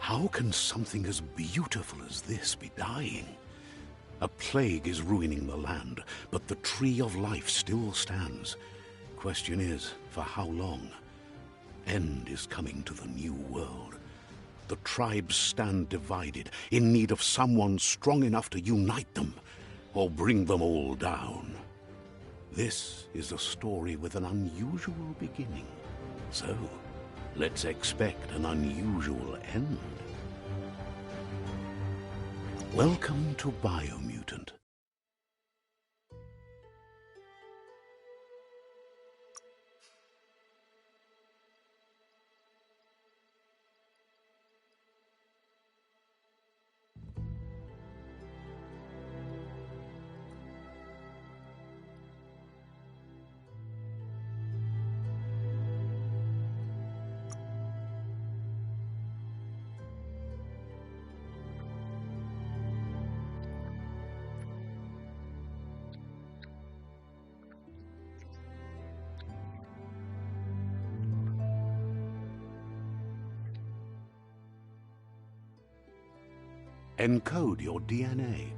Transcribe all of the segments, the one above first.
How can something as beautiful as this be dying? A plague is ruining the land, but the tree of life still stands. Question is, for how long? End is coming to the new world. The tribes stand divided, in need of someone strong enough to unite them, or bring them all down. This is a story with an unusual beginning. So, let's expect an unusual end. Welcome to Biomutant. Encode your DNA.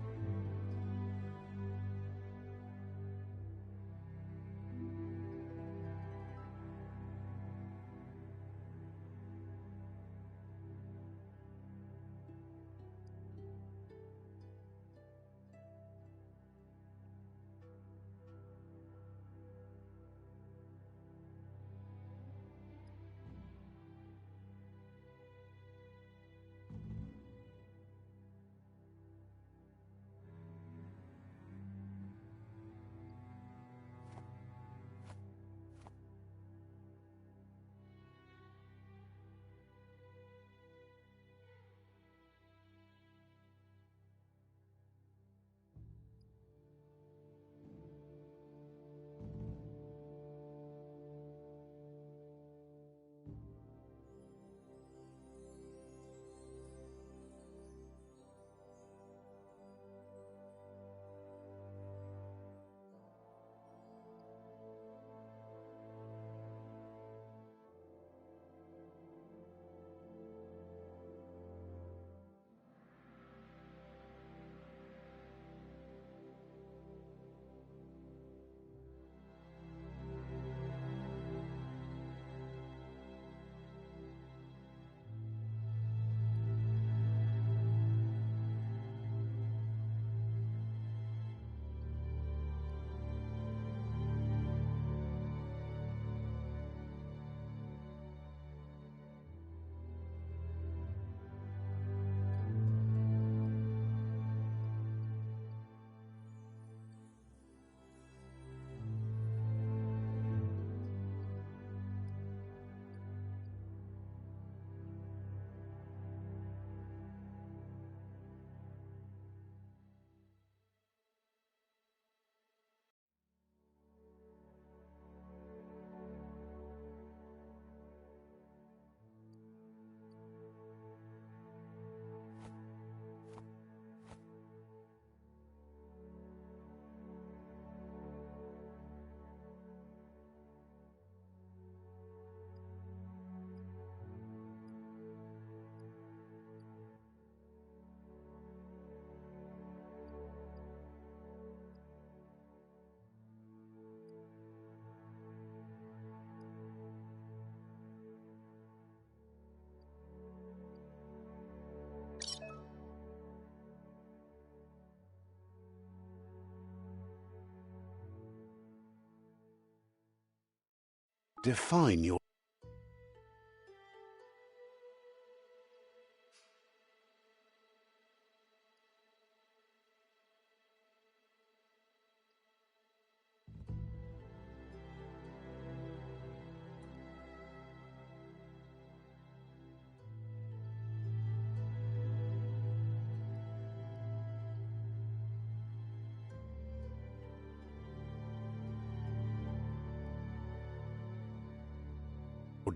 Define your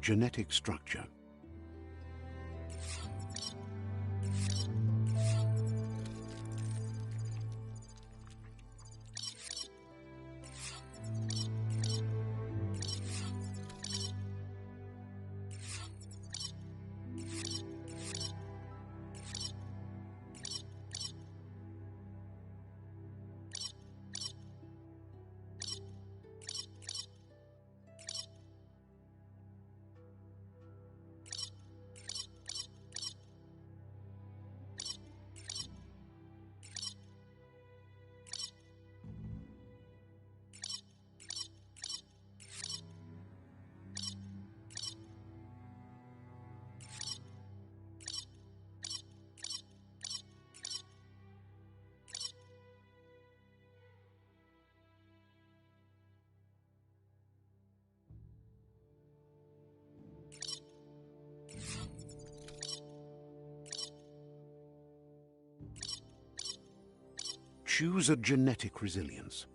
genetic structure. Choose a genetic resilience.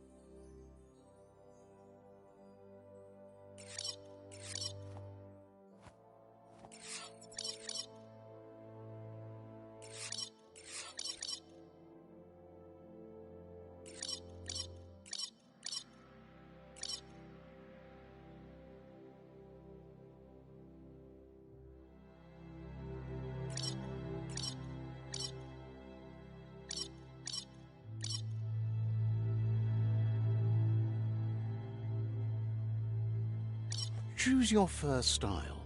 Choose your first style.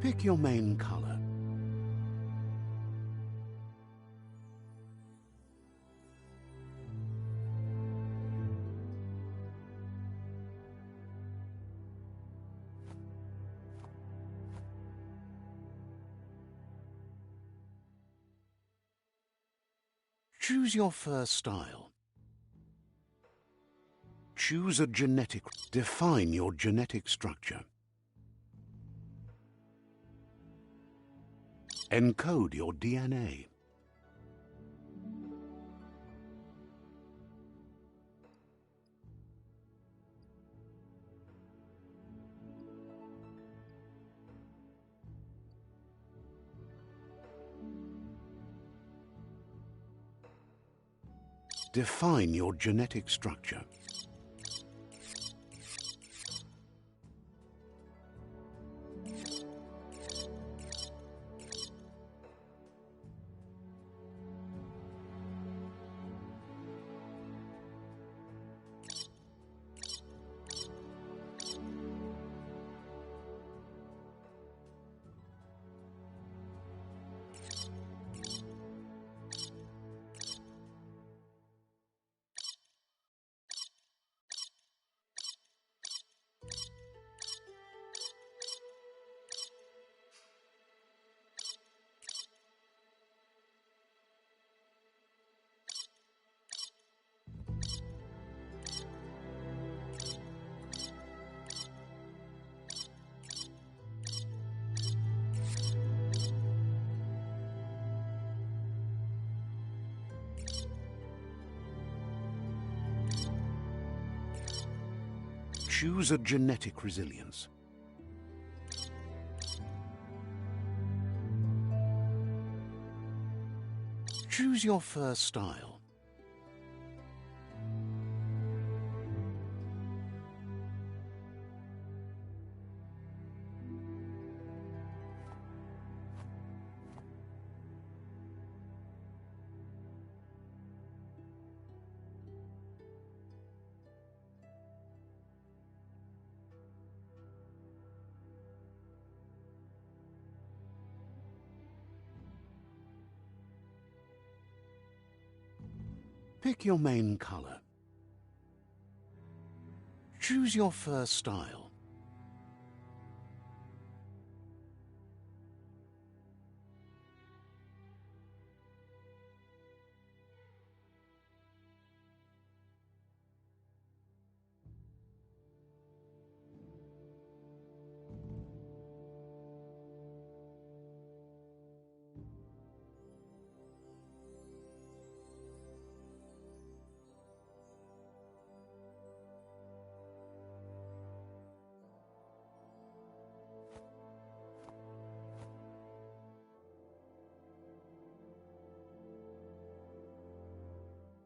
Pick your main color. Choose your first style. Choose a genetic. Define your genetic structure. Encode your DNA. Define your genetic structure. Choose a genetic resilience. Choose your first style. Pick your main color. Choose your first style.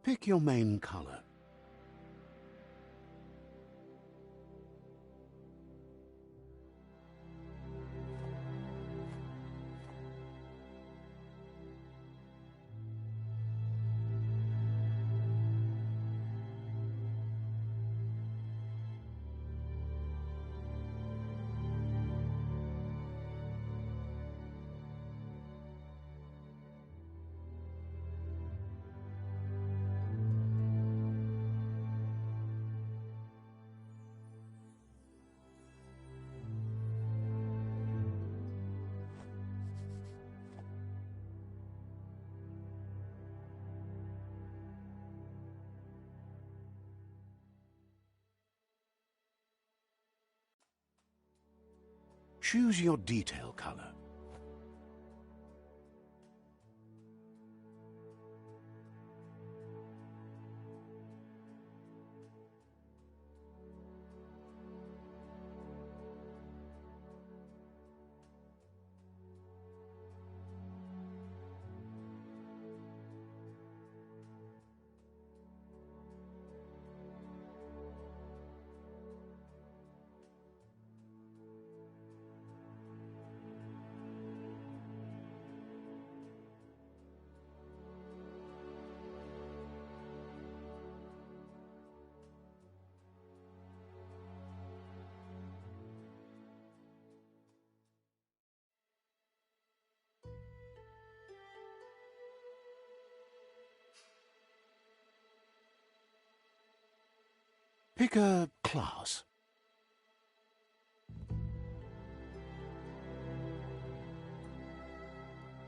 Pick your main color. Choose your detail color. Pick a class.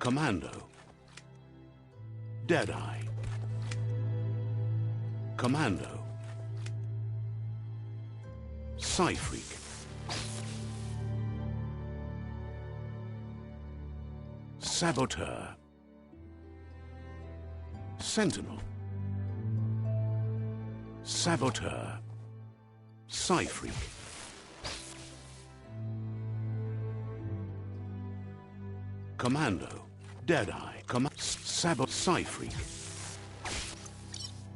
Commando. Deadeye. Commando. Psy-Freak. Saboteur. Sentinel. Saboteur. Psy-Freak. Commando. Deadeye. Psy-Freak.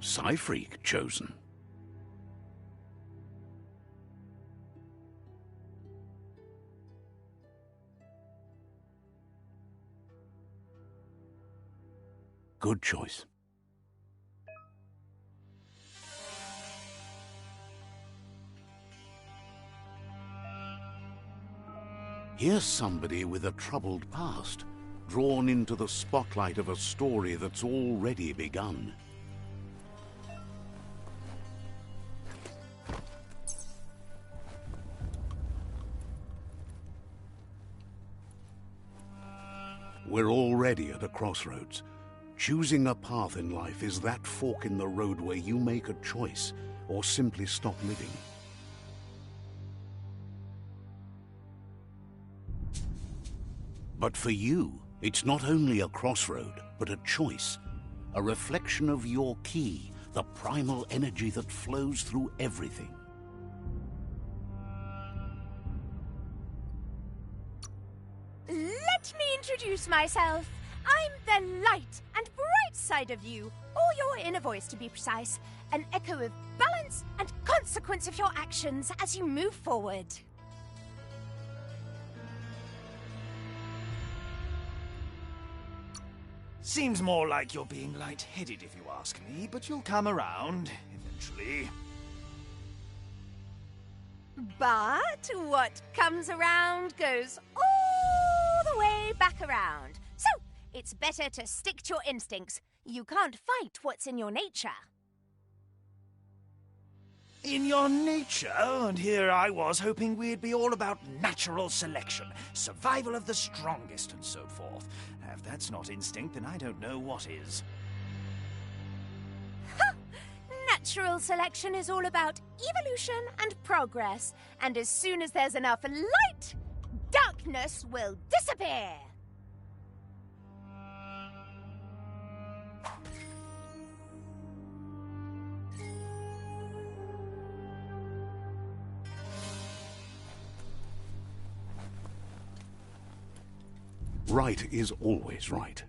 Psy-Freak chosen. Good choice. Here's somebody with a troubled past, drawn into the spotlight of a story that's already begun. We're already at a crossroads. Choosing a path in life is that fork in the road where you make a choice or simply stop living. But for you, it's not only a crossroad, but a choice. A reflection of your ki, the primal energy that flows through everything. Let me introduce myself. I'm the light and bright side of you, or your inner voice to be precise, an echo of balance and consequence of your actions as you move forward. Seems more like you're being light-headed if you ask me, but you'll come around, eventually. But what comes around goes all the way back around. So, it's better to stick to your instincts. You can't fight what's in your nature. In your nature, and here I was hoping we'd be all about natural selection, survival of the strongest, and so forth. If that's not instinct, then I don't know what is. Natural selection is all about evolution and progress, and as soon as there's enough light, darkness will disappear. Right is always right.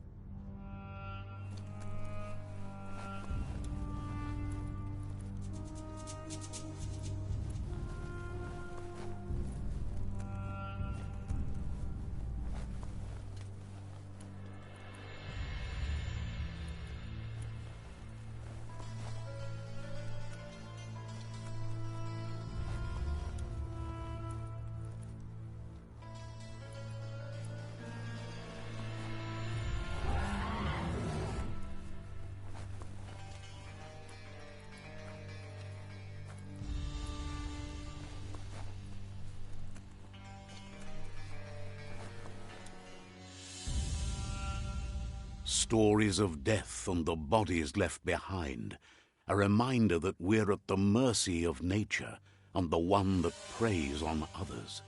Stories of death and the bodies left behind, a reminder that we're at the mercy of nature and the one that preys on others.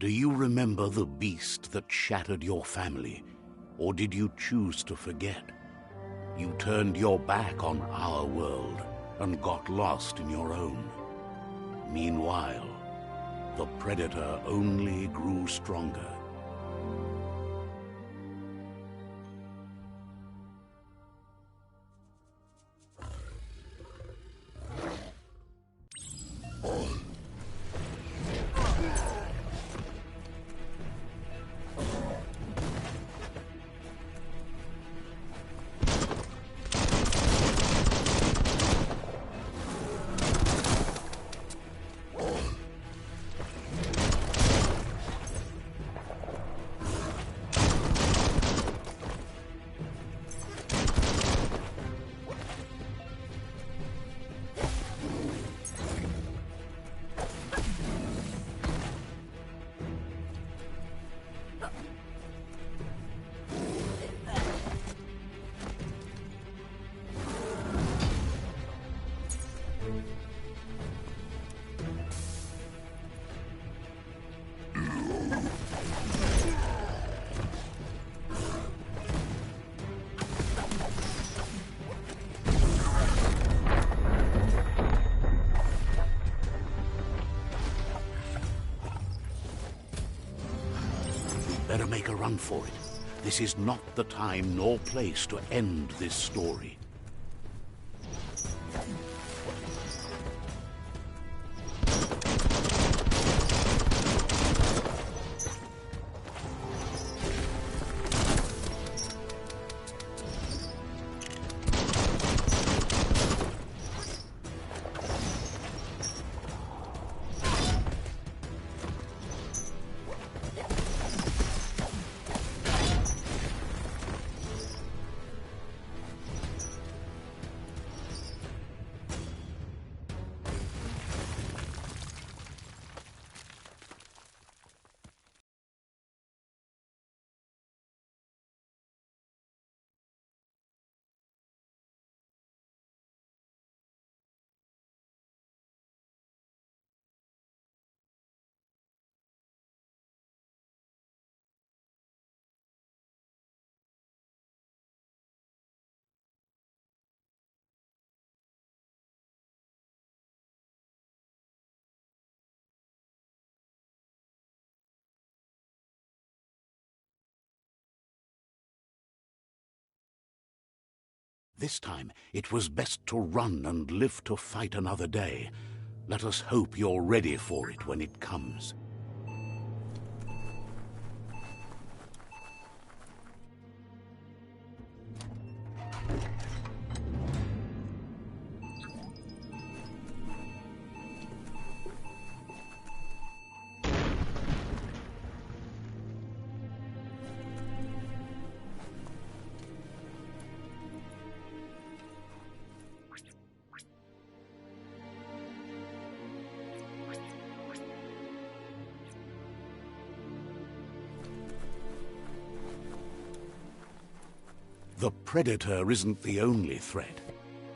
Do you remember the beast that shattered your family? Or did you choose to forget? You turned your back on our world and got lost in your own. Meanwhile, the Predator only grew stronger. Better make a run for it. This is not the time nor place to end this story. This time, it was best to run and live to fight another day. Let us hope you're ready for it when it comes. The Predator isn't the only threat.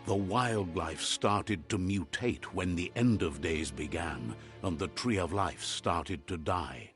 The wildlife started to mutate when the end of days began, and the Tree of Life started to die.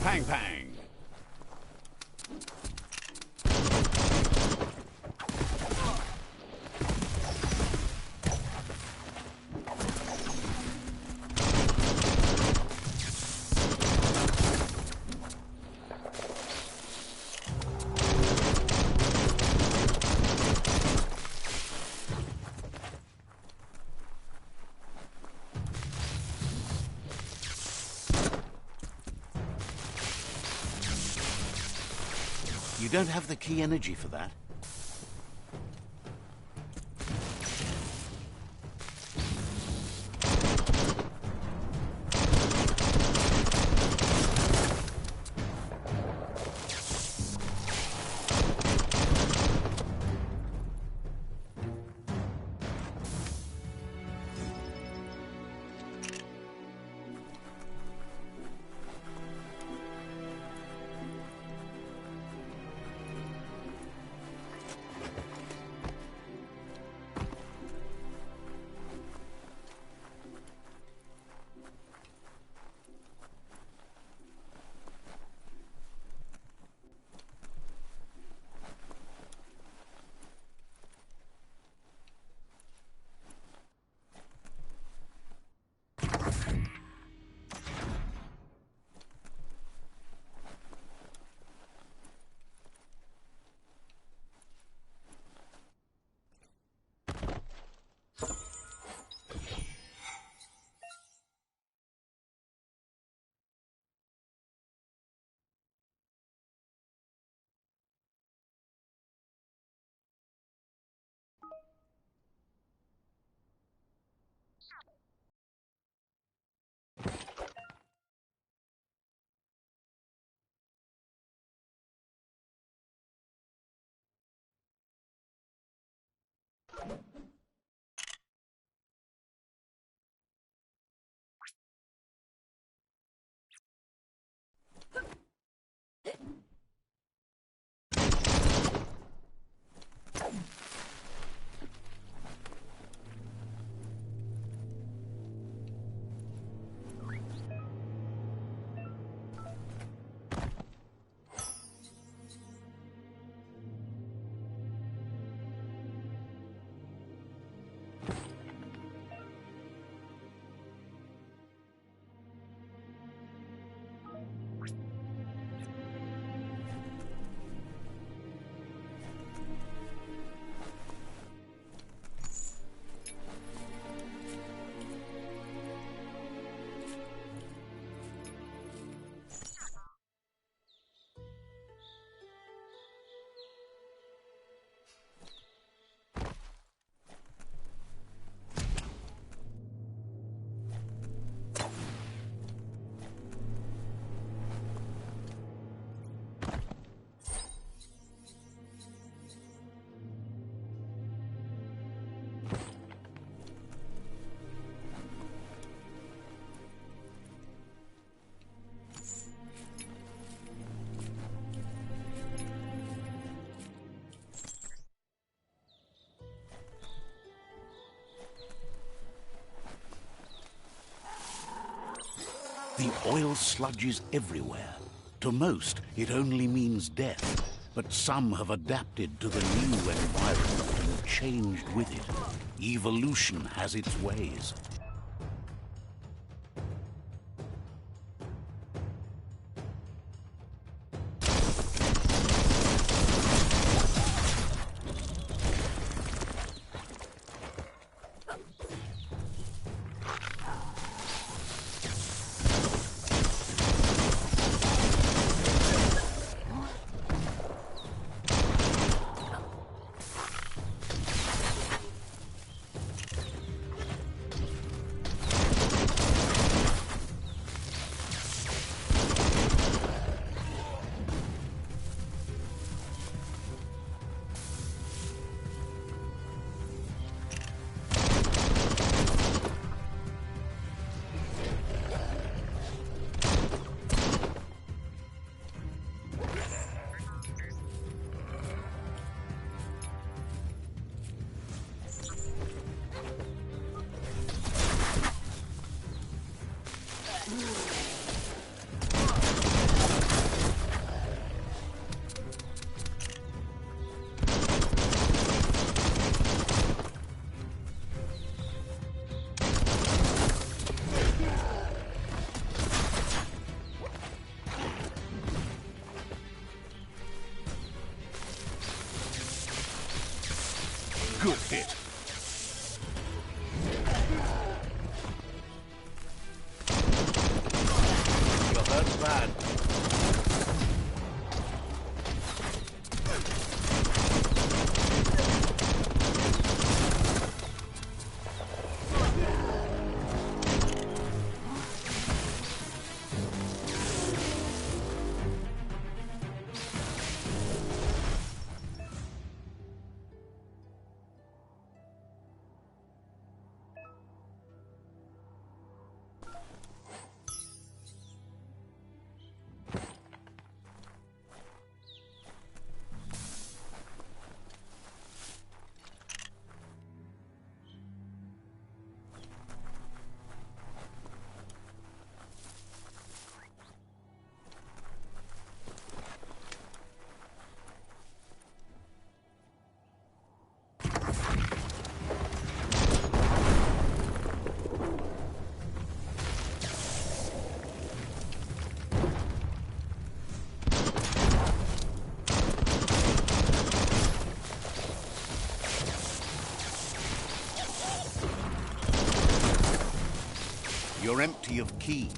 Pang, pang. You don't have the key energy for that? The oil sludges everywhere. To most, it only means death. But some have adapted to the new environment and changed with it. Evolution has its ways. Good hit. You're hurt bad. You're empty of ki.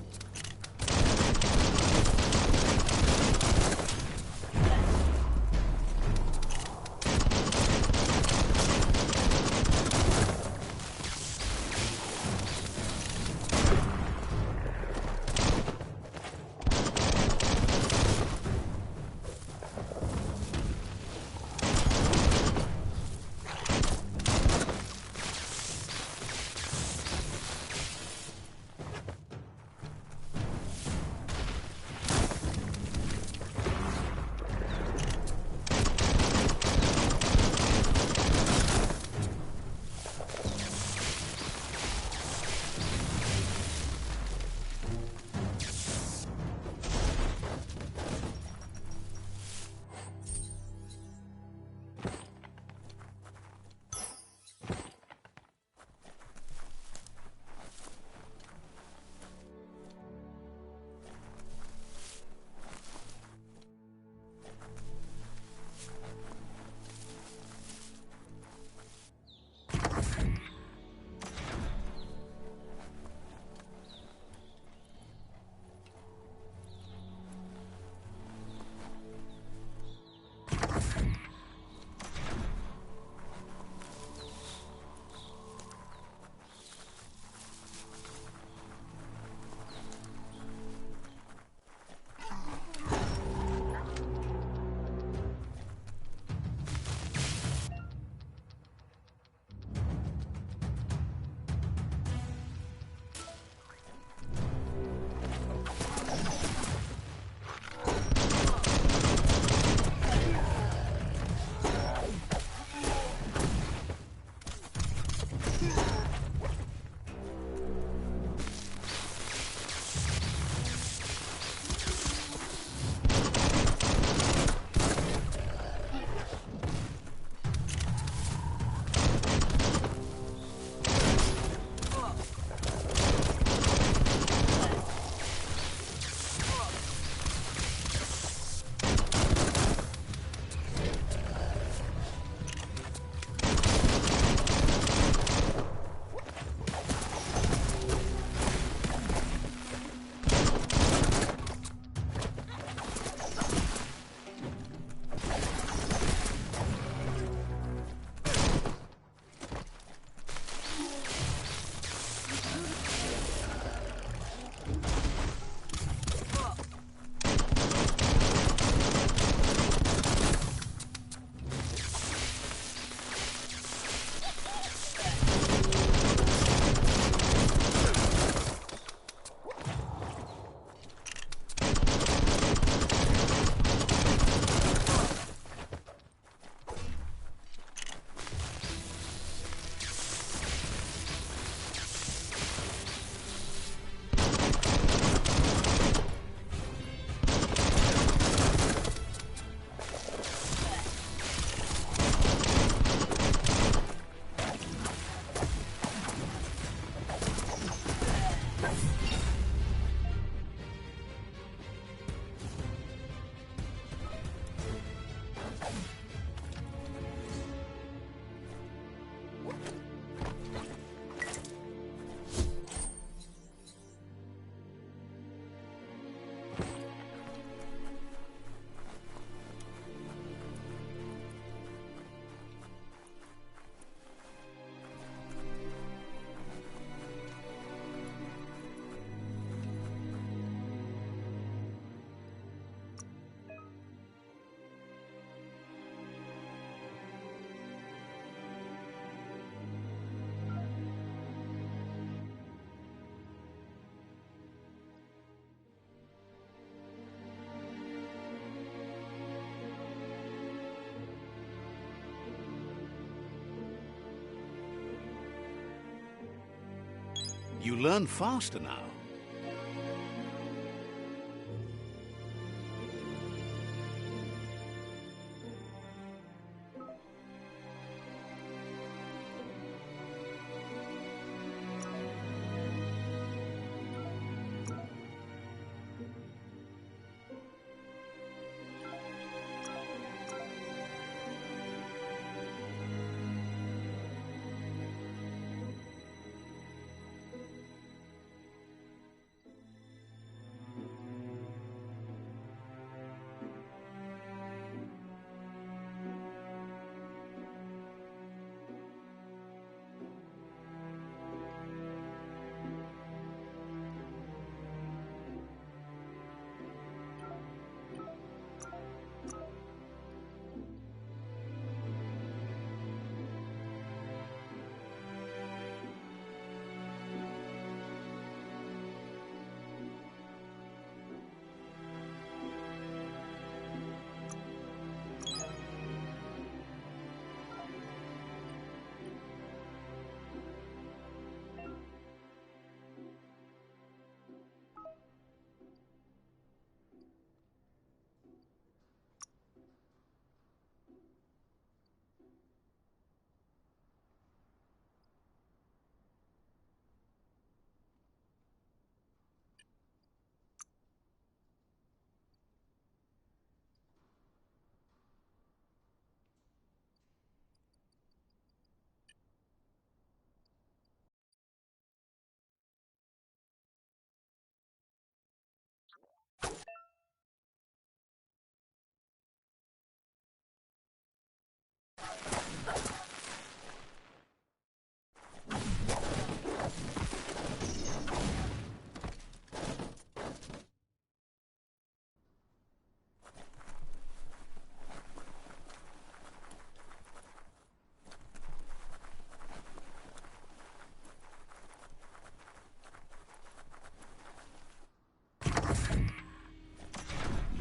You learn faster now.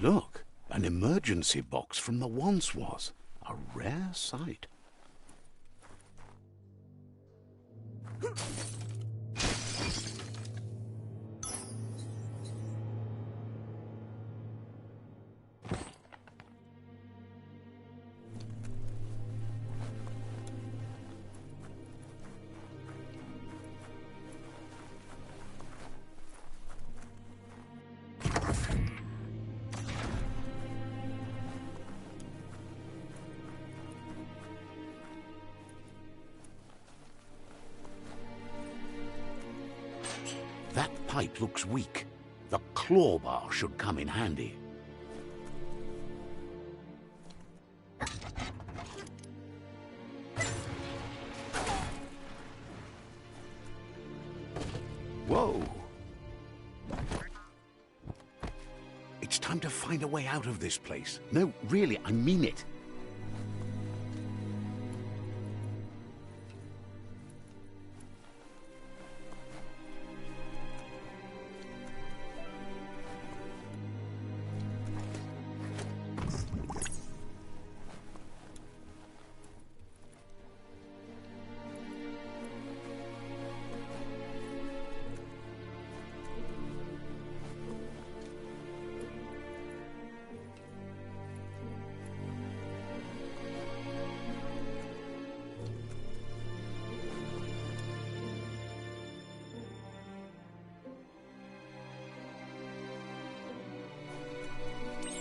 Look, an emergency box from the once was. A rare sight. That pipe looks weak. The claw bar should come in handy. Whoa! It's time to find a way out of this place. No, really, I mean it.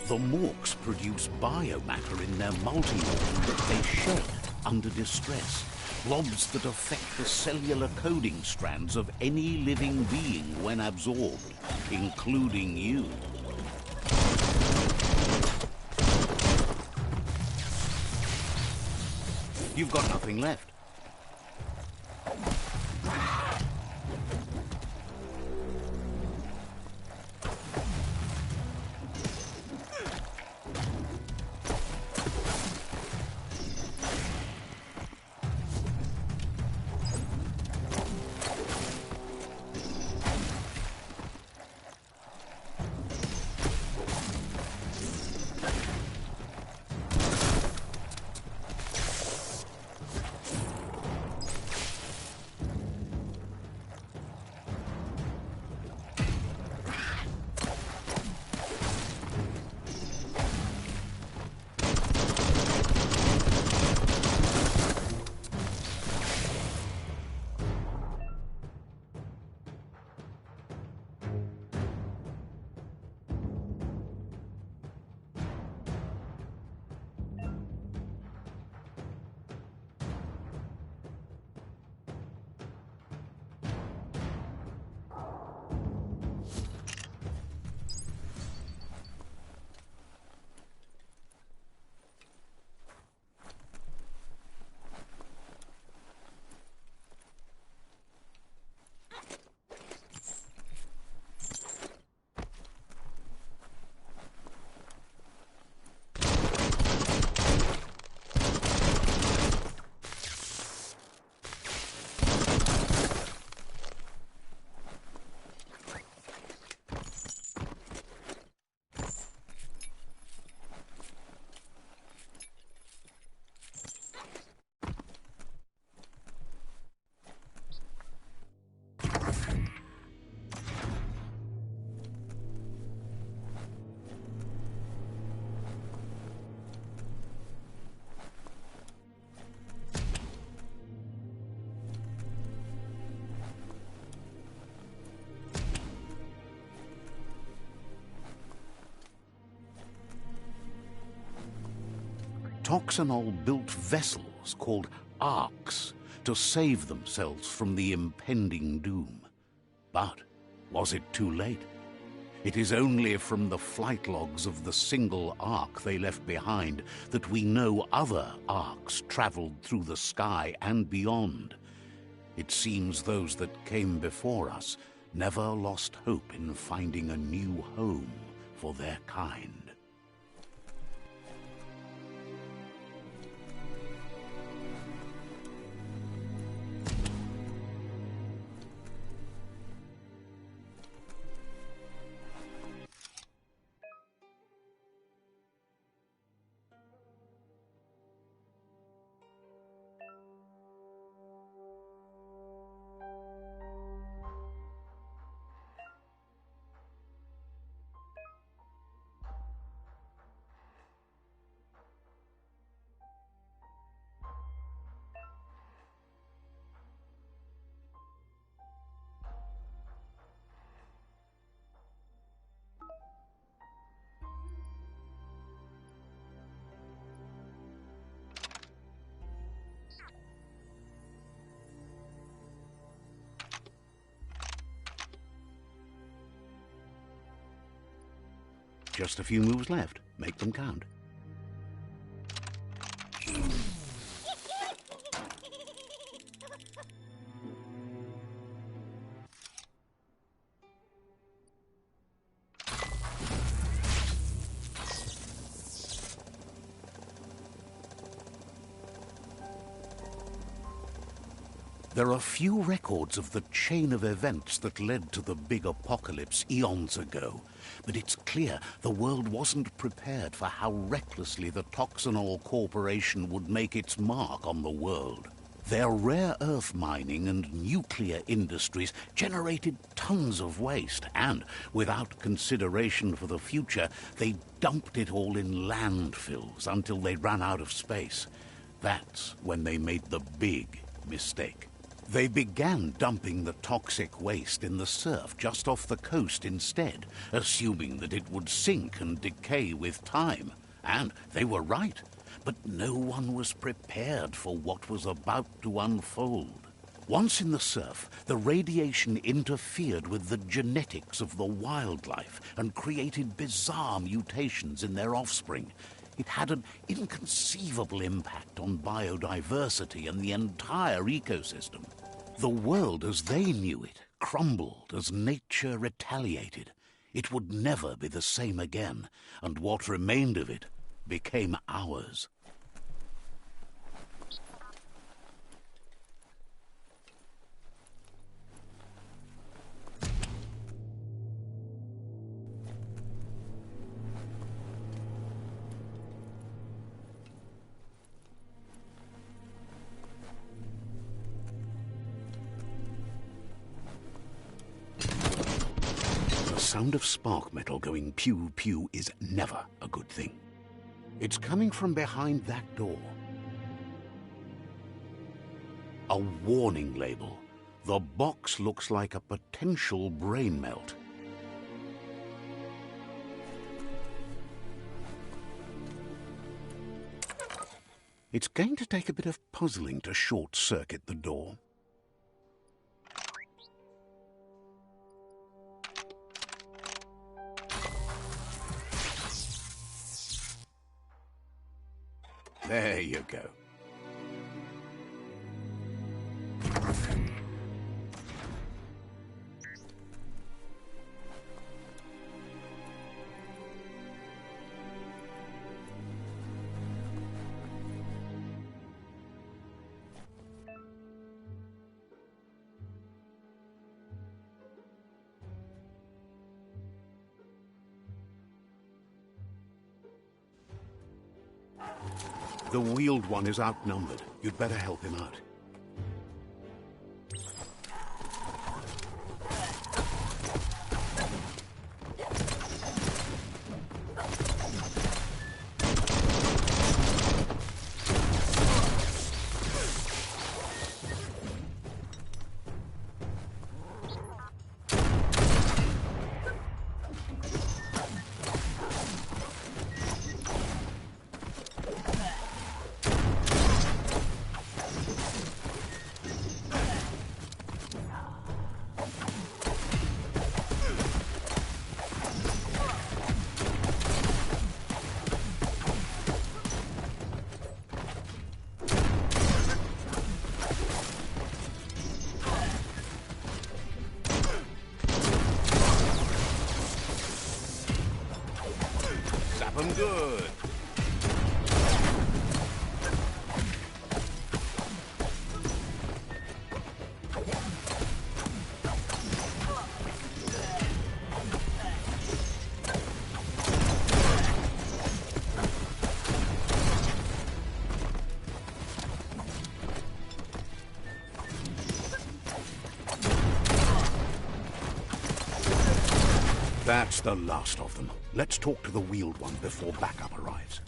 The Morks produce biomatter in their multi-organ that they shed under distress. Blobs that affect the cellular coding strands of any living being when absorbed, including you. You've got nothing left. Toxanol built vessels called arks to save themselves from the impending doom. But was it too late? It is only from the flight logs of the single ark they left behind that we know other arks traveled through the sky and beyond. It seems those that came before us never lost hope in finding a new home for their kind. Just a few moves left. Make them count. There are few records of the chain of events that led to the big apocalypse eons ago, but it's clear the world wasn't prepared for how recklessly the Toxanol Corporation would make its mark on the world. Their rare earth mining and nuclear industries generated tons of waste, and without consideration for the future, they dumped it all in landfills until they ran out of space. That's when they made the big mistake. They began dumping the toxic waste in the surf just off the coast instead, assuming that it would sink and decay with time. And they were right, but no one was prepared for what was about to unfold. Once in the surf, the radiation interfered with the genetics of the wildlife and created bizarre mutations in their offspring. It had an inconceivable impact on biodiversity and the entire ecosystem. The world as they knew it crumbled as nature retaliated. It would never be the same again, and what remained of it became ours. The sound of spark metal going pew-pew is never a good thing. It's coming from behind that door. A warning label. The box looks like a potential brain melt. It's going to take a bit of puzzling to short-circuit the door. There you go. The wheeled one is outnumbered. You'd better help him out. 'em good. That's the last of them. Let's talk to the wheeled one before backup arrives.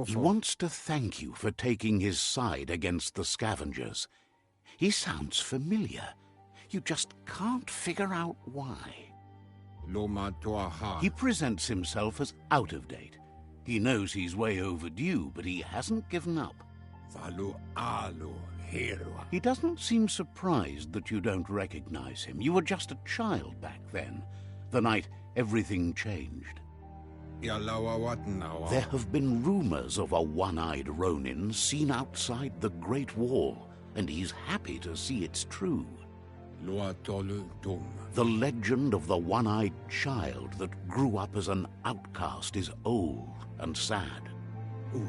He wants to thank you for taking his side against the scavengers. He sounds familiar. You just can't figure out why. He presents himself as out of date. He knows he's way overdue, but he hasn't given up. He doesn't seem surprised that you don't recognize him. You were just a child back then, the night everything changed. There have been rumors of a one-eyed Ronin seen outside the Great Wall, and he's happy to see it's true. The legend of the one-eyed child that grew up as an outcast is old and sad. The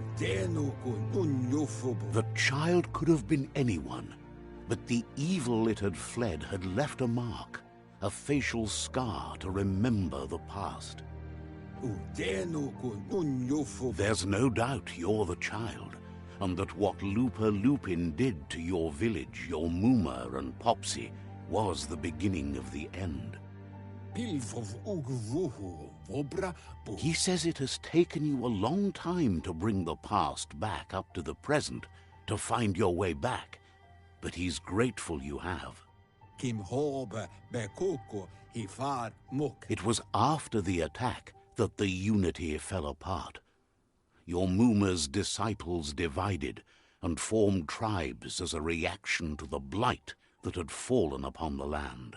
child could have been anyone, but the evil it had fled had left a mark, a facial scar to remember the past. There's no doubt you're the child, and that what Lupa Lupin did to your village, your Muma and Popsy, was the beginning of the end. He says it has taken you a long time to bring the past back up to the present, to find your way back, but he's grateful you have. It was after the attack that the unity fell apart. Your Muma's disciples divided and formed tribes as a reaction to the blight that had fallen upon the land.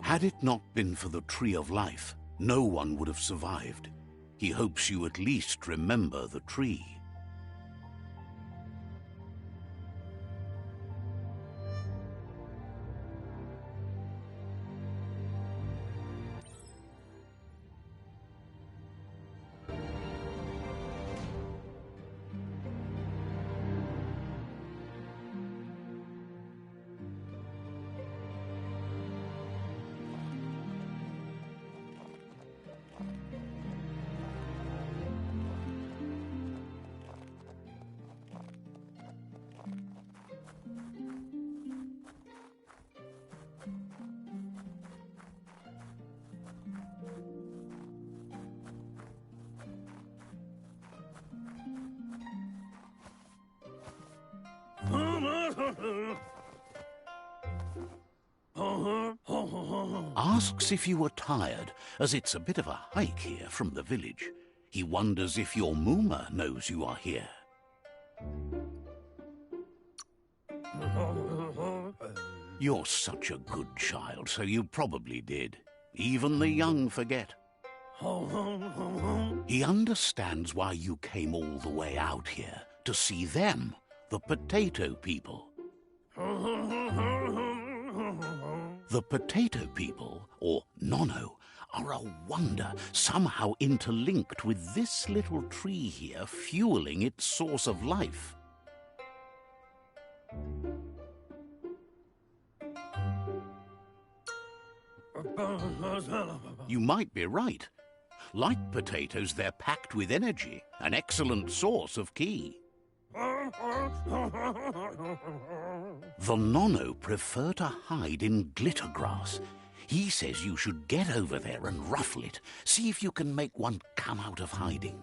Had it not been for the Tree of Life, no one would have survived. He hopes you at least remember the tree. Asks if you were tired, as it's a bit of a hike here from the village. He wonders if your Muma knows you are here. You're such a good child, so you probably did. Even the young forget. He understands why you came all the way out here, to see them, the potato people. The potato people, or Nono, are a wonder, somehow interlinked with this little tree here, fueling its source of life. You might be right. Like potatoes, they're packed with energy, an excellent source of ki. The Nono prefer to hide in glitter grass. He says you should get over there and ruffle it. See if you can make one come out of hiding.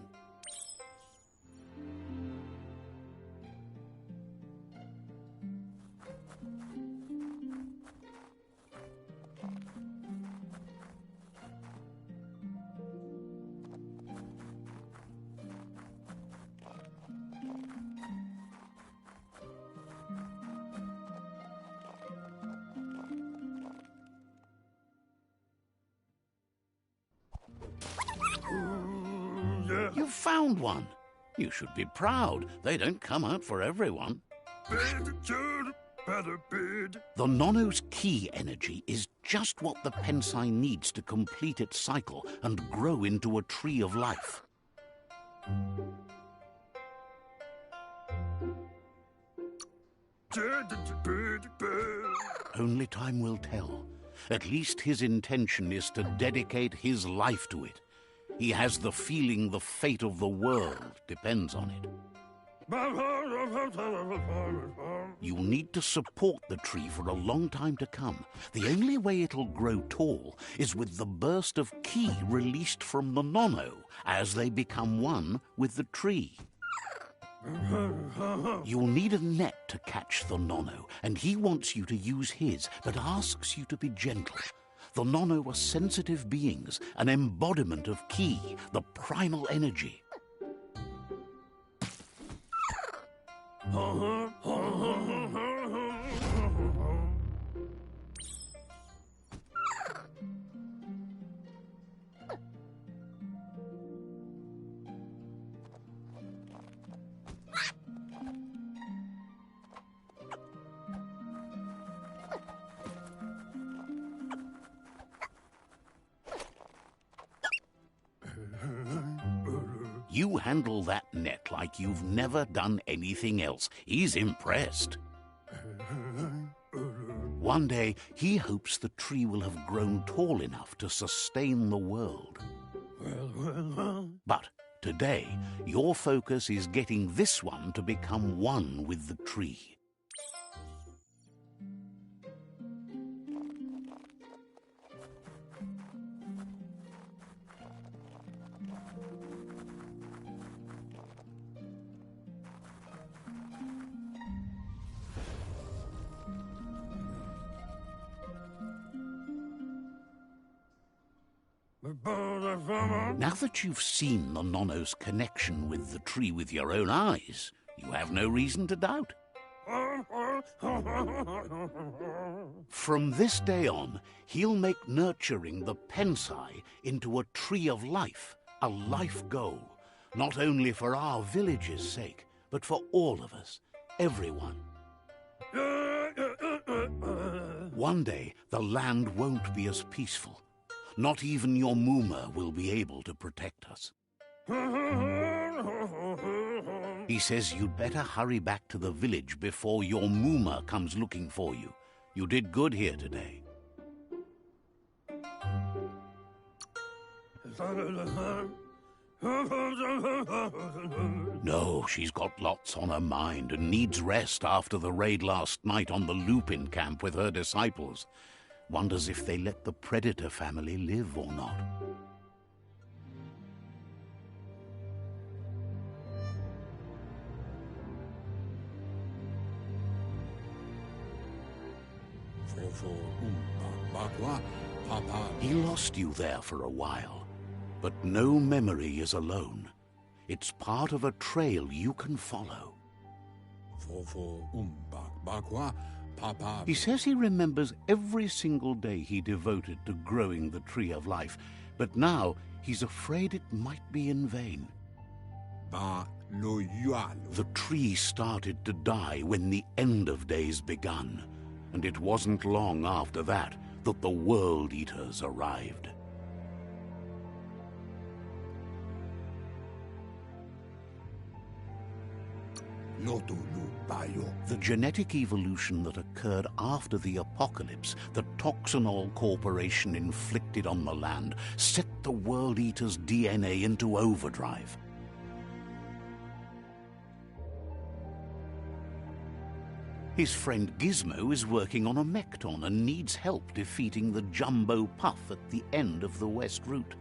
You found one. You should be proud. They don't come out for everyone. The Nono's ki energy is just what the Pensai needs to complete its cycle and grow into a tree of life. Only time will tell. At least his intention is to dedicate his life to it. He has the feeling the fate of the world depends on it. You'll need to support the tree for a long time to come. The only way it'll grow tall is with the burst of ki released from the Nono as they become one with the tree. You'll need a net to catch the Nono, and he wants you to use his, but asks you to be gentle. The Nono are sensitive beings, an embodiment of ki, the primal energy. You handle that net like you've never done anything else. He's impressed. One day, he hopes the tree will have grown tall enough to sustain the world. But today, your focus is getting this one to become one with the tree. Now that you've seen the Nono's connection with the tree with your own eyes, you have no reason to doubt. From this day on, he'll make nurturing the Pensai into a tree of life, a life goal, not only for our village's sake, but for all of us, everyone. One day, the land won't be as peaceful. Not even your Muma will be able to protect us. He says you'd better hurry back to the village before your Muma comes looking for you. You did good here today. No, she's got lots on her mind and needs rest after the raid last night on the Lupin camp with her disciples. Wonders if they let the Predator family live or not. He lost you there for a while, but no memory is alone. It's part of a trail you can follow. He says he remembers every single day he devoted to growing the Tree of Life, but now he's afraid it might be in vain. The tree started to die when the end of days begun, and it wasn't long after that that the World Eaters arrived. The genetic evolution that occurred after the apocalypse that Toxanol Corporation inflicted on the land set the World Eater's DNA into overdrive. His friend Gizmo is working on a Mekton and needs help defeating the Jumbo Puff at the end of the West Route.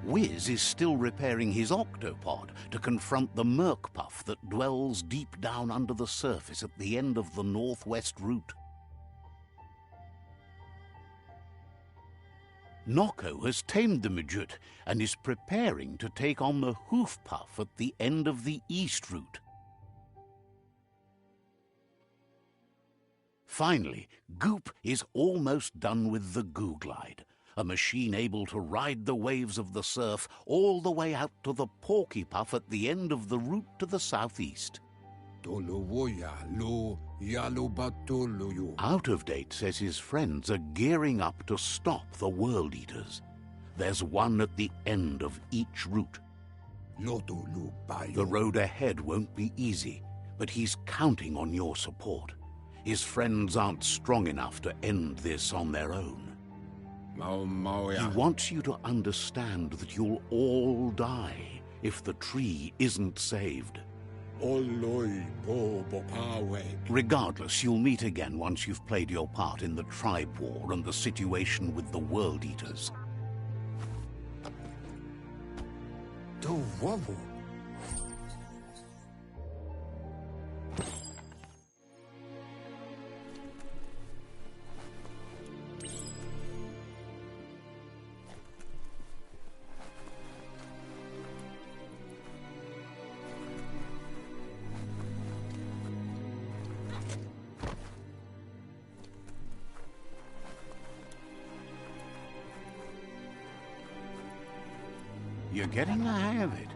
Wiz is still repairing his octopod to confront the Merc Puff that dwells deep down under the surface at the end of the Northwest Route. Nocco has tamed the Midget and is preparing to take on the Hoof Puff at the end of the East Route. Finally, Goop is almost done with the Goo Glide, a machine able to ride the waves of the surf all the way out to the Porky Puff at the end of the route to the southeast. Out of Date says his friends are gearing up to stop the World Eaters. There's one at the end of each route. The road ahead won't be easy, but he's counting on your support. His friends aren't strong enough to end this on their own. He wants you to understand that you'll all die if the tree isn't saved. Regardless, you'll meet again once you've played your part in the tribe war and the situation with the World Eaters. You're getting the hang of it.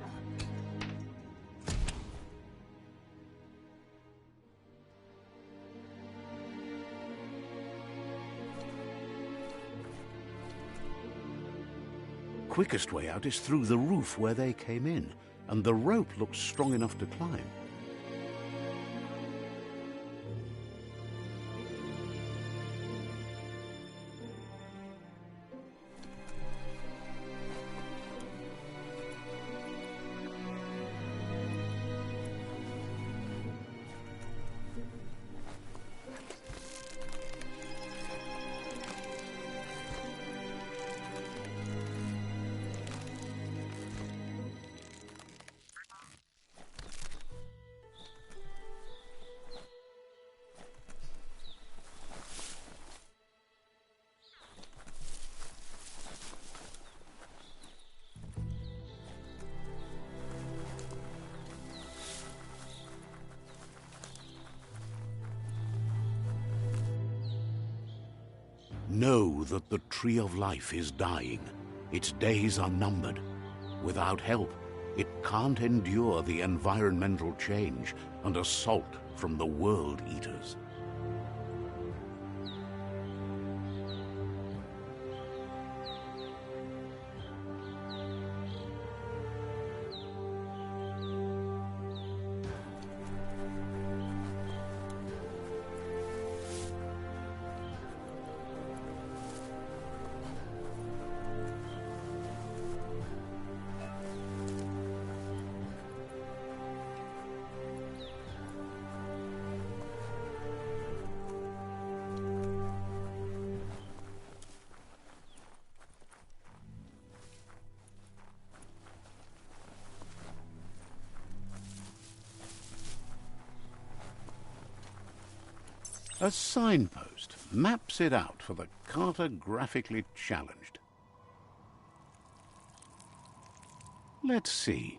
Quickest way out is through the roof where they came in, and the rope looks strong enough to climb. Know that the Tree of Life is dying. Its days are numbered. Without help, it can't endure the environmental change and assault from the World Eaters. A signpost maps it out for the cartographically challenged. Let's see.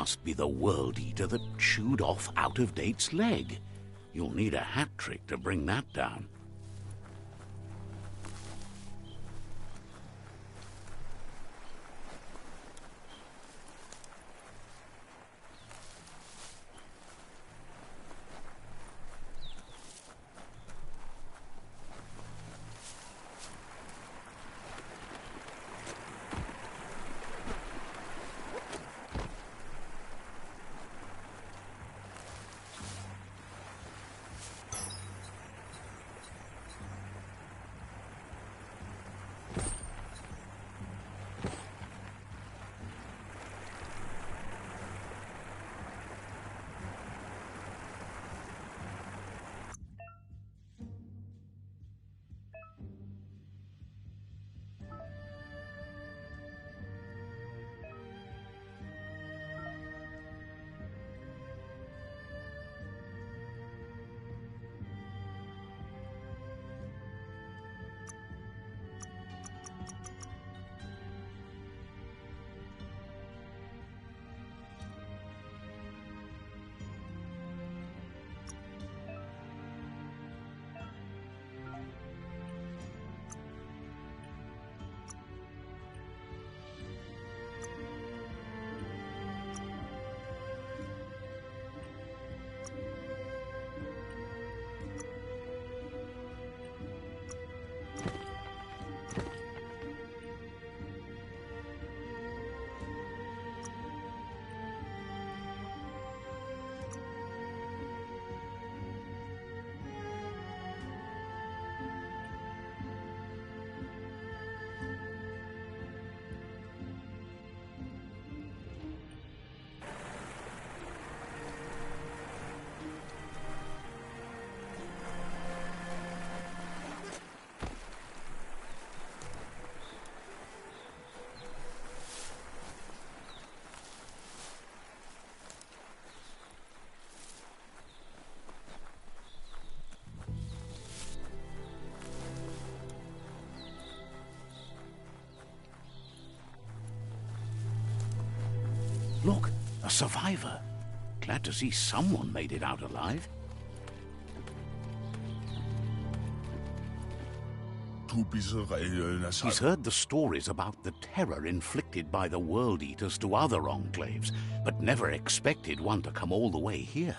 must be the World Eater that chewed off Out-of-Date's leg. You'll need a hat trick to bring that down. Look, a survivor. Glad to see someone made it out alive. He's heard the stories about the terror inflicted by the World Eaters to other enclaves, but never expected one to come all the way here.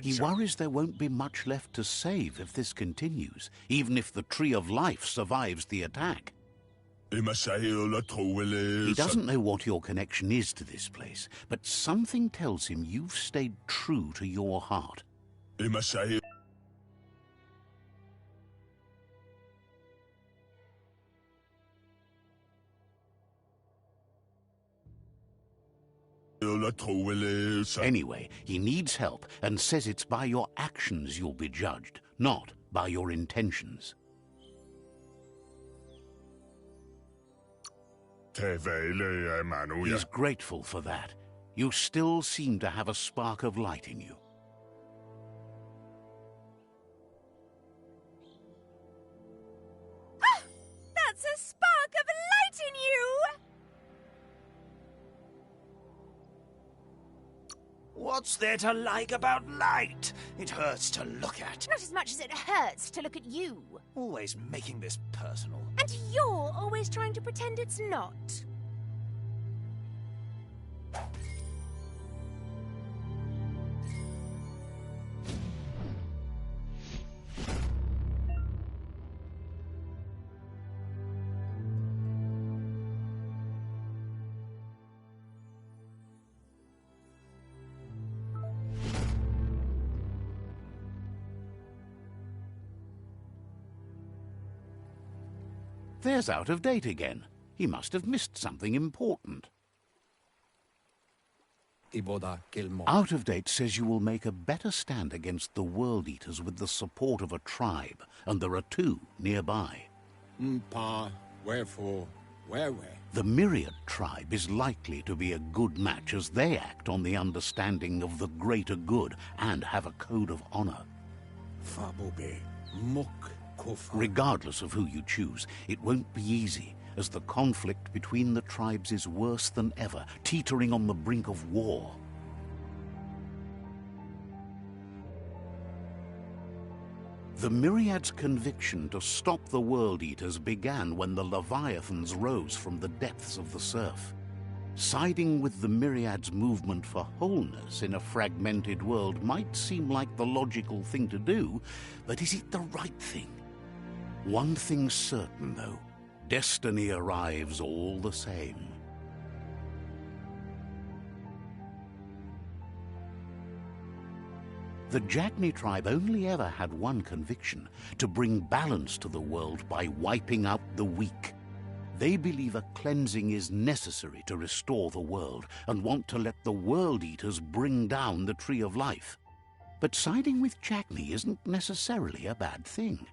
He worries there won't be much left to save if this continues, even if the Tree of Life survives the attack. He doesn't know what your connection is to this place, but something tells him you've stayed true to your heart. Anyway, he needs help and says it's by your actions you'll be judged, not by your intentions. He's grateful for that. You still seem to have a spark of light in you. Ah! That's a spark of light in you! What's there to like about light? It hurts to look at. Not as much as it hurts to look at you. Always making this personal. And you're always trying to pretend it's not. There's Out of Date again. He must have missed something important. Out of Date says you will make a better stand against the World Eaters with the support of a tribe, and there are two nearby. Wherefore, where? The Myriad tribe is likely to be a good match, as they act on the understanding of the greater good and have a code of honor. Fabobe, Muk, Kofa. Regardless of who you choose, it won't be easy, as the conflict between the tribes is worse than ever, teetering on the brink of war. The Myriad's conviction to stop the World Eaters began when the Leviathans rose from the depths of the surf. Siding with the Myriad's movement for wholeness in a fragmented world might seem like the logical thing to do, but is it the right thing? One thing's certain, though. Destiny arrives all the same. The Jagni tribe only ever had one conviction: to bring balance to the world by wiping out the weak. They believe a cleansing is necessary to restore the world, and want to let the World Eaters bring down the Tree of Life. But siding with Jagni isn't necessarily a bad thing.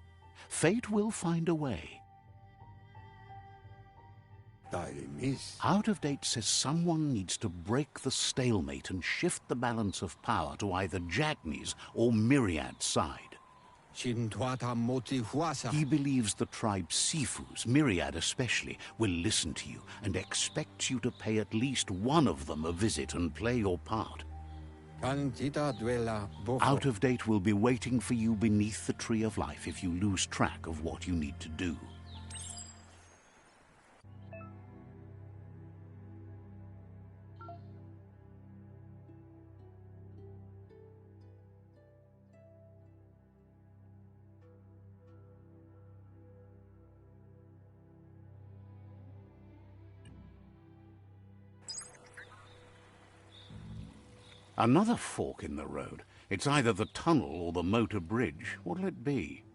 Fate will find a way. Out of Date says someone needs to break the stalemate and shift the balance of power to either Jagni's or Myriad's side. He believes the tribe Sifus, Myriad especially, will listen to you and expects you to pay at least one of them a visit and play your part. Out of Date will be waiting for you beneath the Tree of Life if you lose track of what you need to do. Another fork in the road. It's either the tunnel or the motor bridge. What'll it be?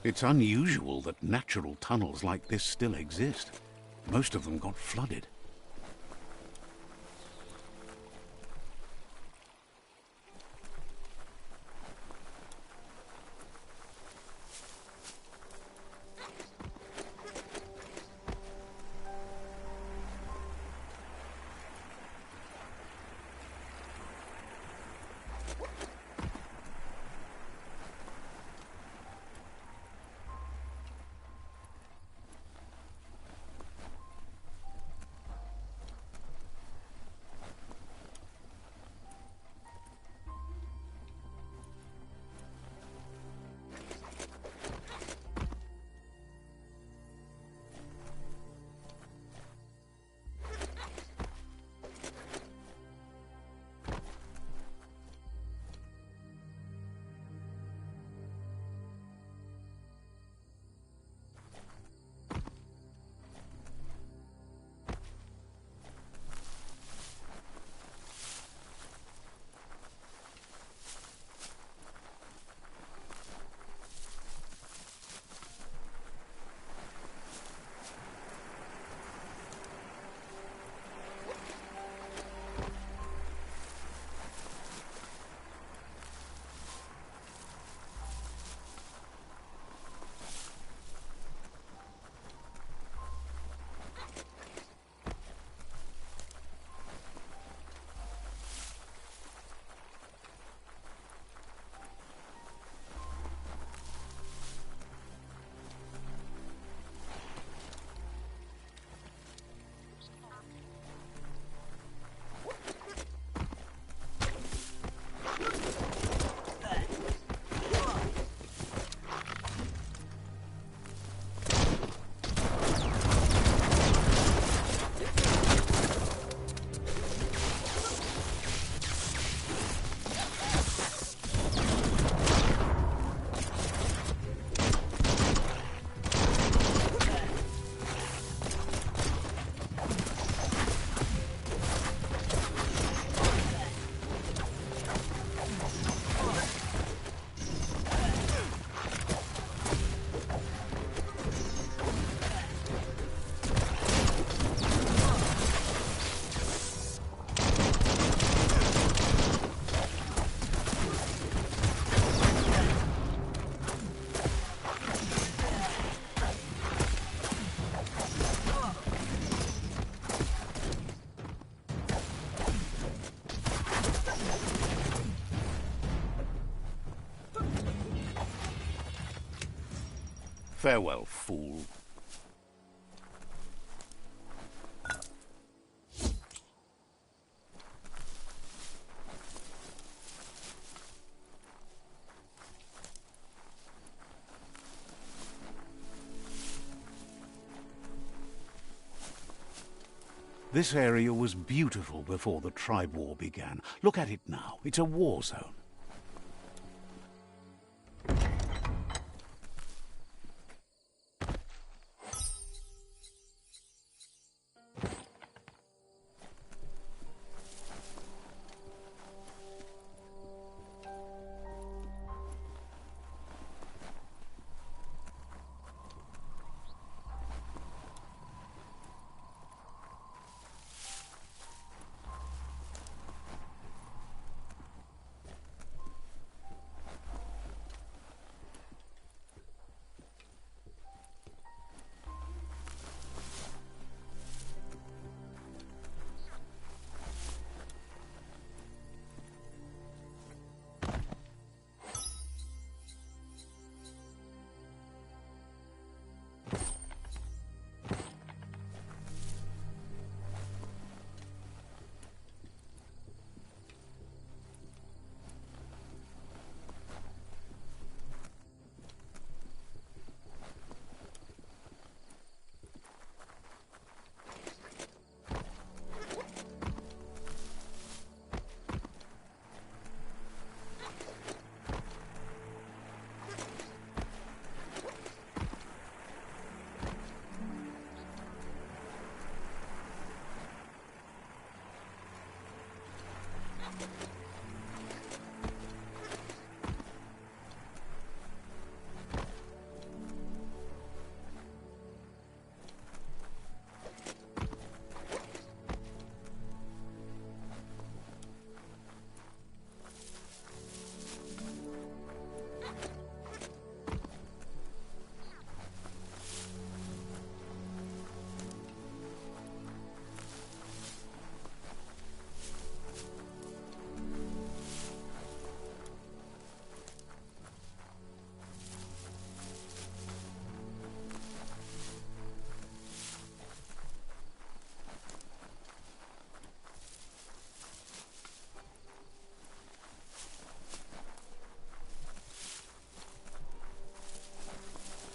It's unusual that natural tunnels like this still exist. Most of them got flooded. Farewell, fool. This area was beautiful before the tribe war began. Look at it now. It's a war zone.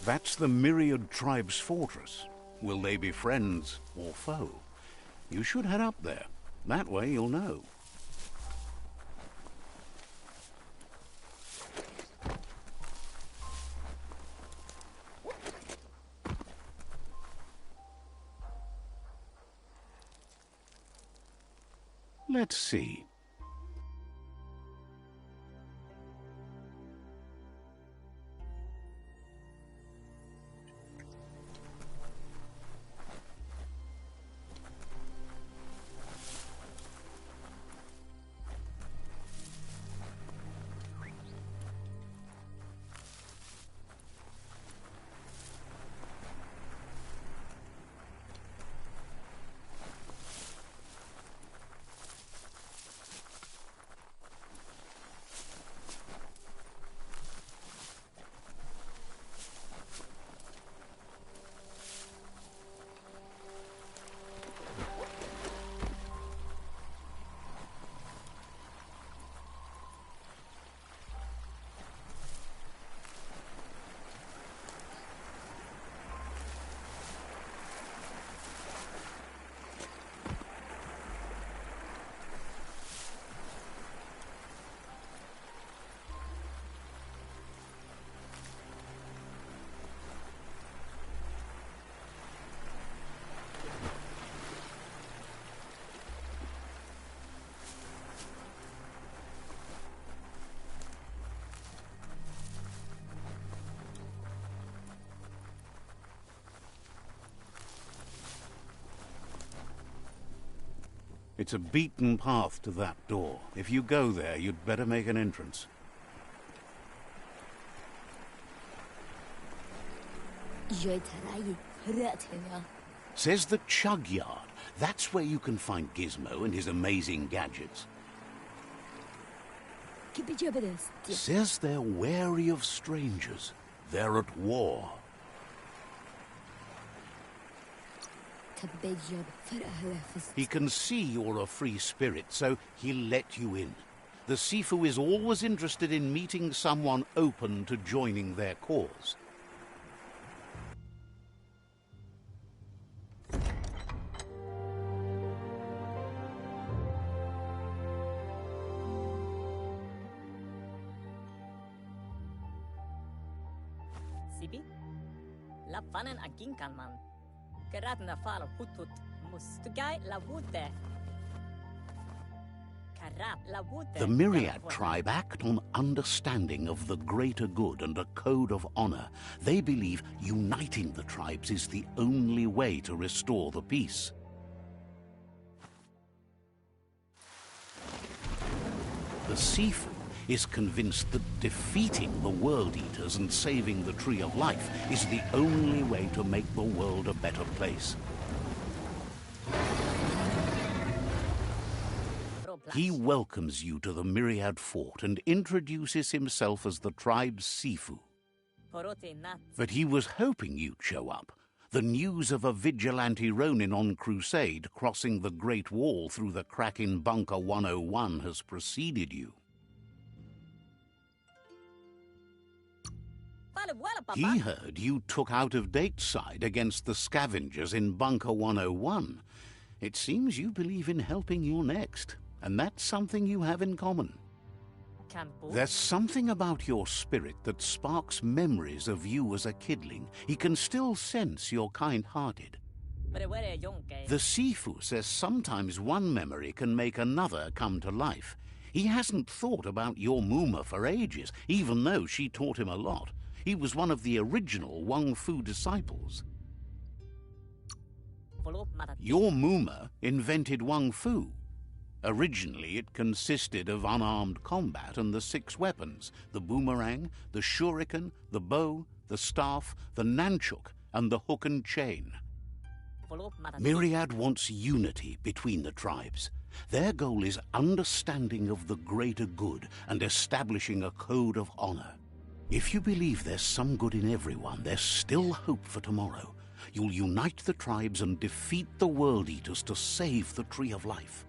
That's the Myriad Tribe's fortress. Will they be friends or foe? You should head up there. That way you'll know. Let's see. It's a beaten path to that door. If you go there, you'd better make an entrance. Says the Chug Yard. That's where you can find Gizmo and his amazing gadgets. Says they're wary of strangers. They're at war. He can see you're a free spirit, so he'll let you in. The Sifu is always interested in meeting someone open to joining their cause. Sibi? La fanen aginkanman. Karatna fala hutut mustugai la wute. The Myriad tribe act on understanding of the greater good and a code of honor. They believe uniting the tribes is the only way to restore the peace. The Sifu is convinced that defeating the World Eaters and saving the Tree of Life is the only way to make the world a better place. He welcomes you to the Myriad Fort and introduces himself as the tribe's Sifu. But he was hoping you'd show up. The news of a vigilante Ronin on crusade crossing the Great Wall through the crack in Bunker 101 has preceded you. He heard you took out-of-date side against the scavengers in Bunker 101. It seems you believe in helping your next, and that's something you have in common. There's something about your spirit that sparks memories of you as a kidling. He can still sense you're kind-hearted. The Sifu says sometimes one memory can make another come to life. He hasn't thought about your Muma for ages, even though she taught him a lot. He was one of the original Wang Fu disciples. Your Muma invented Wang Fu. Originally, it consisted of unarmed combat and the 6 weapons: the boomerang, the shuriken, the bow, the staff, the nunchuk, and the hook and chain. Myriad wants unity between the tribes. Their goal is understanding of the greater good and establishing a code of honor. If you believe there's some good in everyone, there's still hope for tomorrow. You'll unite the tribes and defeat the World Eaters to save the Tree of Life.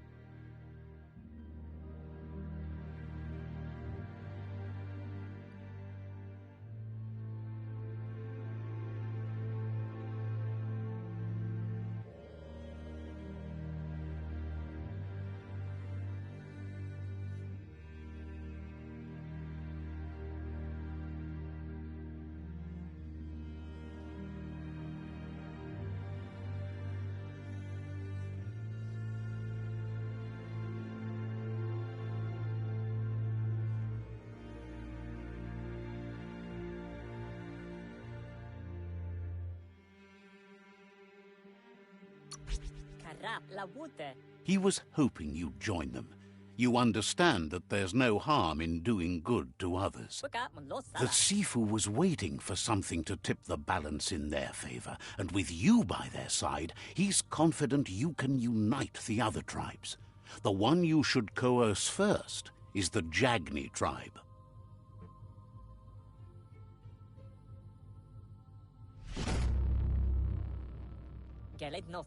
He was hoping you'd join them. You understand that there's no harm in doing good to others. The Sifu was waiting for something to tip the balance in their favor, and with you by their side, he's confident you can unite the other tribes. The one you should coerce first is the Jagni tribe.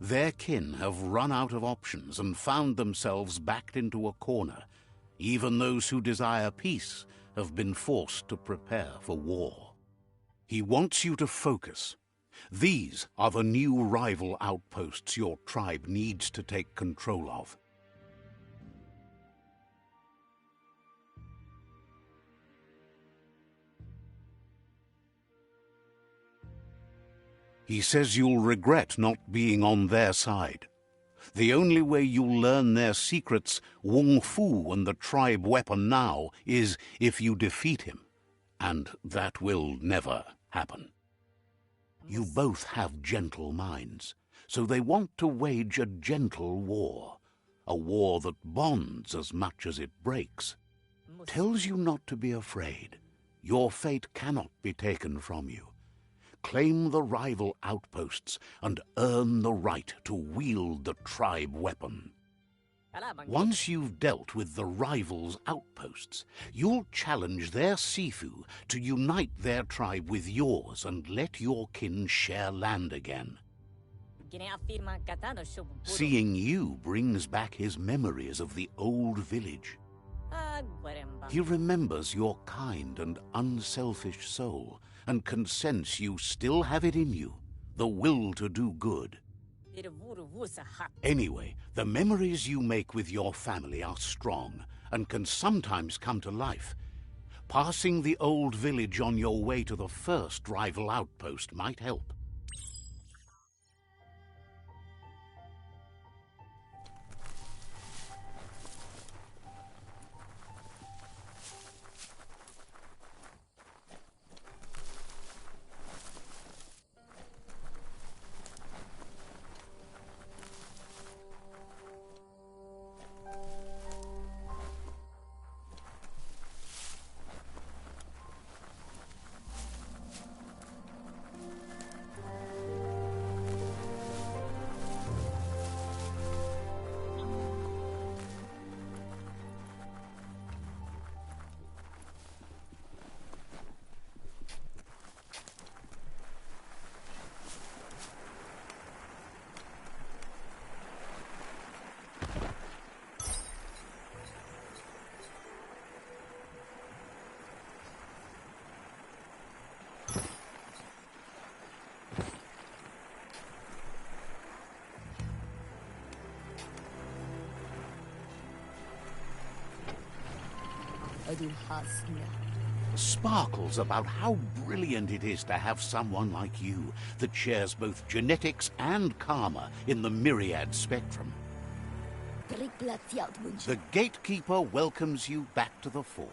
Their kin have run out of options and found themselves backed into a corner. Even those who desire peace have been forced to prepare for war. He wants you to focus. These are the new rival outposts your tribe needs to take control of. He says you'll regret not being on their side. The only way you'll learn their secrets, Wung Fu and the tribe weapon now, is if you defeat him. And that will never happen. You both have gentle minds, so they want to wage a gentle war. A war that bonds as much as it breaks. Tells you not to be afraid. Your fate cannot be taken from you. Claim the rival outposts and earn the right to wield the tribe weapon. Once you've dealt with the rivals' outposts, you'll challenge their Sifu to unite their tribe with yours and let your kin share land again. Seeing you brings back his memories of the old village. He remembers your kind and unselfish soul, and can sense you still have it in you, the will to do good. Anyway, the memories you make with your family are strong, and can sometimes come to life. Passing the old village on your way to the first rival outpost might help. Sparkles about how brilliant it is to have someone like you that shares both genetics and karma in the myriad spectrum. The gatekeeper welcomes you back to the fort.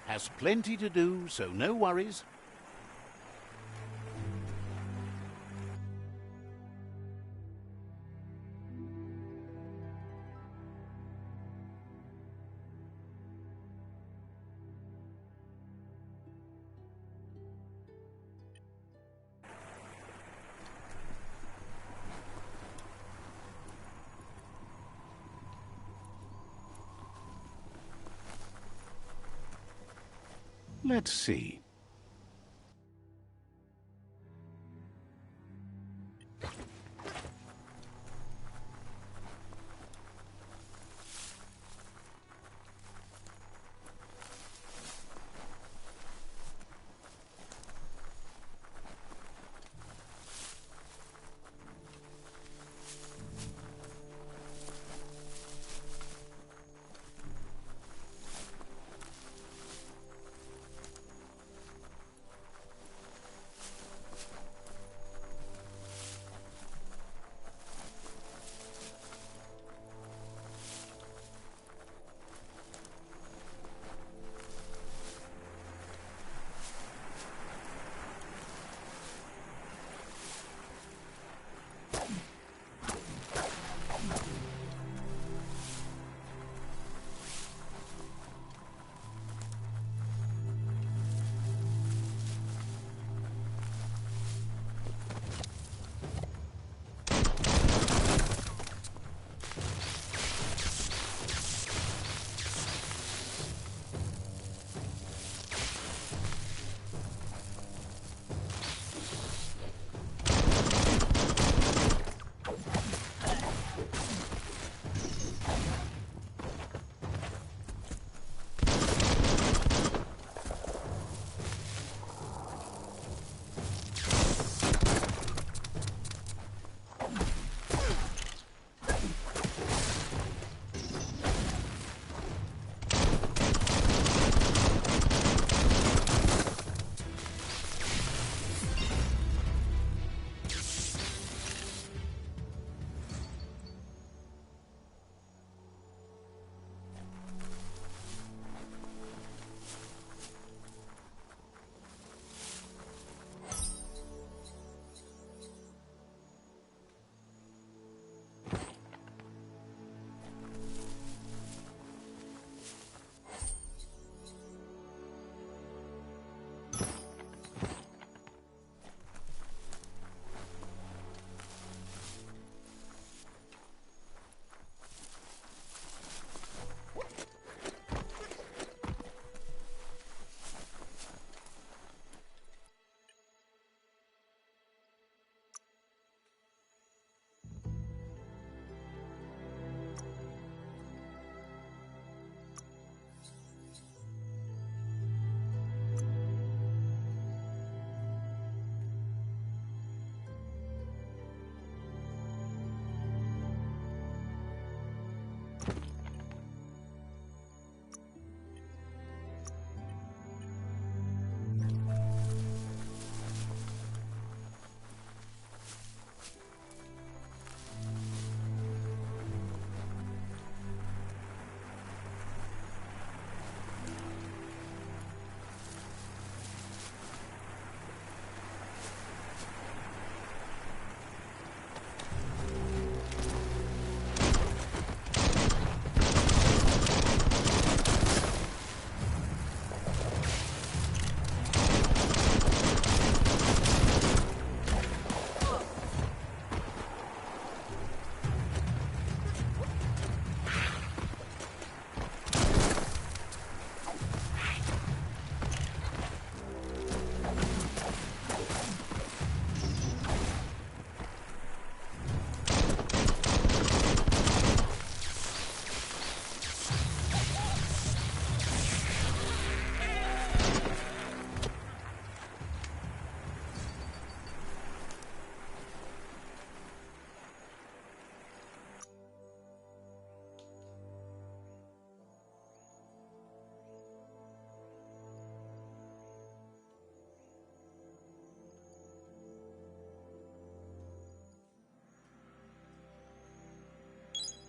Has plenty to do, so no worries. Let's see.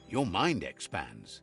your mind expands.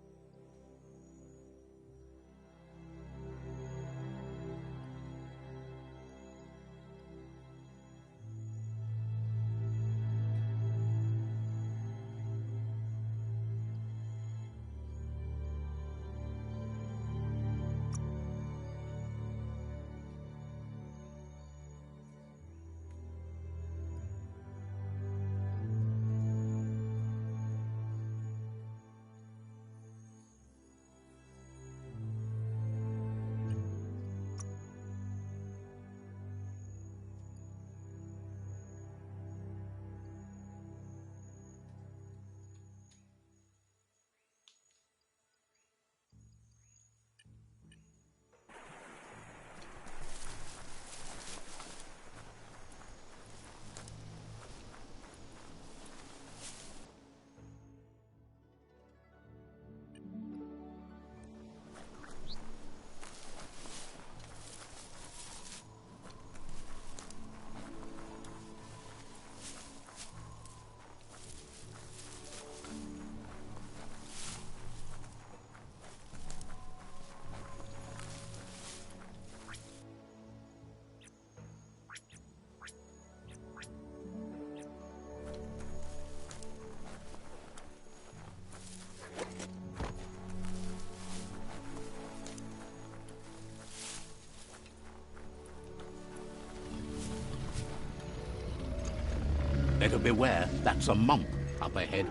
Better beware, that's a mump up ahead.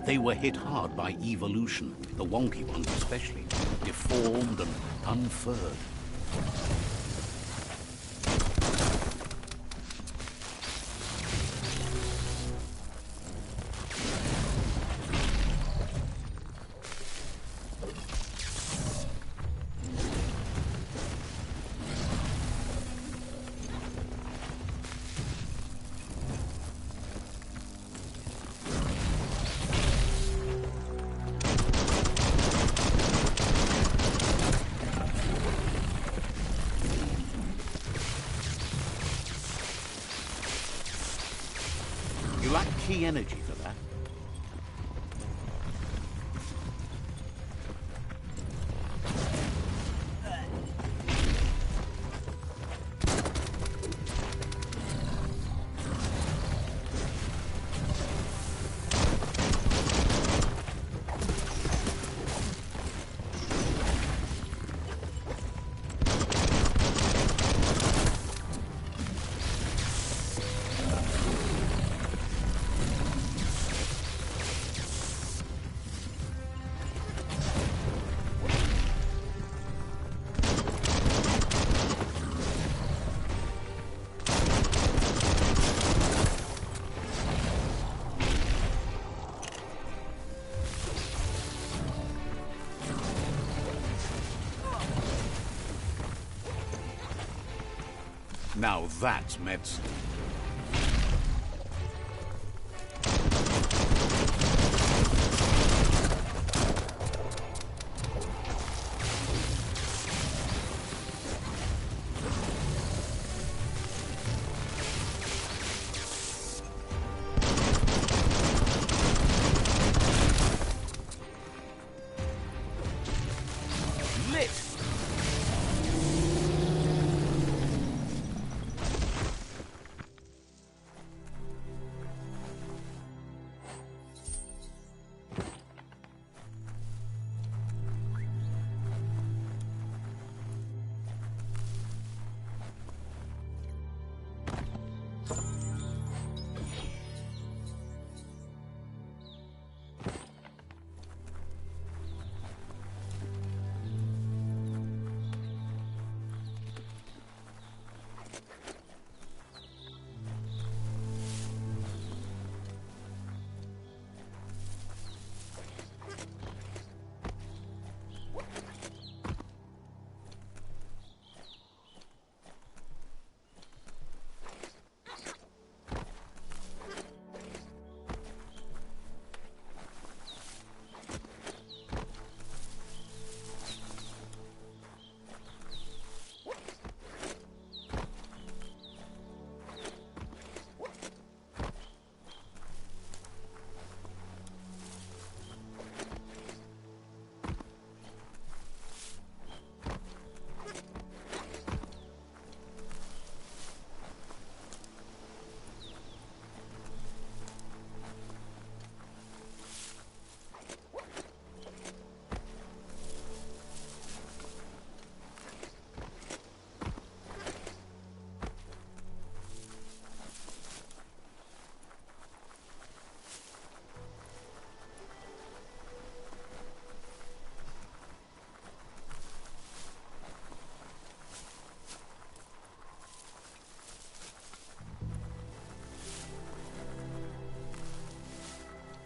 They were hit hard by evolution, the wonky ones especially, deformed and unfurred. You lack key energy for that. Now that's medicine. Lit!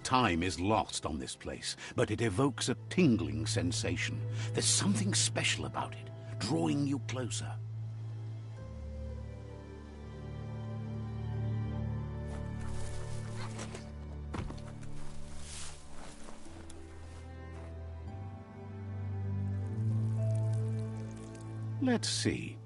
Time is lost on this place, but it evokes a tingling sensation. There's something special about it, drawing you closer. Let's see.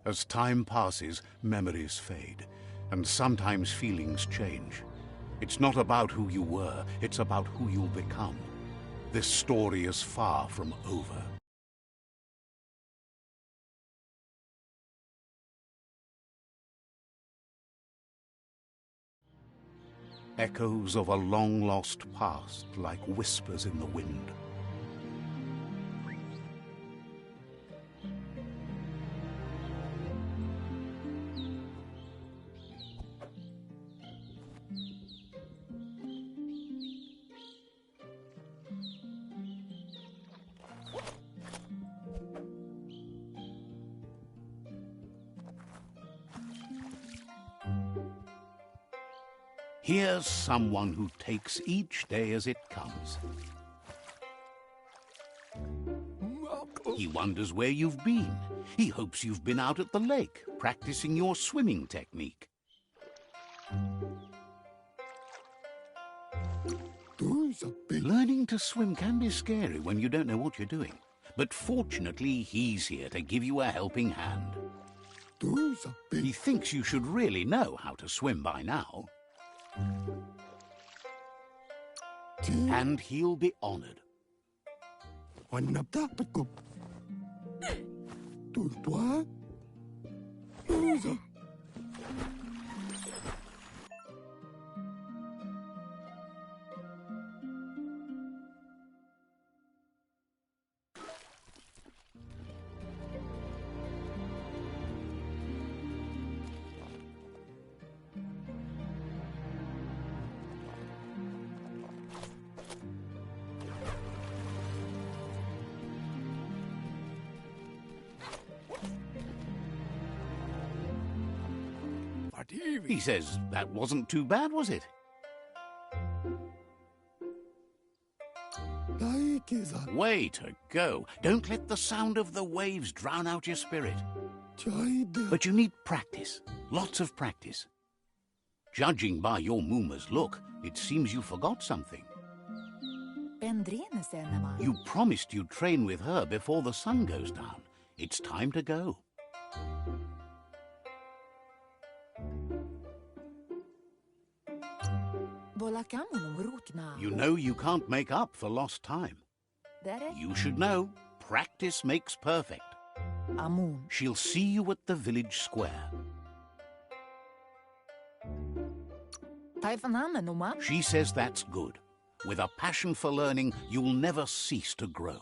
As time passes, memories fade, and sometimes feelings change. It's not about who you were, it's about who you'll become. This story is far from over. Echoes of a long-lost past, like whispers in the wind. Here's someone who takes each day as it comes. He wonders where you've been. He hopes you've been out at the lake, practicing your swimming technique. Learning to swim can be scary when you don't know what you're doing. But fortunately, he's here to give you a helping hand. He thinks you should really know how to swim by now. And he'll be honored. He says that wasn't too bad, was it? Way to go. Don't let the sound of the waves drown out your spirit. But you need practice. Lots of practice. Judging by your Mooma's look, it seems you forgot something. You promised you'd train with her before the sun goes down. It's time to go. You know you can't make up for lost time. You should know, practice makes perfect. She'll see you at the village square. She says that's good. With a passion for learning, you'll never cease to grow.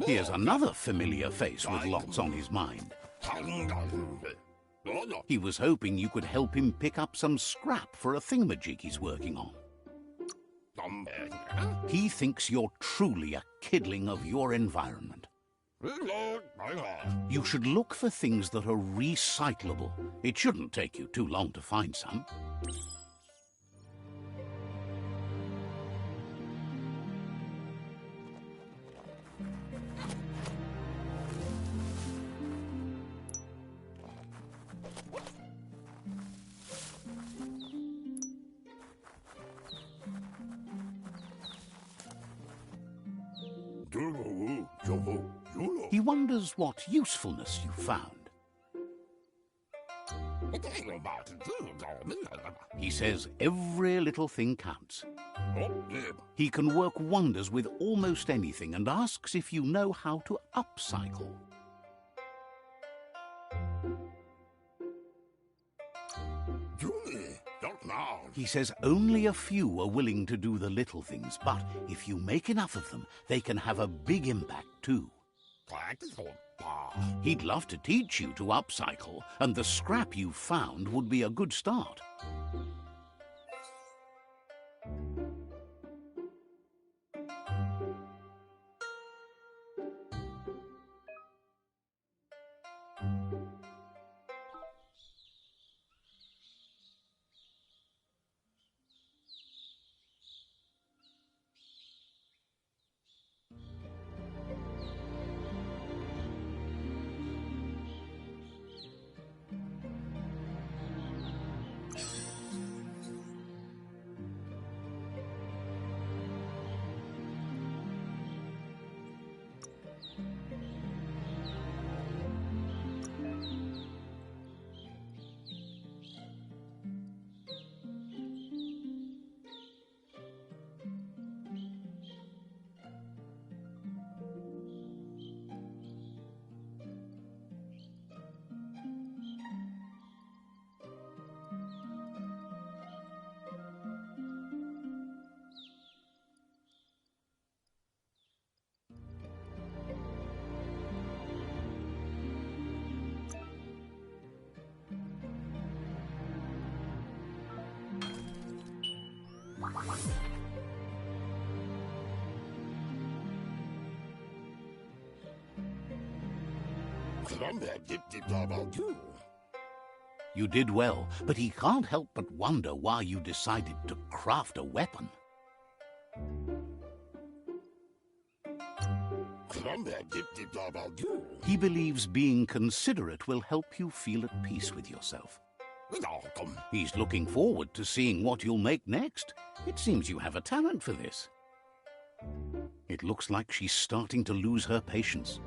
Here's another familiar face with lots on his mind. He was hoping you could help him pick up some scrap for a thingamajig he's working on. He thinks you're truly a kidling of your environment. You should look for things that are recyclable. It shouldn't take you too long to find some. He wonders what usefulness you found. He says every little thing counts. He can work wonders with almost anything and asks if you know how to upcycle. He says only a few are willing to do the little things, but if you make enough of them, they can have a big impact too. He'd love to teach you to upcycle, and the scrap you found would be a good start. You did well, but he can't help but wonder why you decided to craft a weapon. He believes being considerate will help you feel at peace with yourself. He's looking forward to seeing what you'll make next. It seems you have a talent for this. It looks like she's starting to lose her patience.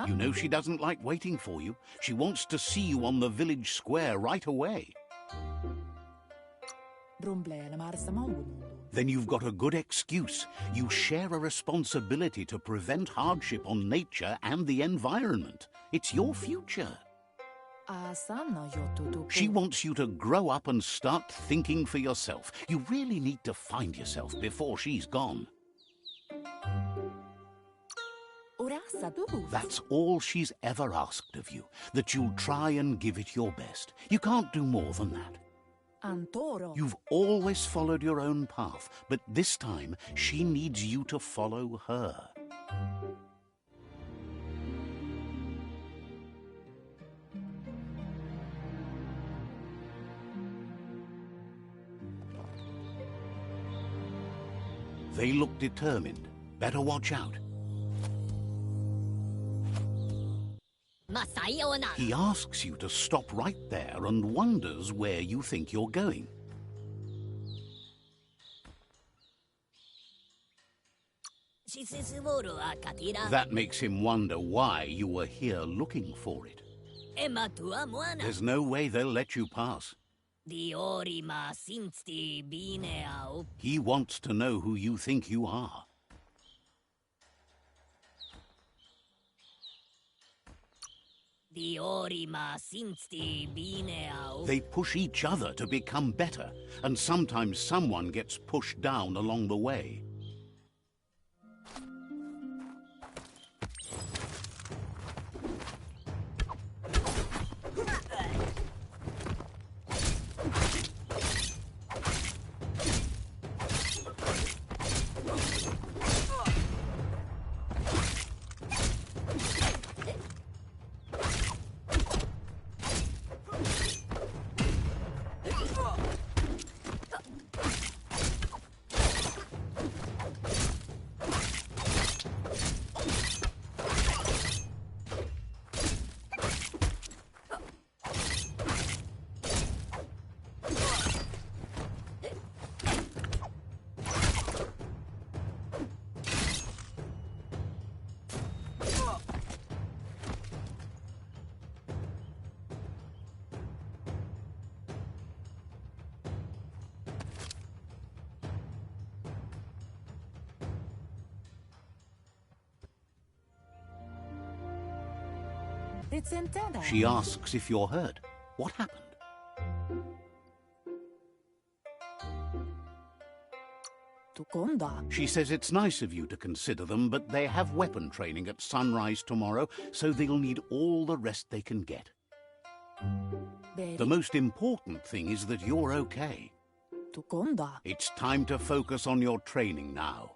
You know she doesn't like waiting for you. She wants to see you on the village square right away. Then you've got a good excuse. You share a responsibility to prevent hardship on nature and the environment. It's your future. She wants you to grow up and start thinking for yourself. You really need to find yourself before she's gone. That's all she's ever asked of you, that you'll try and give it your best. You can't do more than that. You've always followed your own path, but this time she needs you to follow her. They look determined. Better watch out. He asks you to stop right there and wonders where you think you're going. That makes him wonder why you were here looking for it. There's no way they'll let you pass. He wants to know who you think you are. They push each other to become better, and sometimes someone gets pushed down along the way. She asks if you're hurt. What happened? She says it's nice of you to consider them, but they have weapon training at sunrise tomorrow, so they'll need all the rest they can get. The most important thing is that you're okay. It's time to focus on your training now.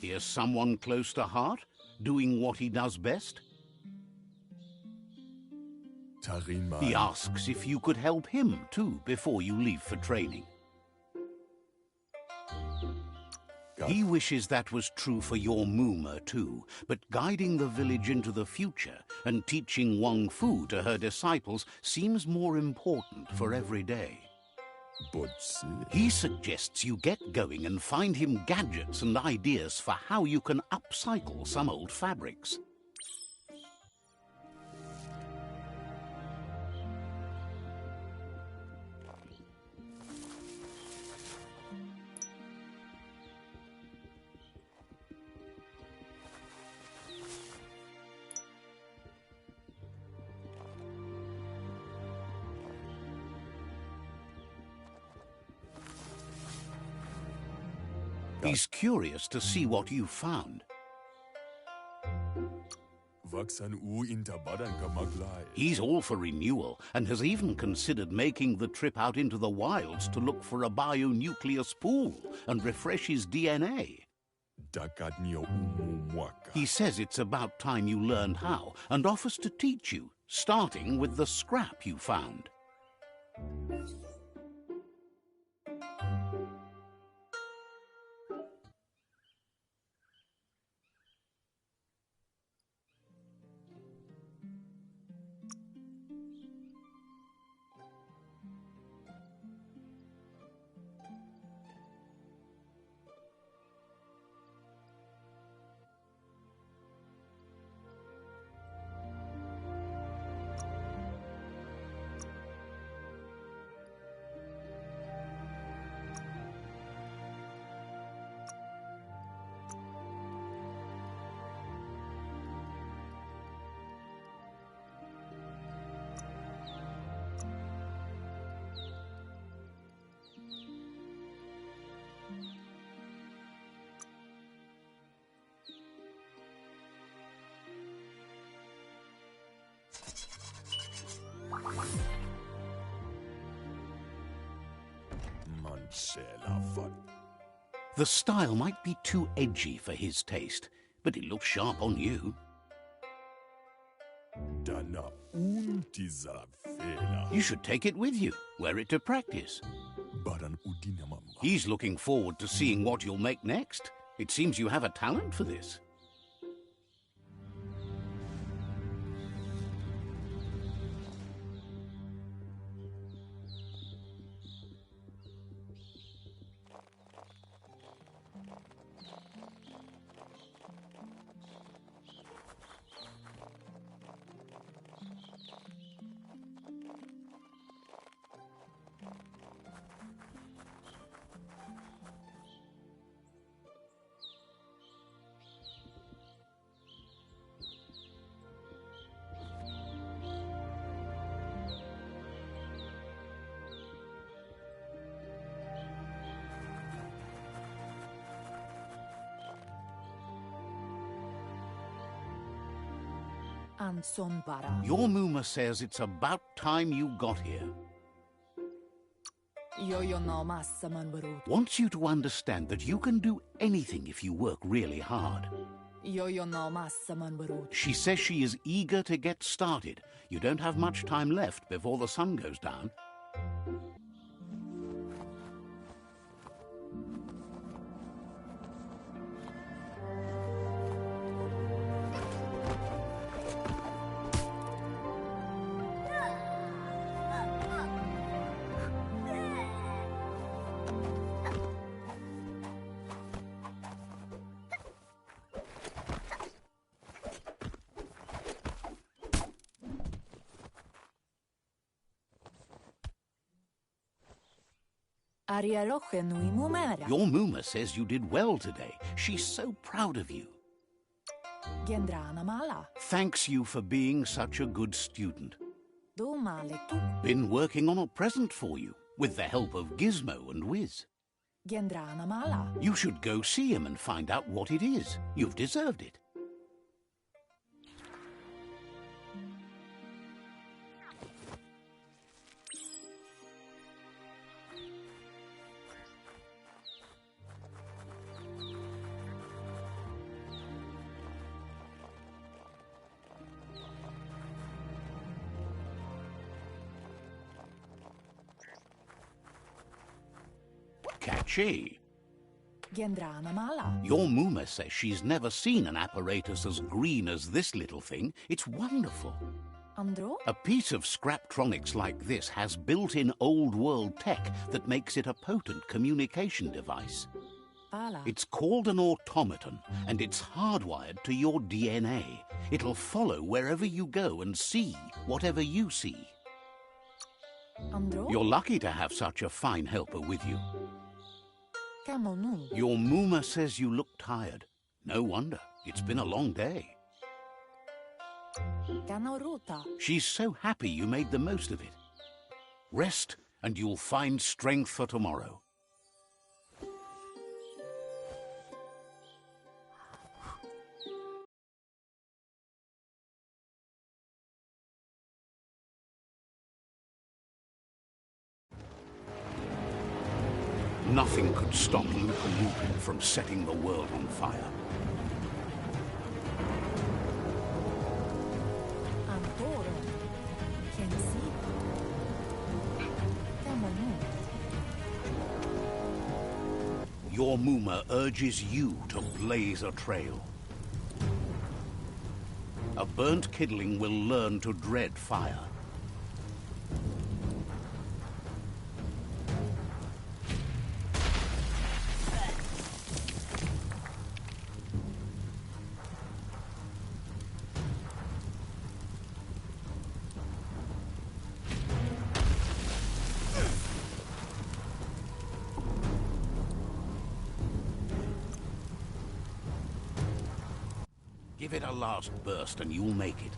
Here's someone close to heart, doing what he does best. He asks if you could help him, too, before you leave for training. He wishes that was true for your Muma, too, but guiding the village into the future and teaching Wang Fu to her disciples seems more important for every day. He suggests you get going and find him gadgets and ideas for how you can upcycle some old fabrics. He's curious to see what you found. He's all for renewal and has even considered making the trip out into the wilds to look for a bionucleus pool and refresh his DNA. He says it's about time you learned how and offers to teach you, starting with the scrap you found. The style might be too edgy for his taste, but it looks sharp on you. You should take it with you, wear it to practice. He's looking forward to seeing what you'll make next. It seems you have a talent for this. Your Muma says it's about time you got here. Wants you to understand that you can do anything if you work really hard. She says she is eager to get started. You don't have much time left before the sun goes down. Your Muma says you did well today. She's so proud of you. Thanks you for being such a good student. Been working on a present for you, with the help of Gizmo and Wiz. You should go see him and find out what it is. You've deserved it. Catchy. Your Muma says she's never seen an apparatus as green as this little thing. It's wonderful. A piece of Scraptronics like this has built-in old-world tech that makes it a potent communication device. It's called an automaton, and it's hardwired to your DNA. It'll follow wherever you go and see whatever you see. You're lucky to have such a fine helper with you. Your Muma says you look tired. No wonder. It's been a long day. She's so happy you made the most of it. Rest, and you'll find strength for tomorrow. Nothing could stop Lupa Lupin from setting the world on fire. Your Muma urges you to blaze a trail. A burnt kidling will learn to dread fire. Give it a last burst and you'll make it.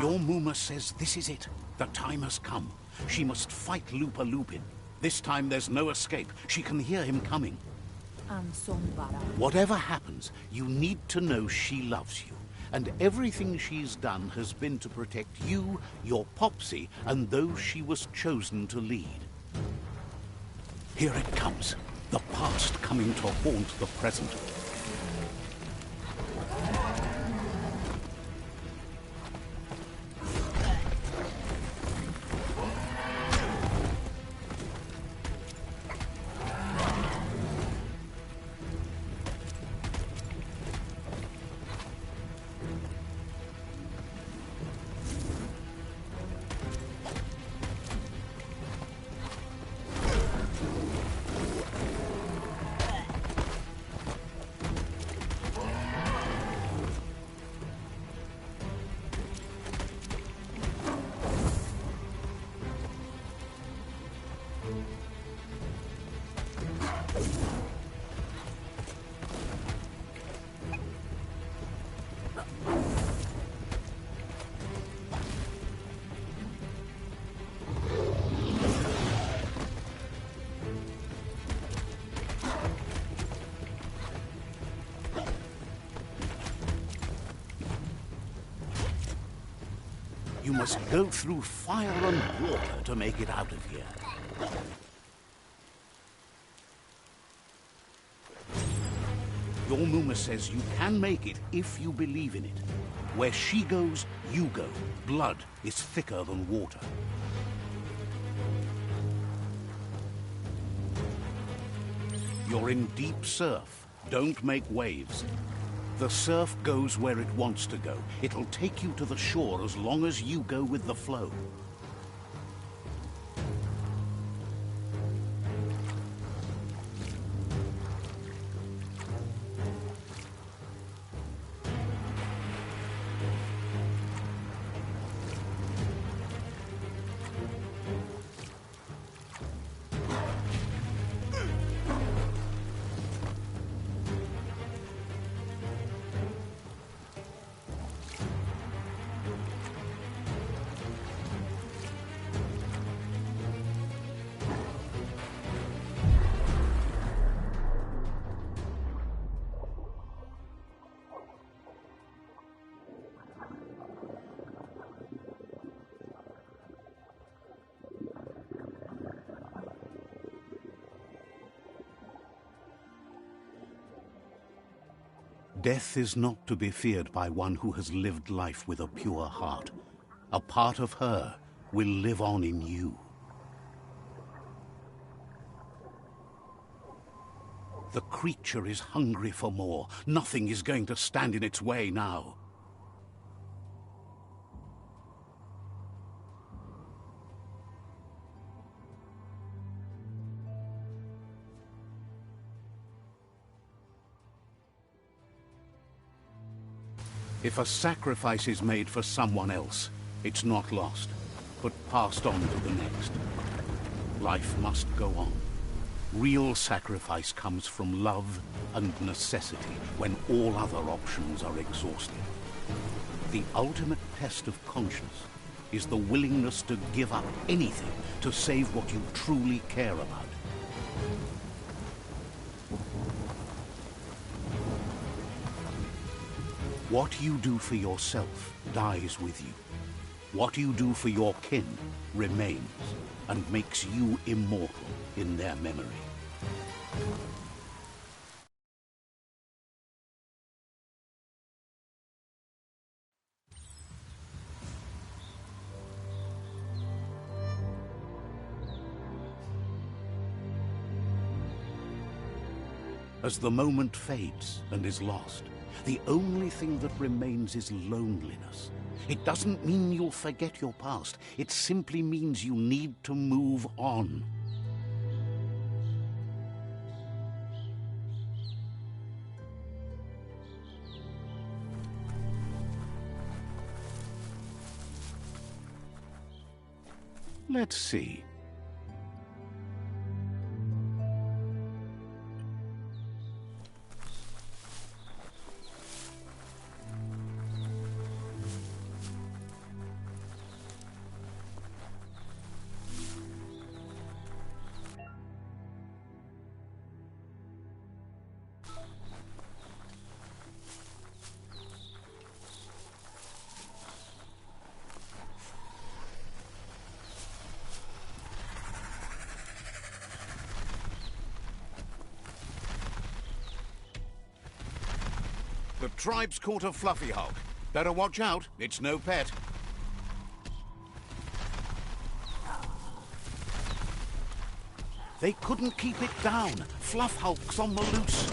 Your Muma says this is it. The time has come. She must fight Lupa Lupin. This time there's no escape. She can hear him coming. Whatever happens, you need to know she loves you. and everything she's done has been to protect you, your Popsy, and those she was chosen to lead. Here it comes, the past coming to haunt the present. You must go through fire and water to make it out of here. Your Muma says you can make it if you believe in it. Where she goes, you go. Blood is thicker than water. You're in deep surf. Don't make waves. The surf goes where it wants to go. It'll take you to the shore as long as you go with the flow. Death is not to be feared by one who has lived life with a pure heart. A part of her will live on in you. The creature is hungry for more. Nothing is going to stand in its way now. If a sacrifice is made for someone else, it's not lost, but passed on to the next. Life must go on. Real sacrifice comes from love and necessity when all other options are exhausted. The ultimate test of conscience is the willingness to give up anything to save what you truly care about. What you do for yourself dies with you. What you do for your kin remains and makes you immortal in their memory. As the moment fades and is lost, the only thing that remains is loneliness. It doesn't mean you'll forget your past. It simply means you need to move on. Let's see. tribe's caught a fluffy hulk. Better watch out, it's no pet. They couldn't keep it down. Fluff hulk's on the loose.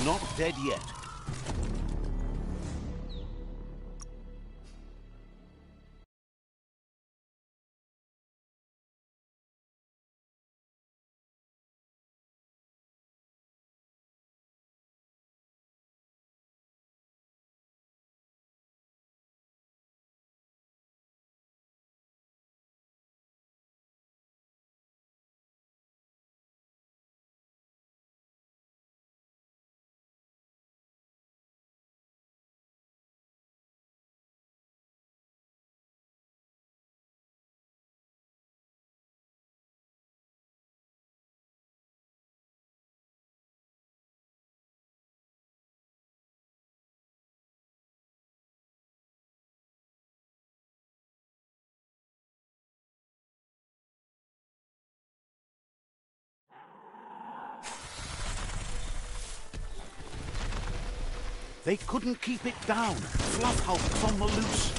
Not dead yet. They couldn't keep it down. Fluff hulk's on the loose.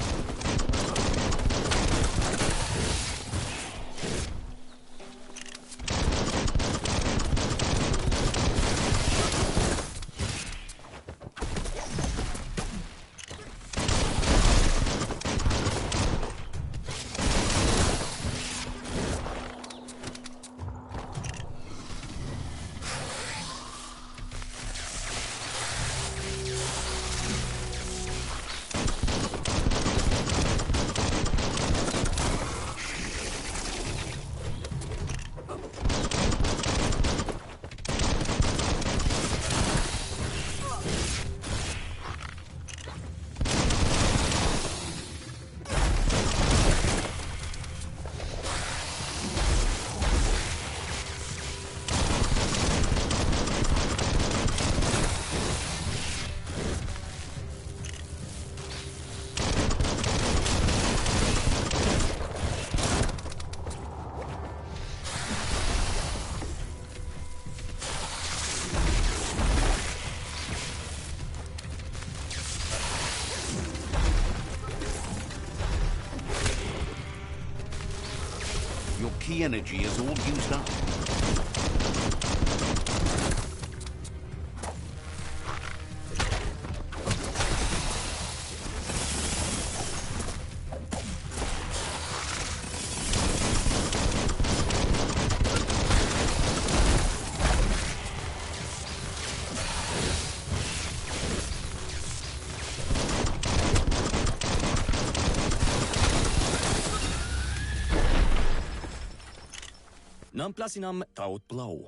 Your key energy is all used up.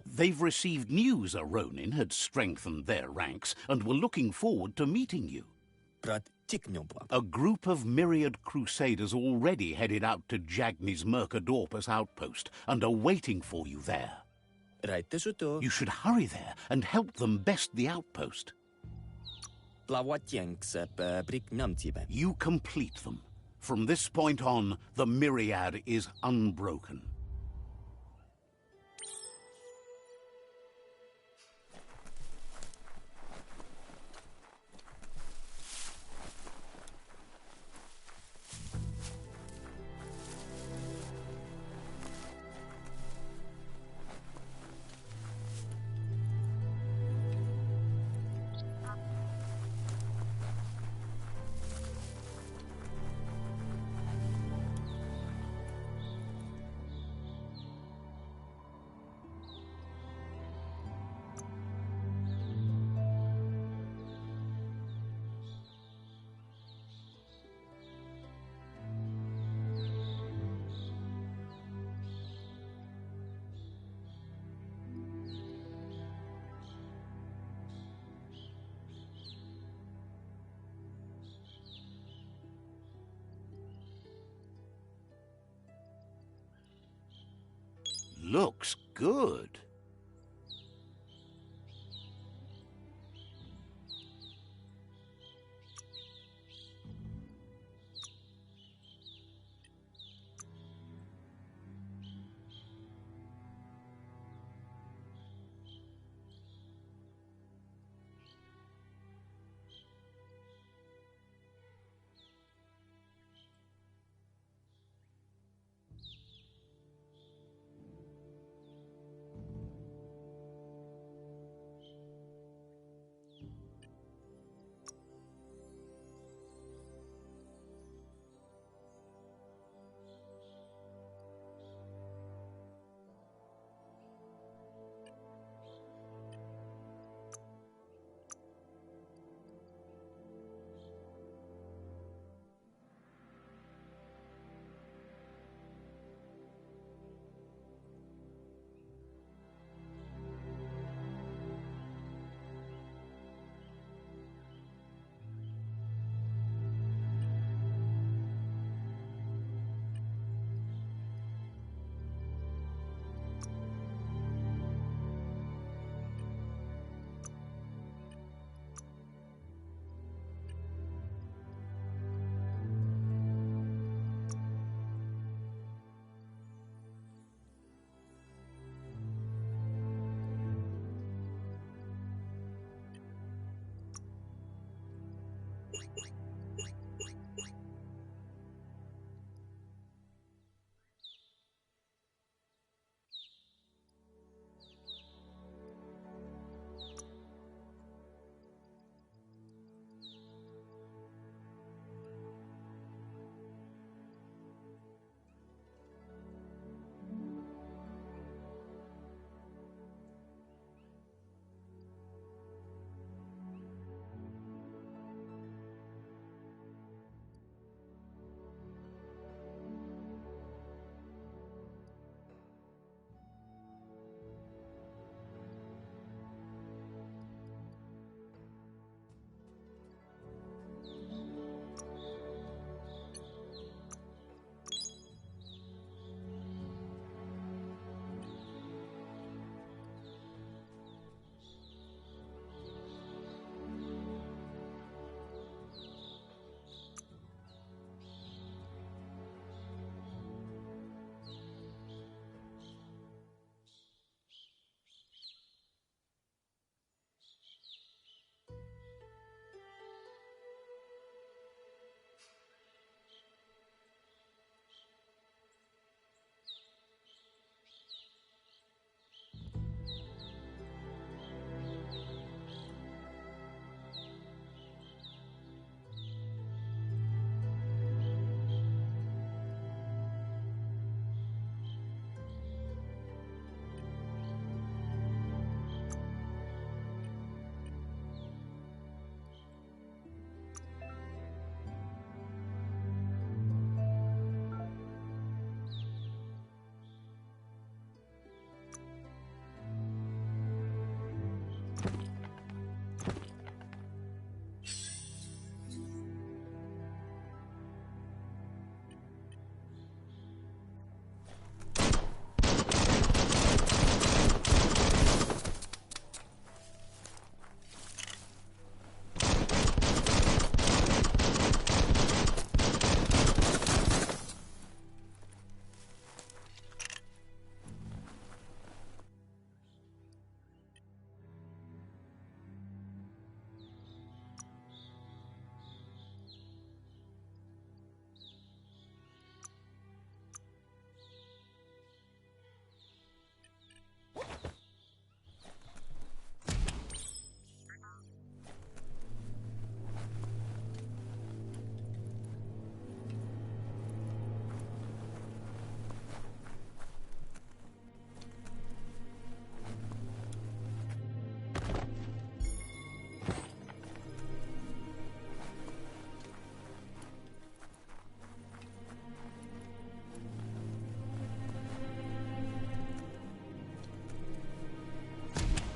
They've received news a Ronin had strengthened their ranks and were looking forward to meeting you. A group of myriad crusaders already headed out to Jagni's Mercadorpus outpost and are waiting for you there. You should hurry there and help them best the outpost. You complete them. From this point on, the myriad is unbroken. Looks good.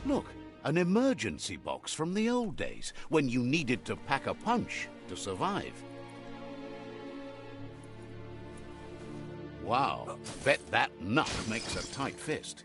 Look, an emergency box from the old days, when you needed to pack a punch to survive. Wow, bet that nut makes a tight fist.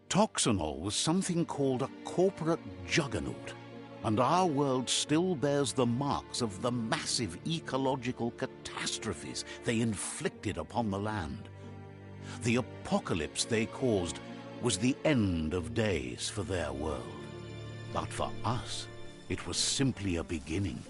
Toxanol was something called a corporate juggernaut, and our world still bears the marks of the massive ecological catastrophes they inflicted upon the land. The apocalypse they caused was the end of days for their world. But for us, it was simply a beginning.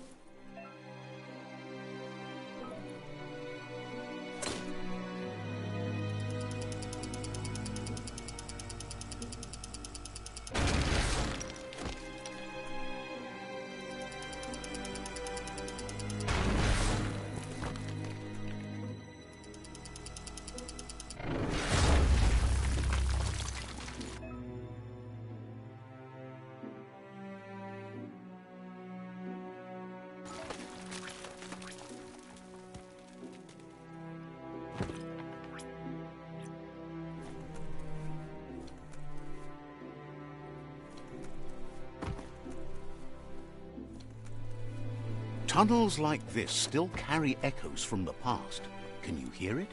Tunnels like this still carry echoes from the past. Can you hear it?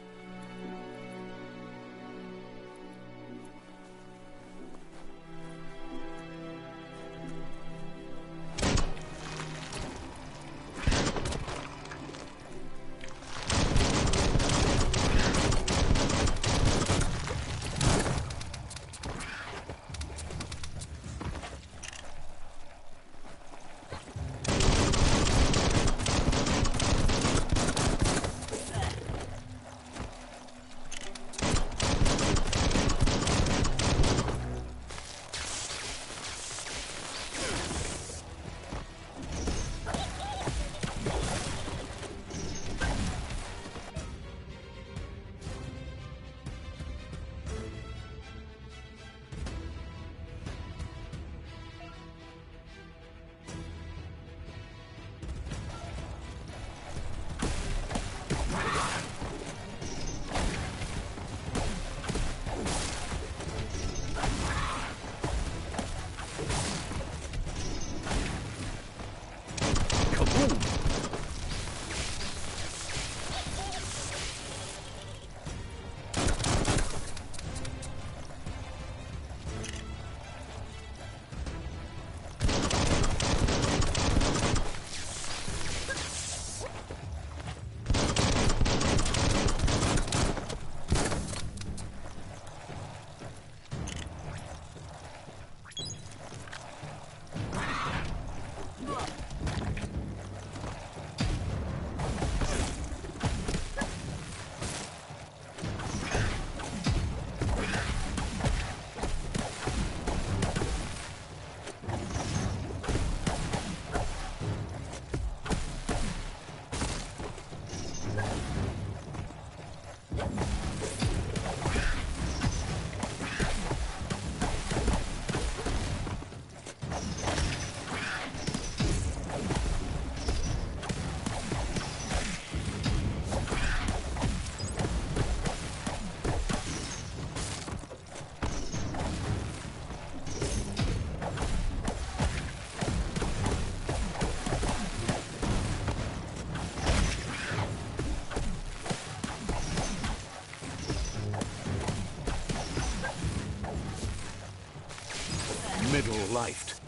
Middle-lifed.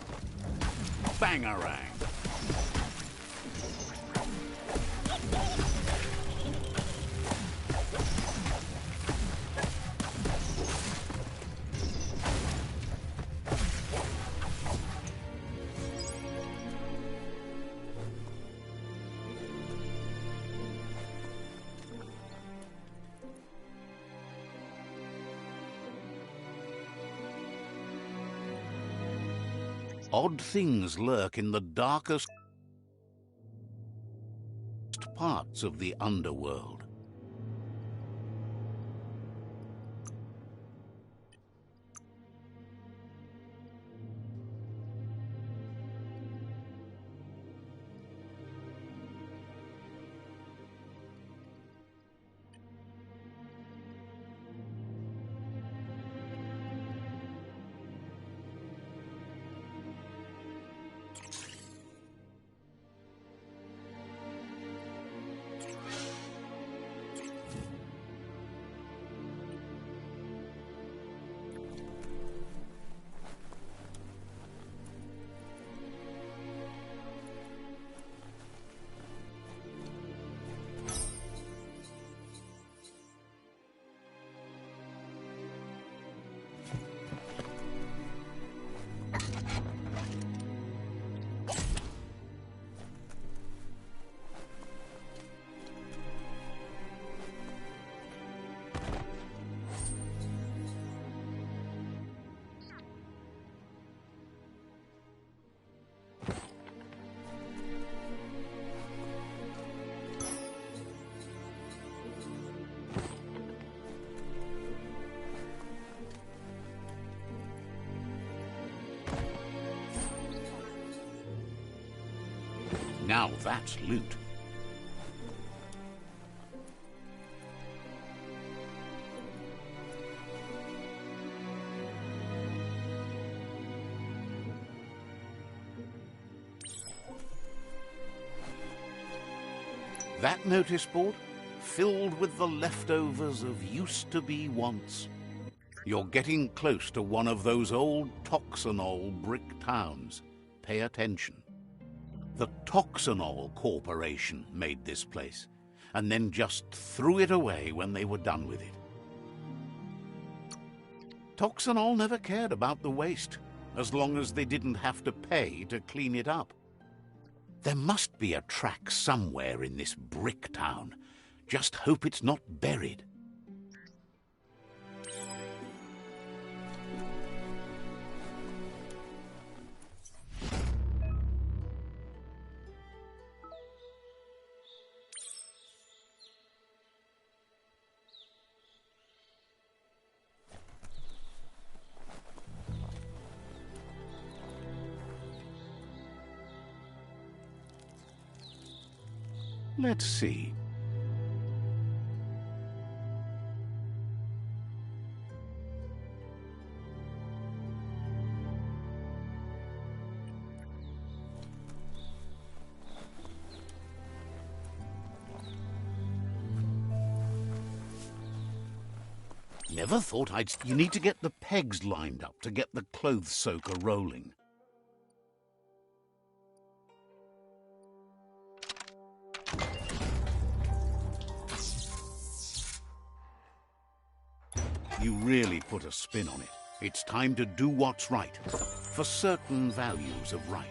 Bangarang. Odd things lurk in the darkest parts of the underworld. Now that's loot. That notice board, filled with the leftovers of used-to-be wants. You're getting close to one of those old Toxanol brick towns. Pay attention. The Toxanol Corporation made this place, and then just threw it away when they were done with it. Toxanol never cared about the waste, as long as they didn't have to pay to clean it up. There must be a track somewhere in this brick town. Just hope it's not buried. Let's see. Never thought I'd... You need to get the pegs lined up to get the clothes soaker rolling. You really put a spin on it. It's time to do what's right, for certain values of right.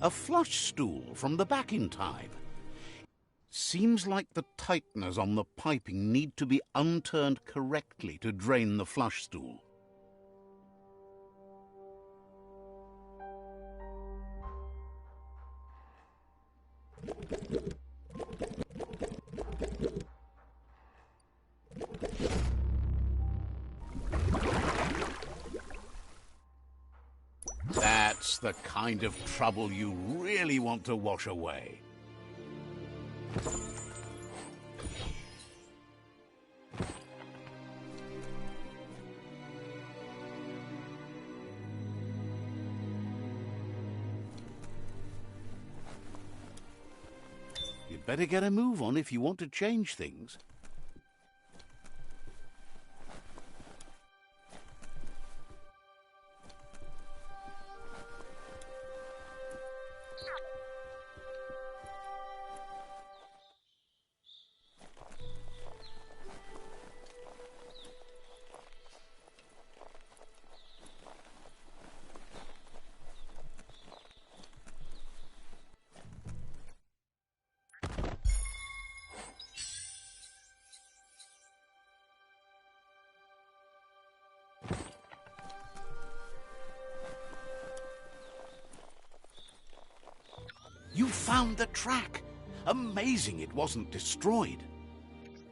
A flush stool from the back in time. Seems like the tighteners on the piping need to be unturned correctly to drain the flush stool. That's the kind of trouble you really want to wash away. You'd better get a move on if you want to change things. You found the track! Amazing it wasn't destroyed.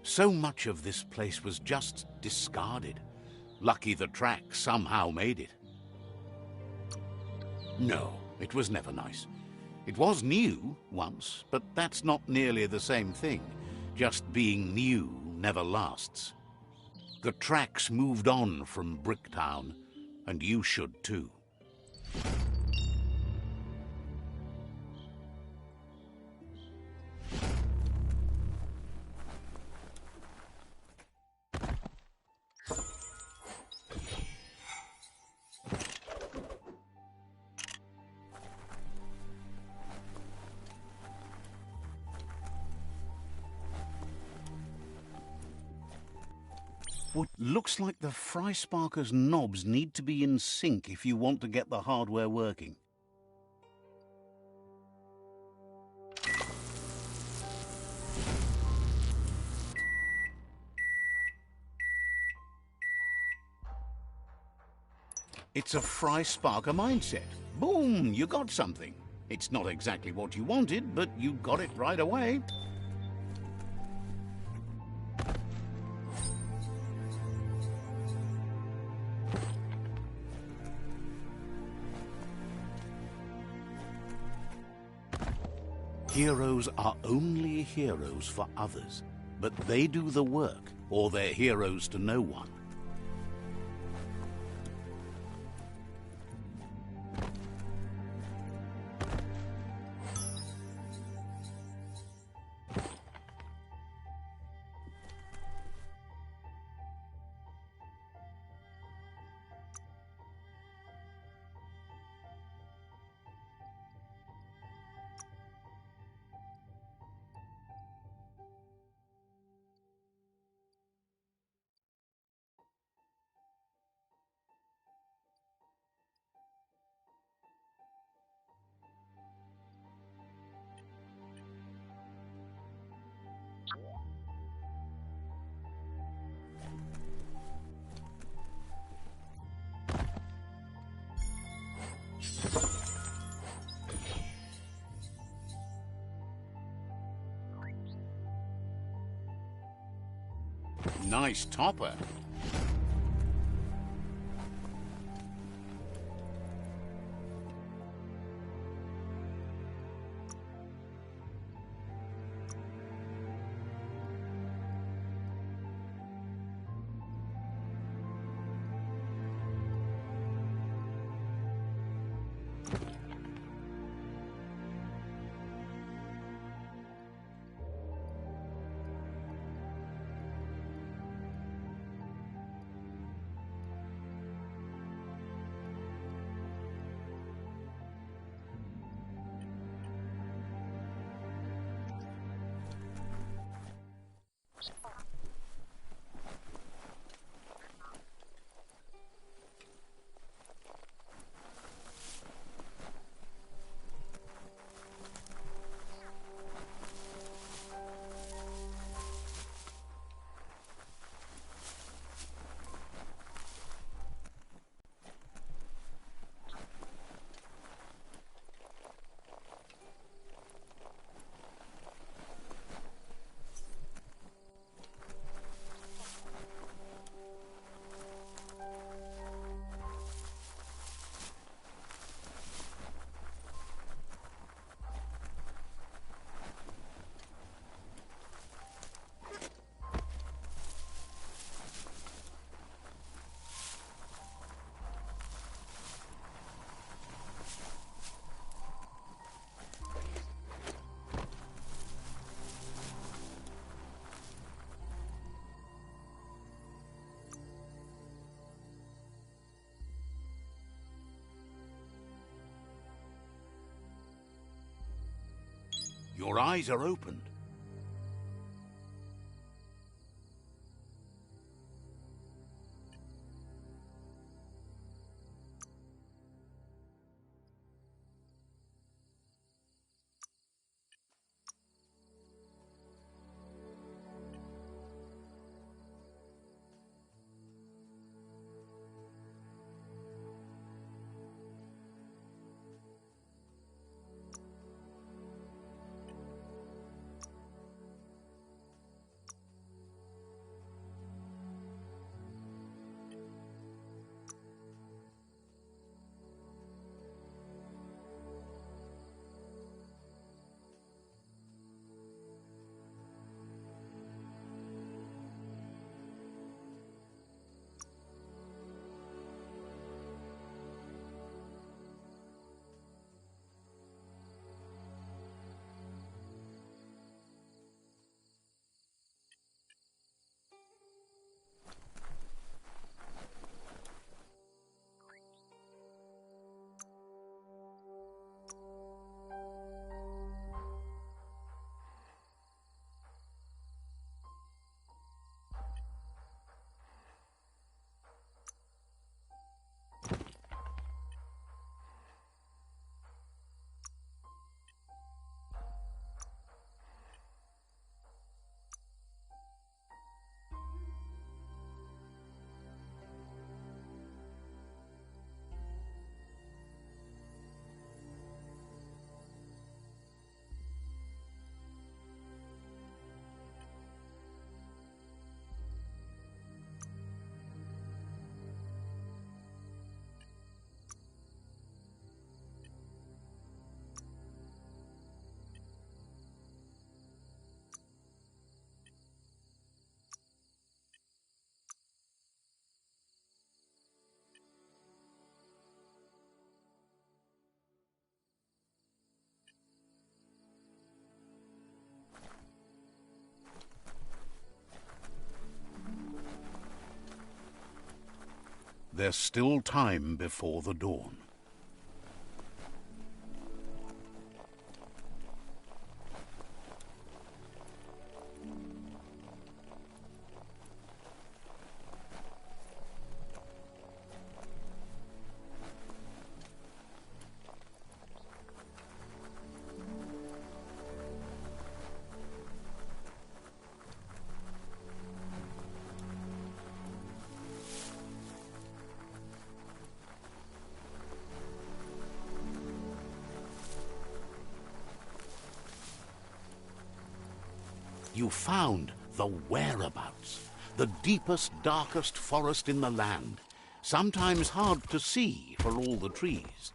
So much of this place was just discarded. Lucky the track somehow made it. No, it was never nice. It was new once, but that's not nearly the same thing. Just being new never lasts. The tracks moved on from Bricktown, and you should too. What looks like the Frysparker's knobs need to be in sync if you want to get the hardware working. It's a Frysparker mindset. Boom, you got something. It's not exactly what you wanted, but you got it right away. Heroes are only heroes for others, but they do the work, or they're heroes to no one. Nice topper. Your eyes are opened. There's still time before the dawn. You found the whereabouts, the deepest, darkest forest in the land, sometimes hard to see for all the trees.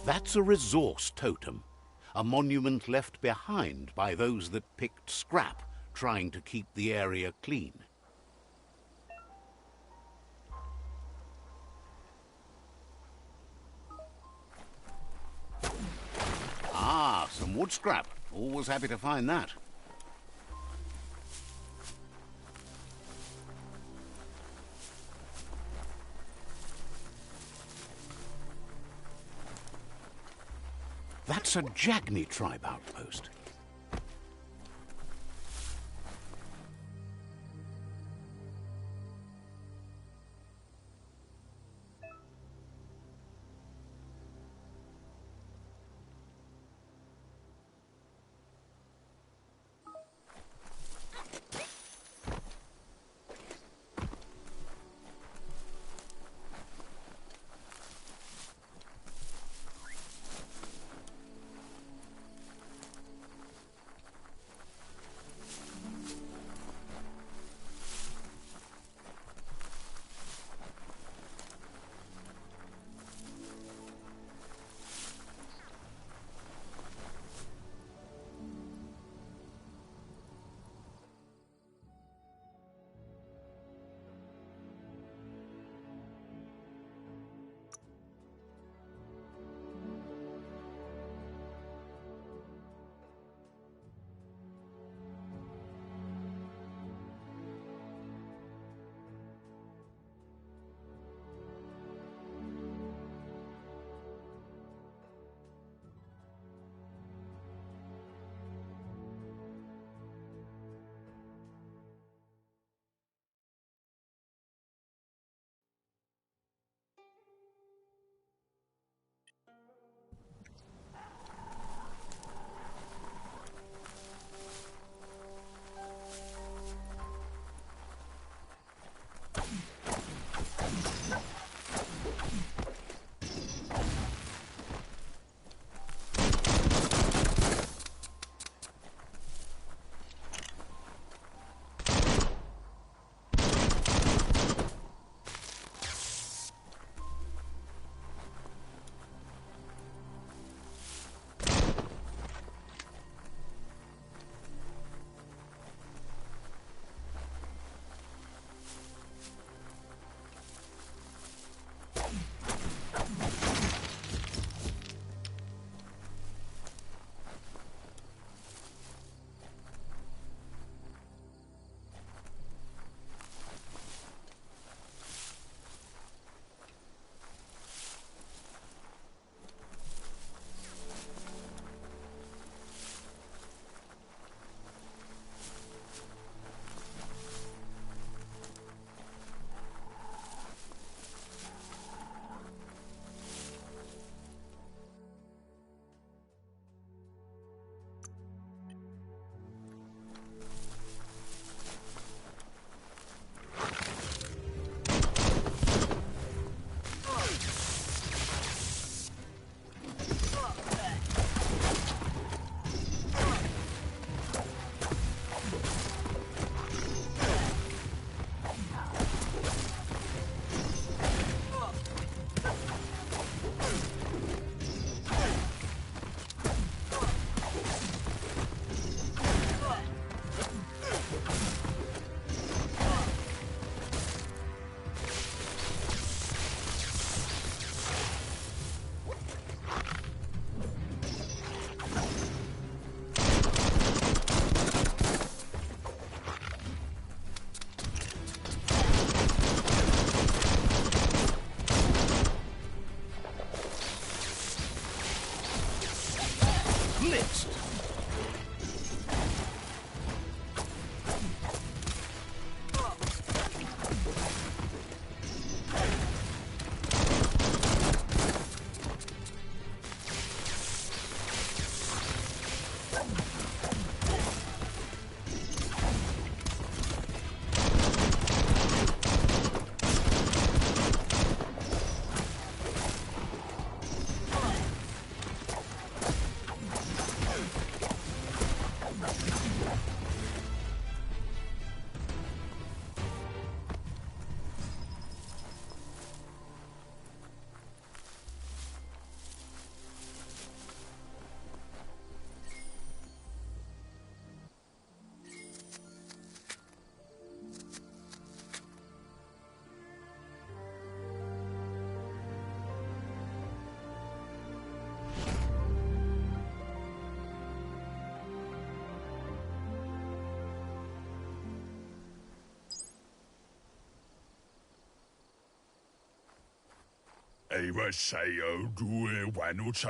That's a resource totem, a monument left behind by those that picked scrap, trying to keep the area clean. Ah, some wood scrap. Always happy to find that. That's a Jagni tribe outpost.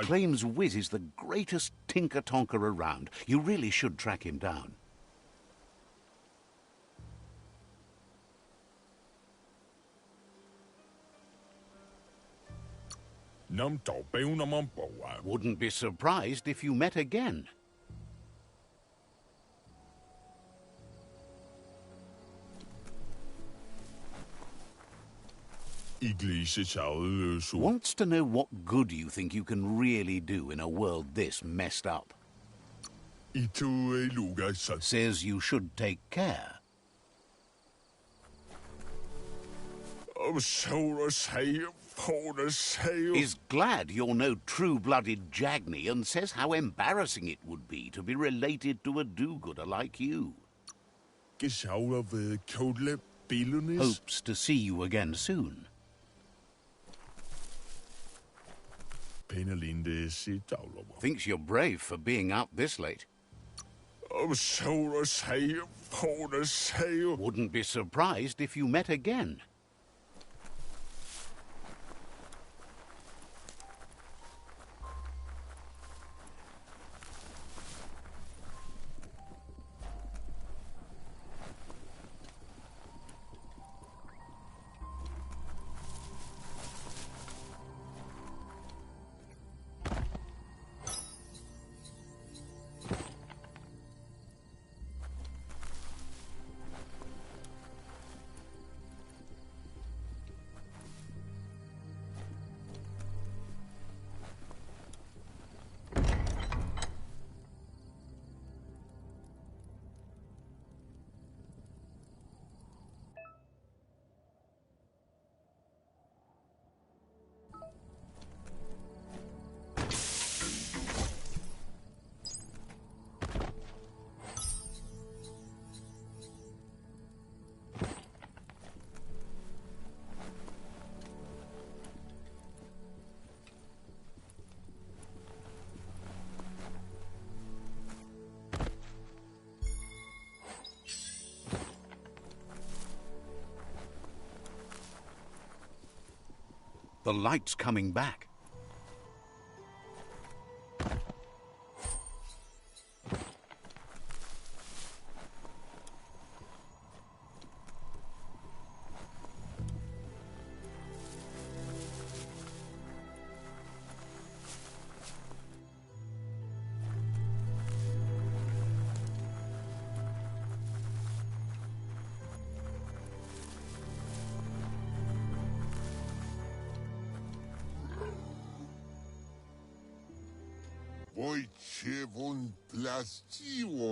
Claims Wiz is the greatest tinker-tonker around. You really should track him down. Wouldn't be surprised if you met again. Wants to know what good you think you can really do in a world this messed up. Says you should take care. Is glad you're no true-blooded Jagni and says how embarrassing it would be to be related to a do-gooder like you. Hopes to see you again soon. Thinks you're brave for being out this late. Wouldn't be surprised if you met again. The light's coming back.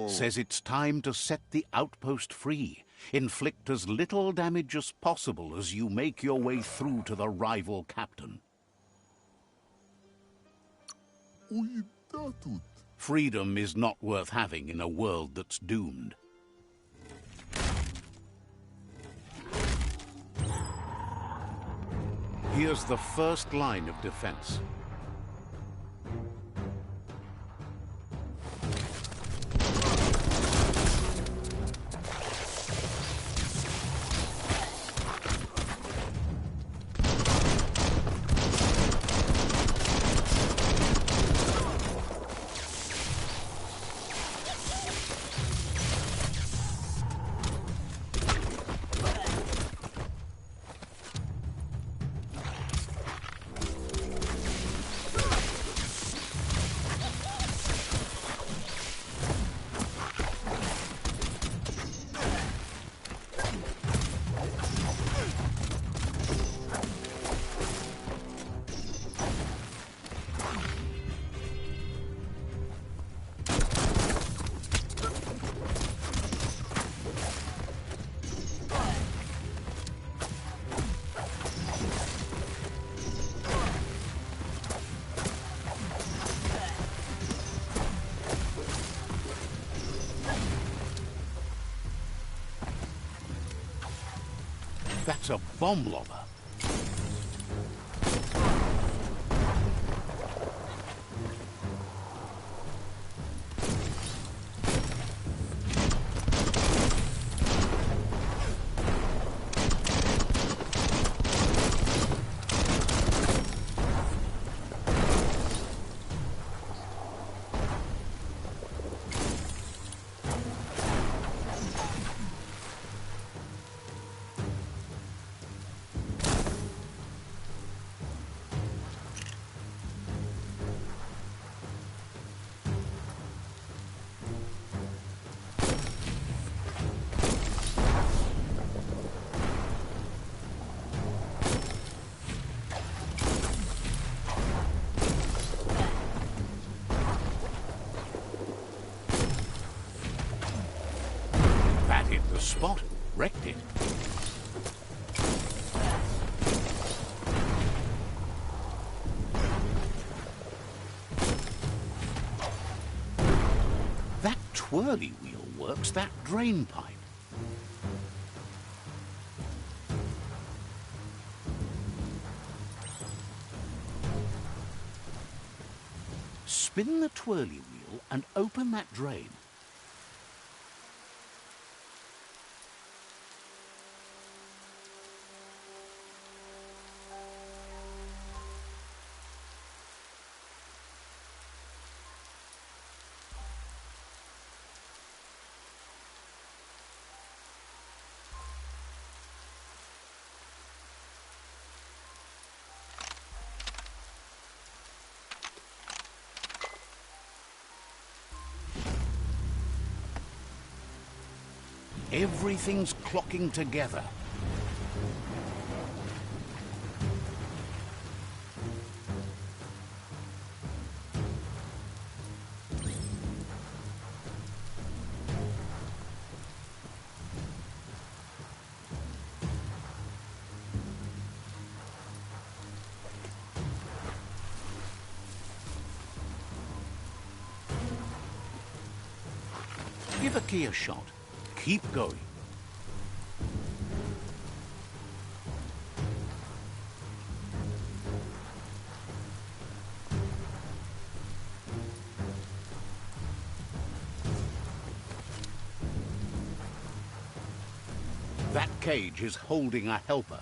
Says it's time to set the outpost free. Inflict as little damage as possible as you make your way through to the rival captain. Freedom is not worth having in a world that's doomed. Here's the first line of defense. That's a bomb lobber. the spot, wrecked it. That twirly wheel works that drain pipe. Spin the twirly wheel and open that drain. Everything's clocking together. Give a key a shot. Keep going. That cage is holding a helper.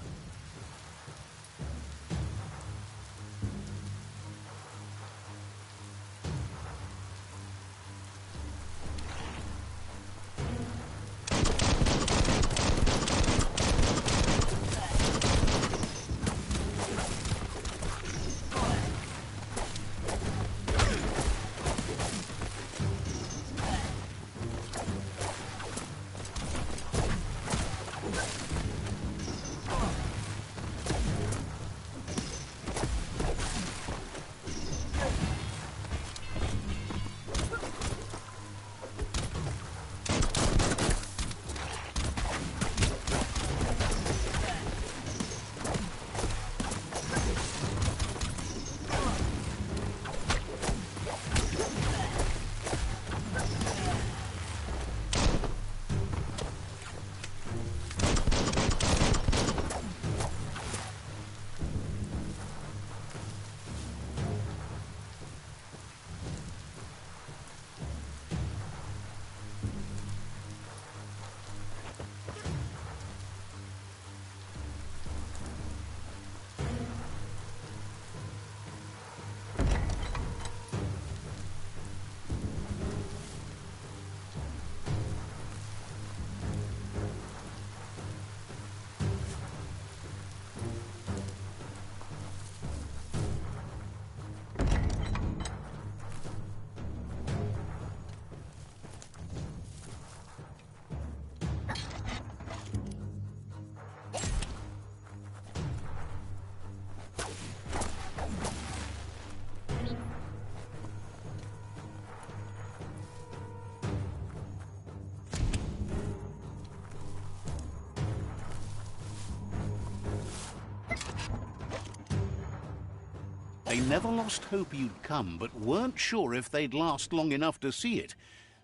They never lost hope you'd come, but weren't sure if they'd last long enough to see it.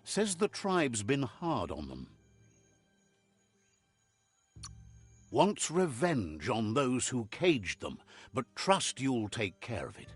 Says the tribe's been hard on them. Wants revenge on those who caged them, but trust you'll take care of it.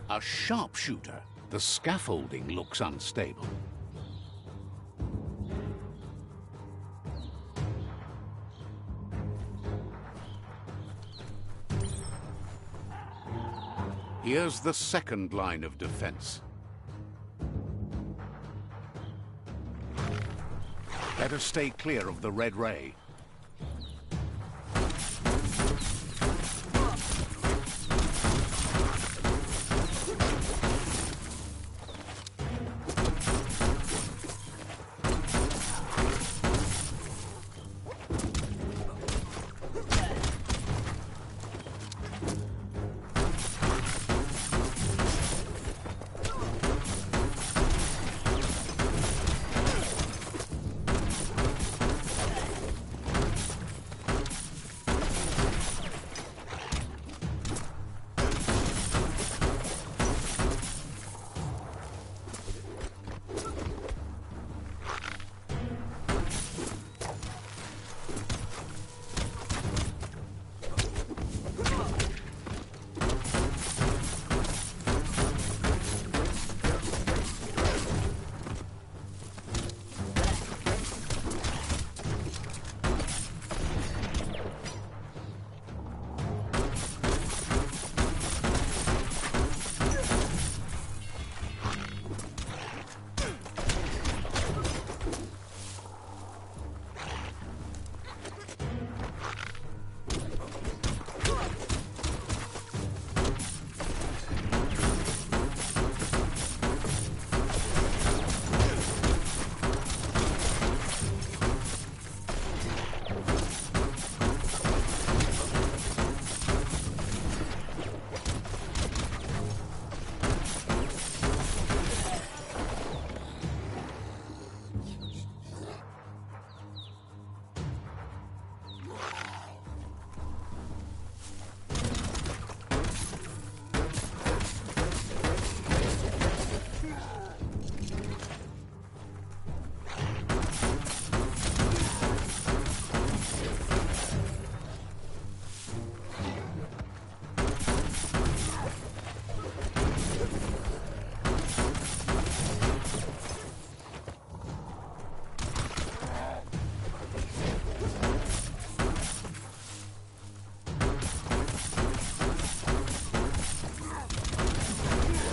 A sharpshooter. The scaffolding looks unstable. Here's the second line of defense. Better stay clear of the red ray.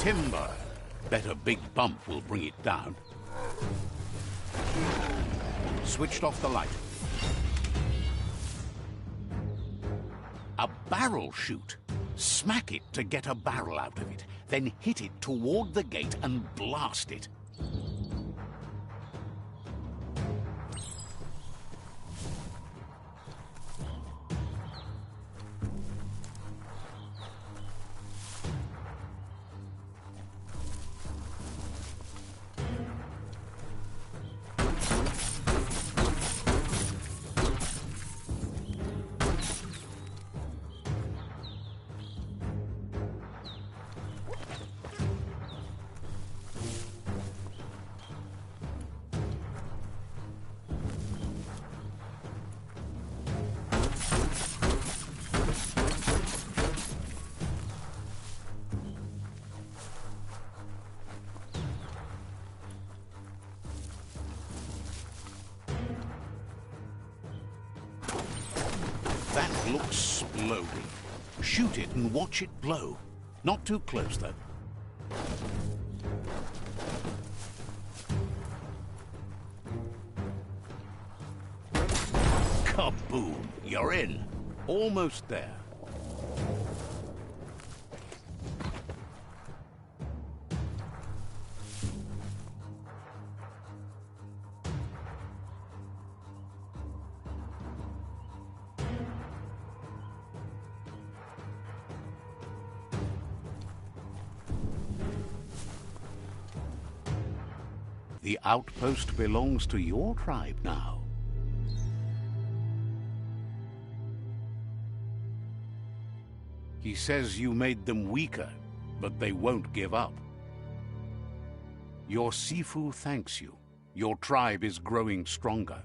Timber. Bet a big bump will bring it down. Switched off the light. A barrel shoot. Smack it to get a barrel out of it. Then hit it toward the gate and blast it. That looks sploding. Shoot it and watch it blow. Not too close, though. Kaboom! You're in. Almost there. The outpost belongs to your tribe now. He says you made them weaker, but they won't give up. Your Sifu thanks you. Your tribe is growing stronger.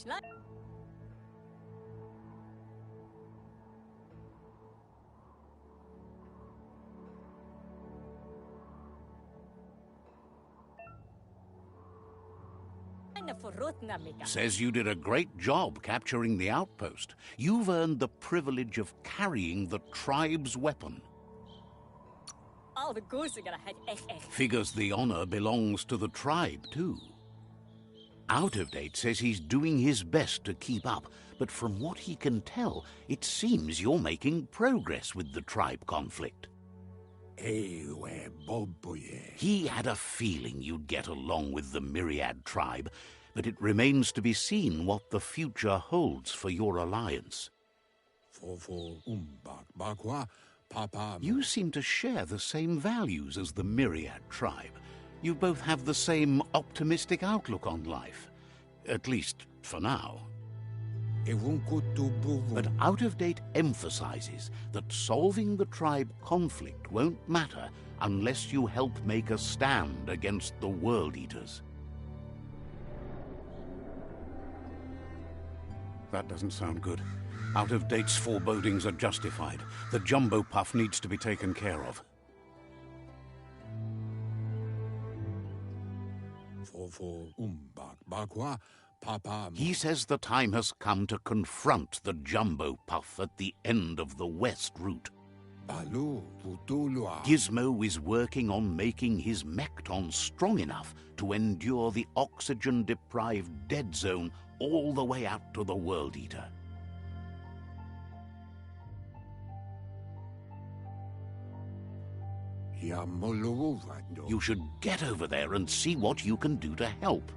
Schleim. Eine verrotene Mika. Says you did a great job capturing the outpost. You've earned the privilege of carrying the tribe's weapon. All the goose are gonna head echt. Figures the honor belongs to the tribe, too. Out of Date says he's doing his best to keep up, but from what he can tell, it seems you're making progress with the tribe conflict. Ewe boboye. He had a feeling you'd get along with the Myriad tribe, but it remains to be seen what the future holds for your alliance. Fofo umbak bakwa papa. You seem to share the same values as the Myriad tribe. You both have the same optimistic outlook on life. At least, for now. But Out of Date emphasizes that solving the tribe conflict won't matter unless you help make a stand against the World Eaters. That doesn't sound good. Out of Date's forebodings are justified. The jumbo puff needs to be taken care of. He says the time has come to confront the jumbo puff at the end of the west route. Gizmo is working on making his Mekton strong enough to endure the oxygen-deprived dead zone all the way out to the World Eater. You should get over there and see what you can do to help.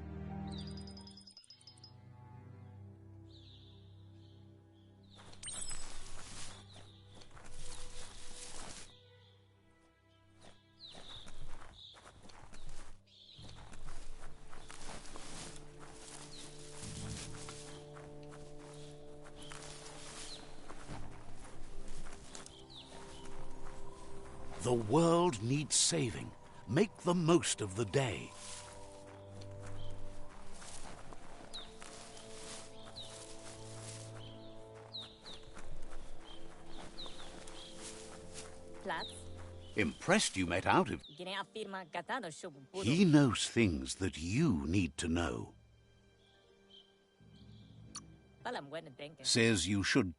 The world needs saving. Make the most of the day. Platz. Impressed you met Out of... Gine afirma gatano shubun puro. He knows things that you need to know. Palam buena denke. Says you should...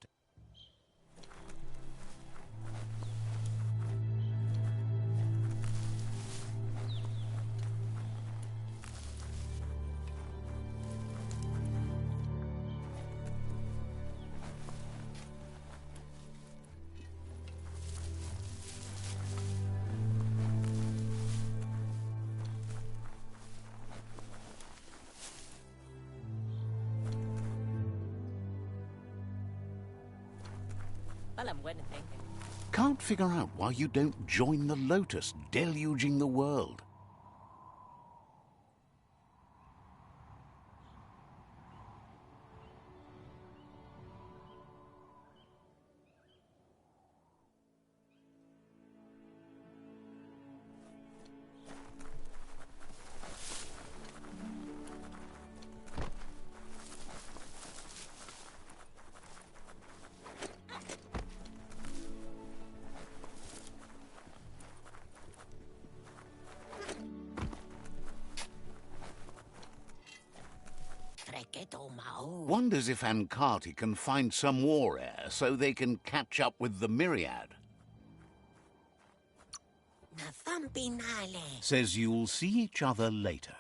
Palam buena denke. Can't figure out why you don't join the Lotus, deluging the world. Wonders if Ankati can find some war air so they can catch up with the Myriad. Says you'll see each other later.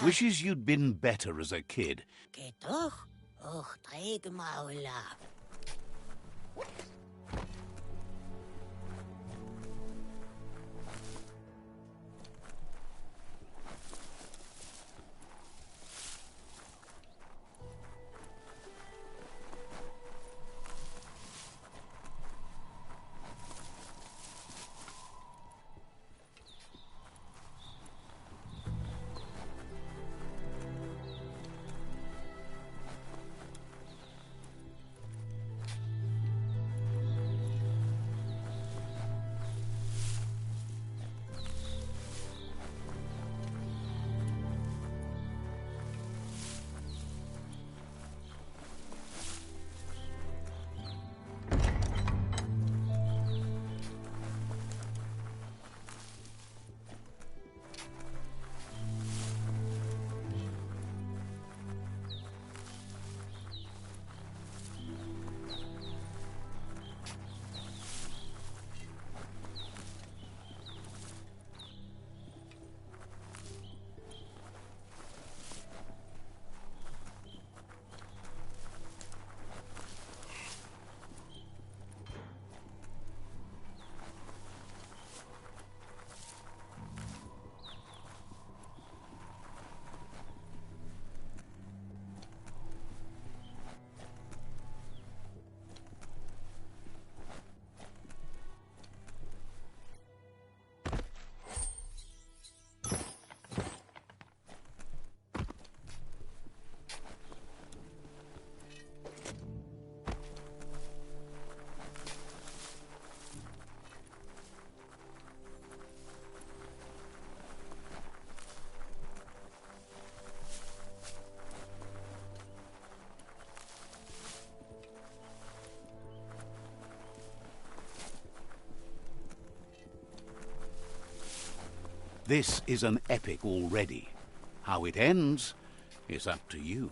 Wishes you'd been better as a kid. This is an epic already. How it ends is up to you.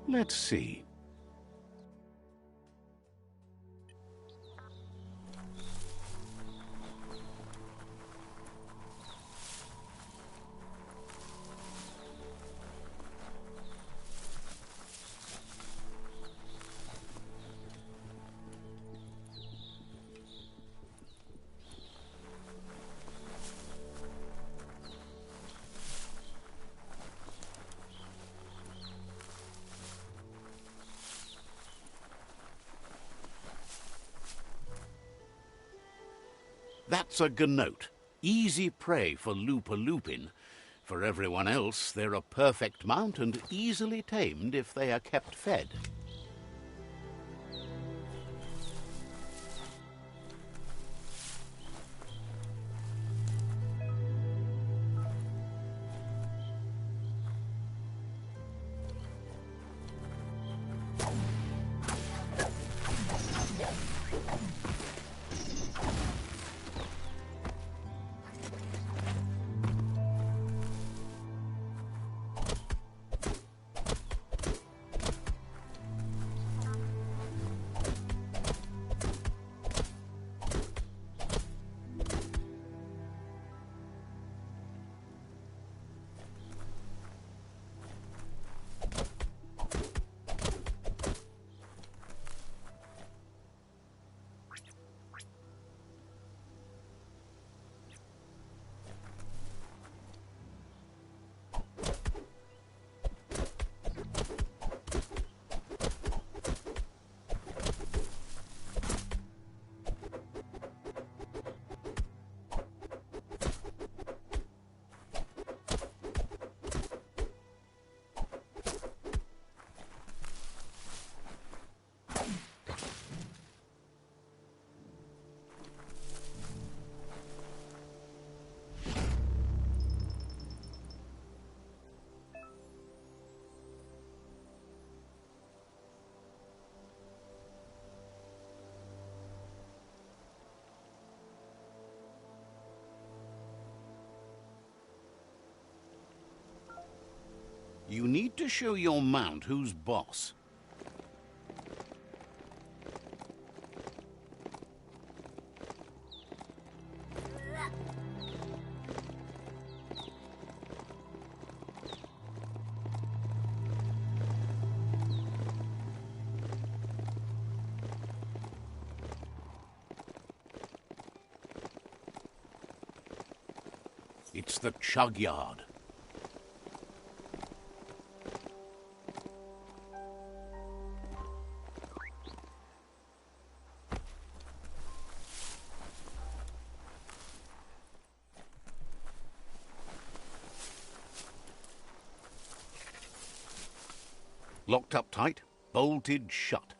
Let's see. That's a gnote. Easy prey for Lupin. For everyone else, they're a perfect mount and easily tamed if they are kept fed. You need to show your mount who's boss. It's the chug yard. Locked up tight, bolted shut.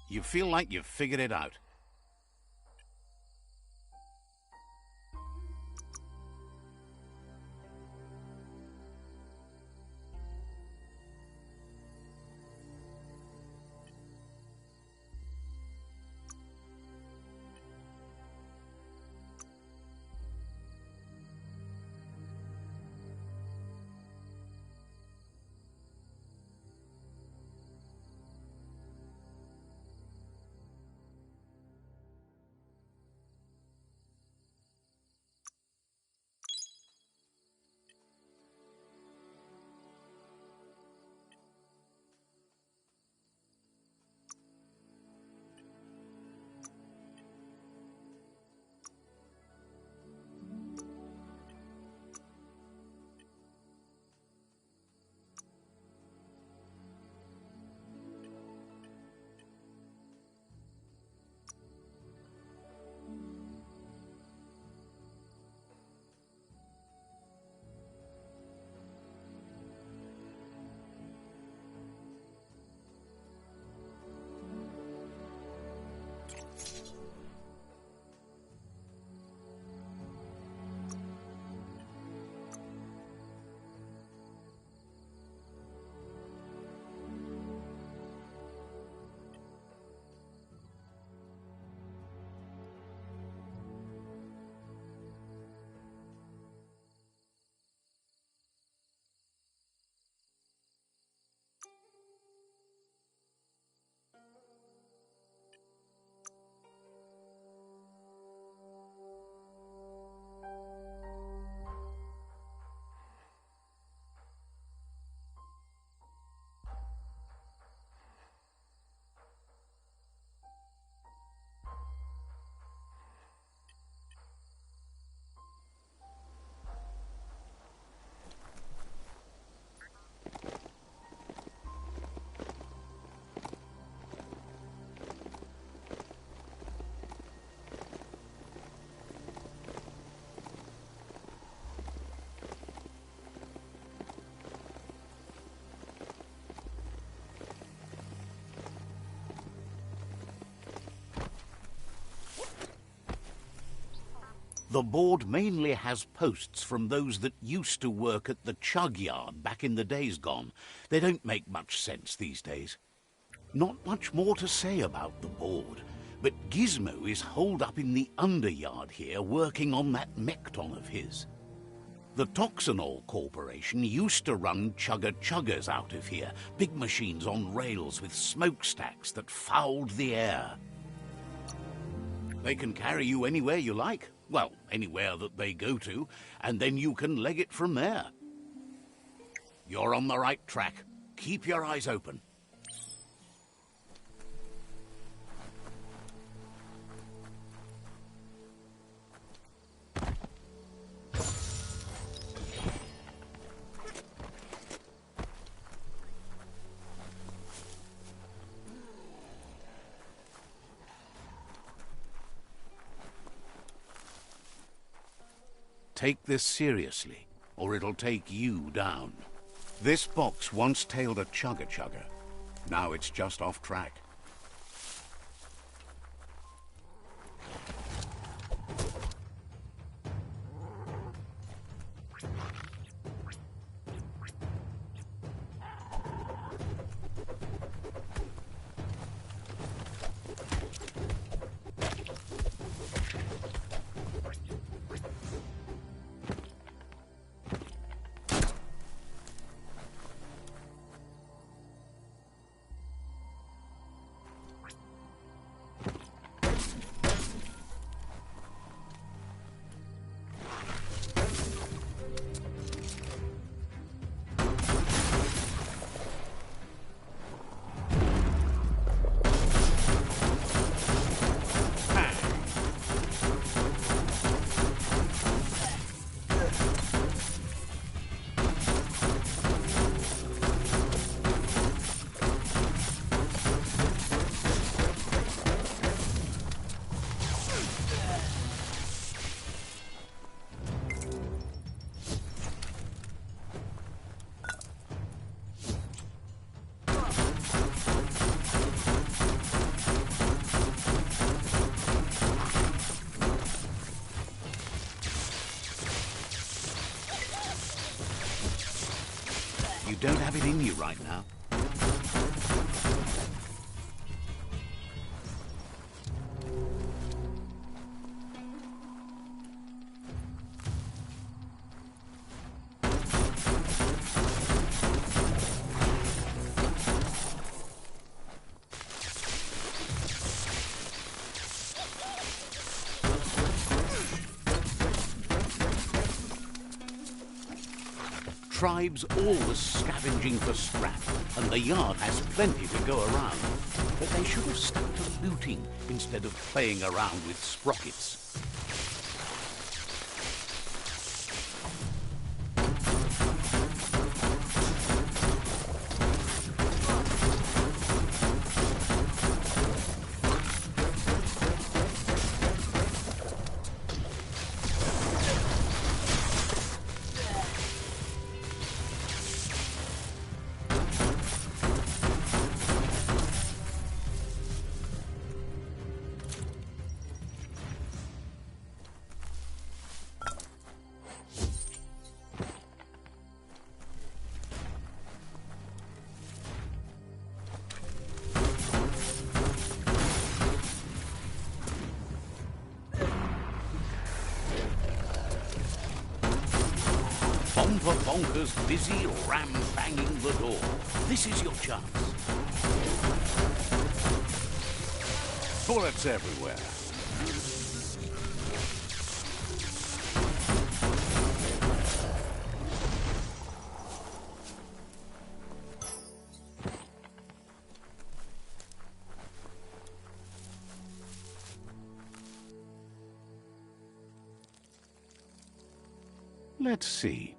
You feel like you've figured it out. The board mainly has posts from those that used to work at the chug yard back in the days gone. They don't make much sense these days. Not much more to say about the board, but Gizmo is holed up in the underyard here working on that Mekton of his. The Toxanol Corporation used to run chugger-chuggers out of here, big machines on rails with smokestacks that fouled the air. They can carry you anywhere you like. Well, anywhere that they go to, and then you can leg it from there. You're on the right track. Keep your eyes open. Take this seriously, or it'll take you down. This box once tailed a chugger-chugger. Now it's just off track. don't have it in you right now. Tribes always scavenging for scrap, and the yard has plenty to go around. But they should have stuck to looting instead of playing around with sprockets. Bomper Bonker's busy ram-banging the door. This is your chance. Bullets everywhere. Let's see.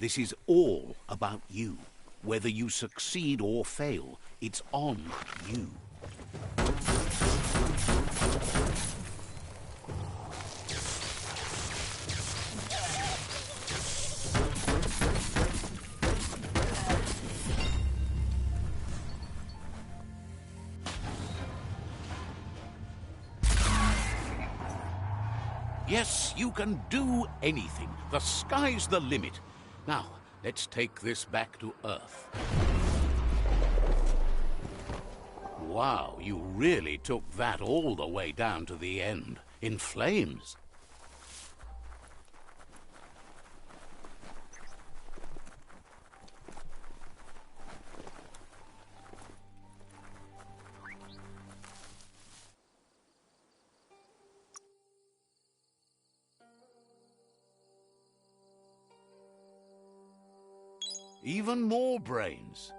This is all about you. Whether you succeed or fail, it's on you. Yes, you can do anything. The sky's the limit. Now, let's take this back to Earth. Wow, you really took that all the way down to the end, in flames. Even more brains.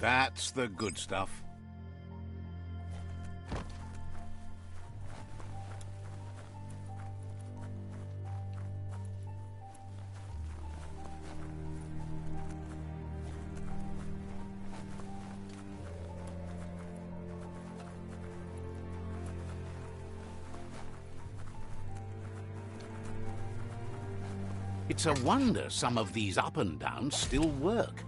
That's the good stuff. It's a wonder some of these up and downs still work.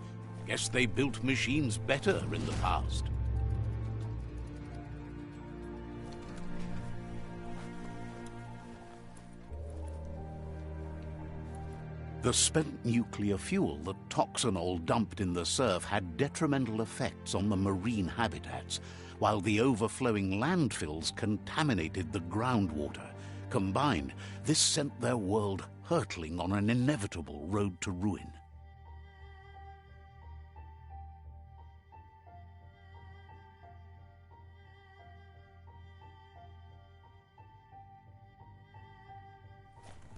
Guess they built machines better in the past. The spent nuclear fuel that Toxanol dumped in the surf had detrimental effects on the marine habitats, while the overflowing landfills contaminated the groundwater. Combined, this sent their world hurtling on an inevitable road to ruin.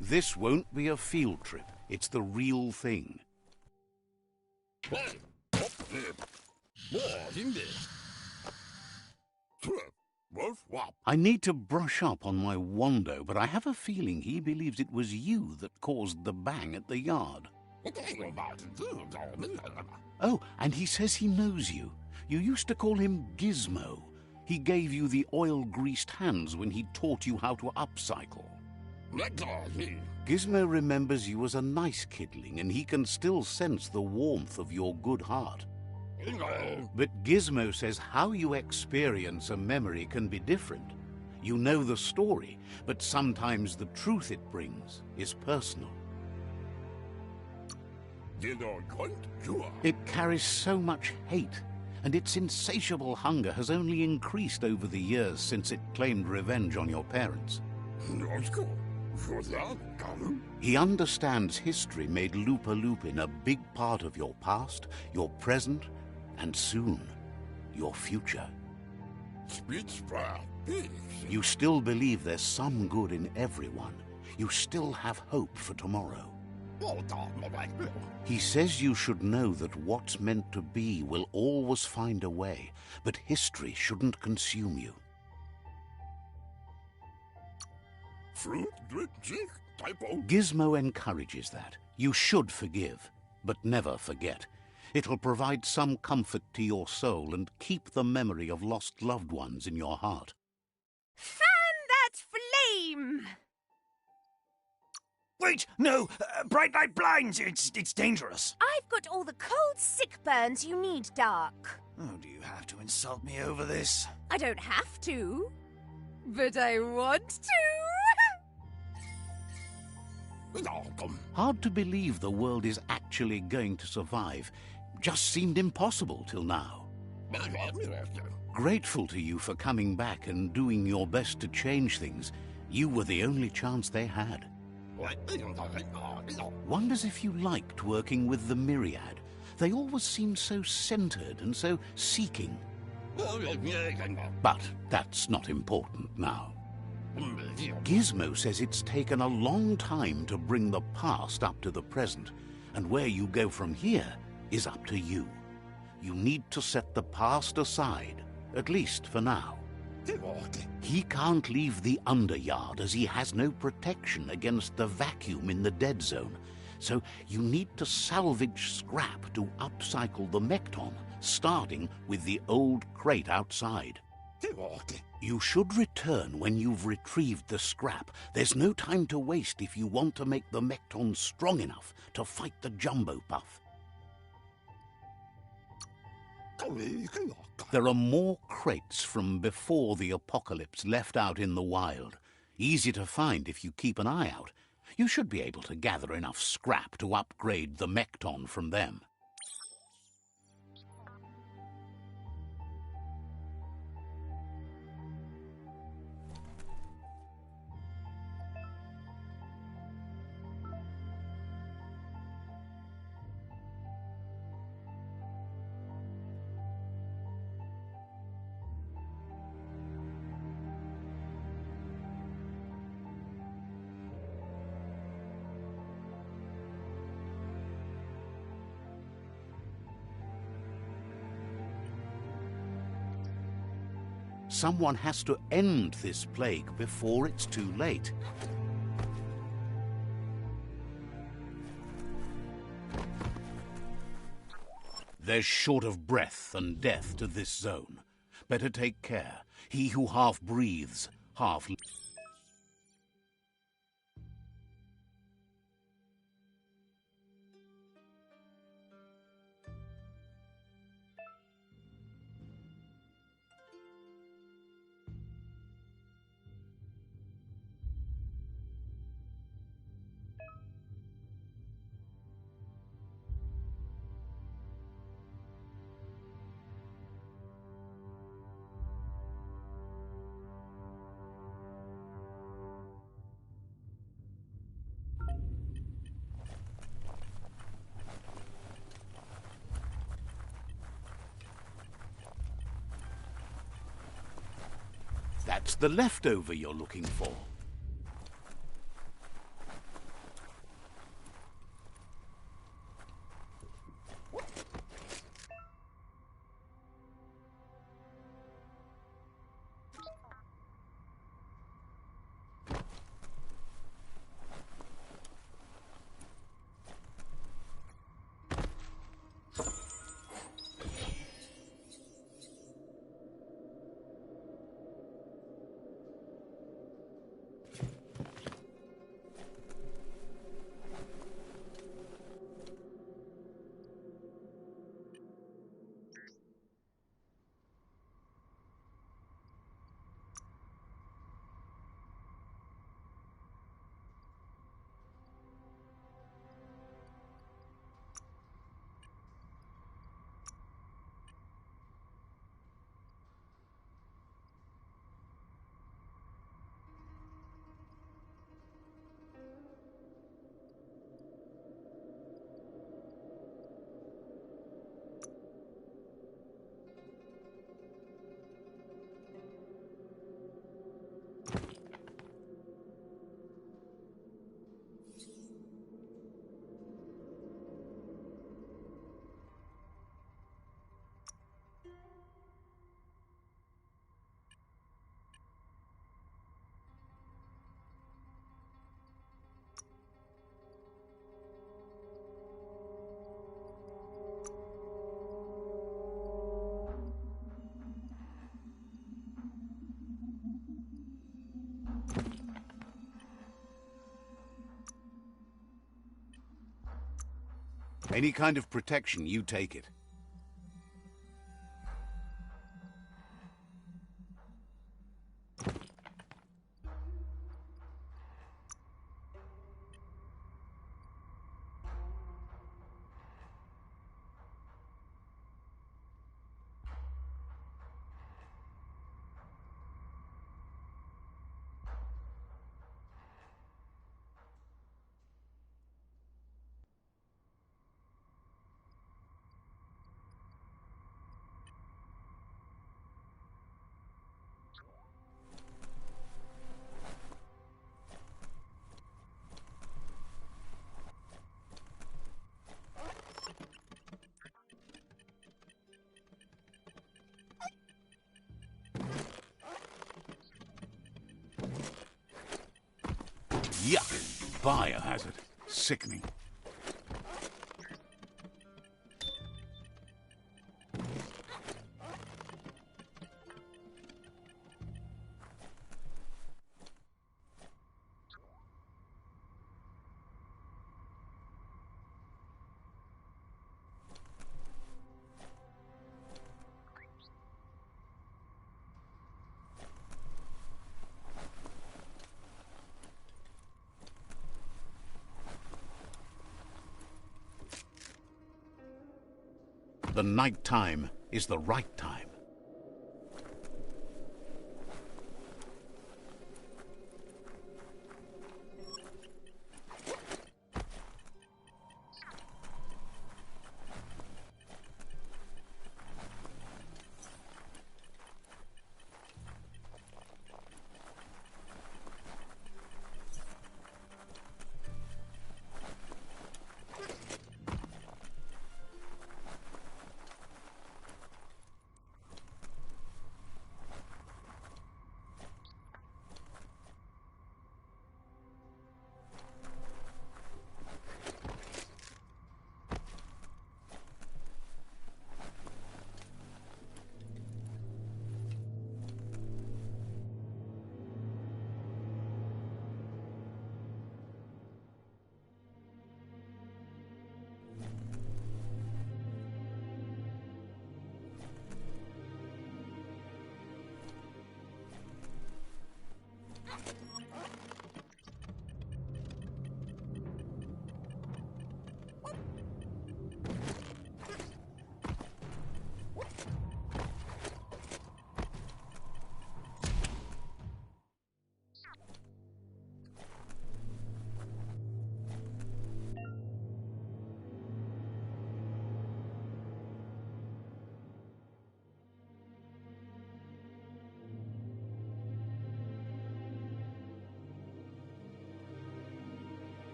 This won't be a field trip. It's the real thing. I need to brush up on my Wando, but I have a feeling he believes it was you that caused the bang at the yard. Oh, and he says he knows you. You used to call him Gizmo. He gave you the oil-greased hands when he taught you how to upcycle. Gizmo remembers you as a nice kidling, and he can still sense the warmth of your good heart. But Gizmo says how you experience a memory can be different. You know the story, but sometimes the truth it brings is personal. It carries so much hate, and its insatiable hunger has only increased over the years since it claimed revenge on your parents. He understands history made Lupa Lupin a big part of your past, your present, and soon, your future. You still believe there's some good in everyone. You still have hope for tomorrow. He says you should know that what's meant to be will always find a way, but history shouldn't consume you. Gizmo encourages that. You should forgive, but never forget. It'll provide some comfort to your soul and keep the memory of lost loved ones in your heart. Fan that flame! Wait, no! Bright light blinds! It's dangerous! I've got all the cold sick burns you need, Dark. Oh, do you have to insult me over this? I don't have to, but I want to. Hard to believe the world is actually going to survive. Just seemed impossible till now. Grateful to you for coming back and doing your best to change things. You were the only chance they had. Wonders if you liked working with the Myriad. They always seemed so centered and so seeking. But that's not important now. Gizmo says it's taken a long time to bring the past up to the present, and where you go from here is up to you. You need to set the past aside, at least for now. He can't leave the Underyard as he has no protection against the vacuum in the dead zone, so you need to salvage scrap to upcycle the Mekton, starting with the old crate outside. You should return when you've retrieved the scrap. There's no time to waste if you want to make the Mekton strong enough to fight the Jumbo Puff. There are more crates from before the apocalypse left out in the wild. Easy to find if you keep an eye out. You should be able to gather enough scrap to upgrade the Mekton from them. Someone has to end this plague before it's too late. There's short of breath and death to this zone. Better take care. He who half breathes, half... That's the leftover you're looking for. Any kind of protection, you take it. Yuck! Biohazard. Sickening. The night time is the right time.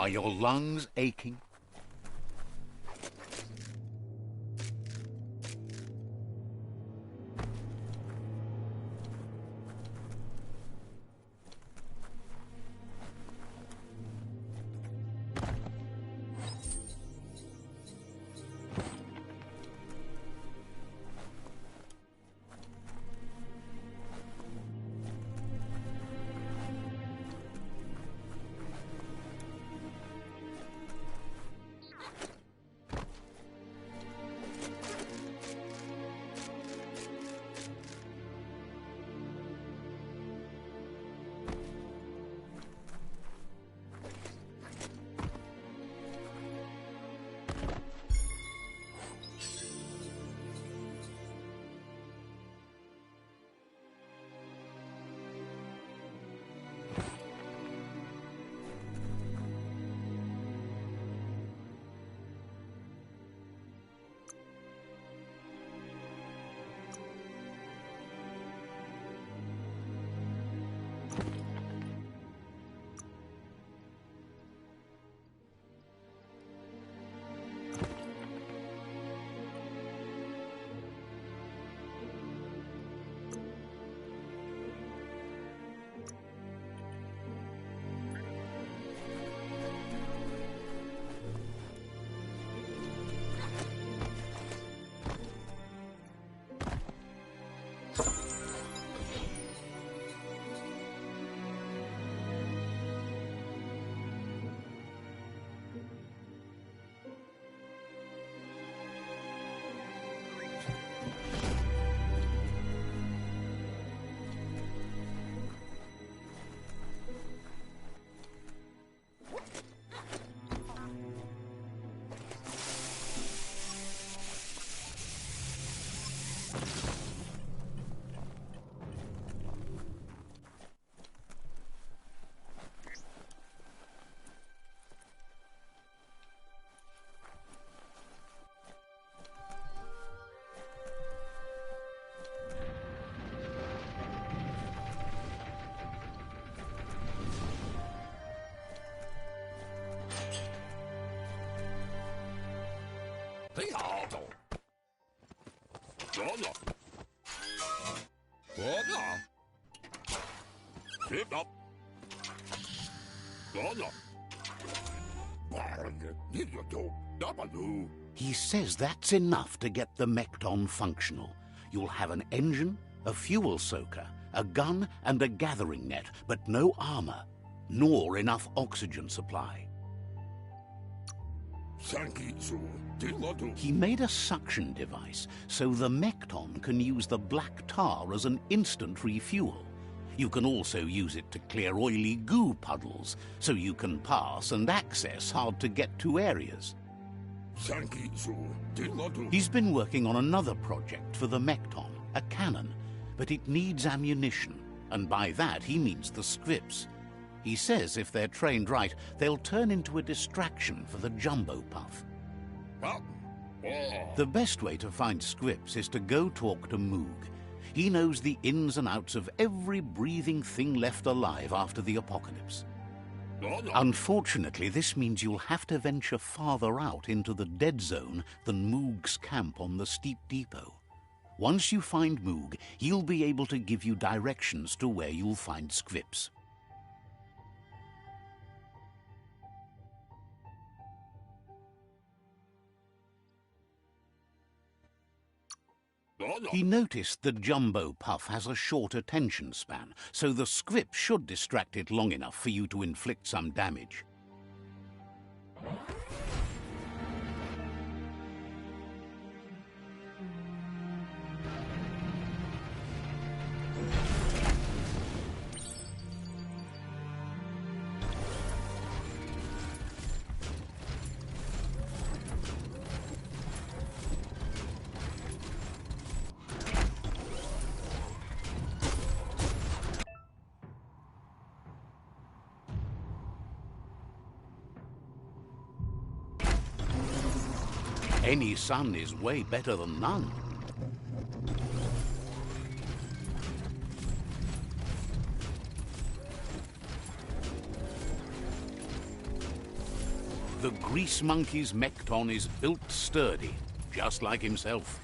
Are your lungs aching? He says that's enough to get the Mekton functional. You'll have an engine, a fuel soaker, a gun, and a gathering net, but no armor, nor enough oxygen supply. He made a suction device, so the Mekton can use the black tar as an instant refuel. You can also use it to clear oily goo puddles, so you can pass and access hard-to-get-to areas. He's been working on another project for the Mekton, a cannon, but it needs ammunition, and by that he means the scripts. He says if they're trained right, they'll turn into a distraction for the Jumbo Puff. The best way to find scripts is to go talk to Moog. He knows the ins and outs of every breathing thing left alive after the apocalypse. Unfortunately, this means you'll have to venture farther out into the dead zone than Moog's camp on the Steep Depot. Once you find Moog, he'll be able to give you directions to where you'll find scripts. He noticed the Jumbo Puff has a short attention span, so the script should distract it long enough for you to inflict some damage. Any sun is way better than none. The grease monkey's mekton is built sturdy, just like himself.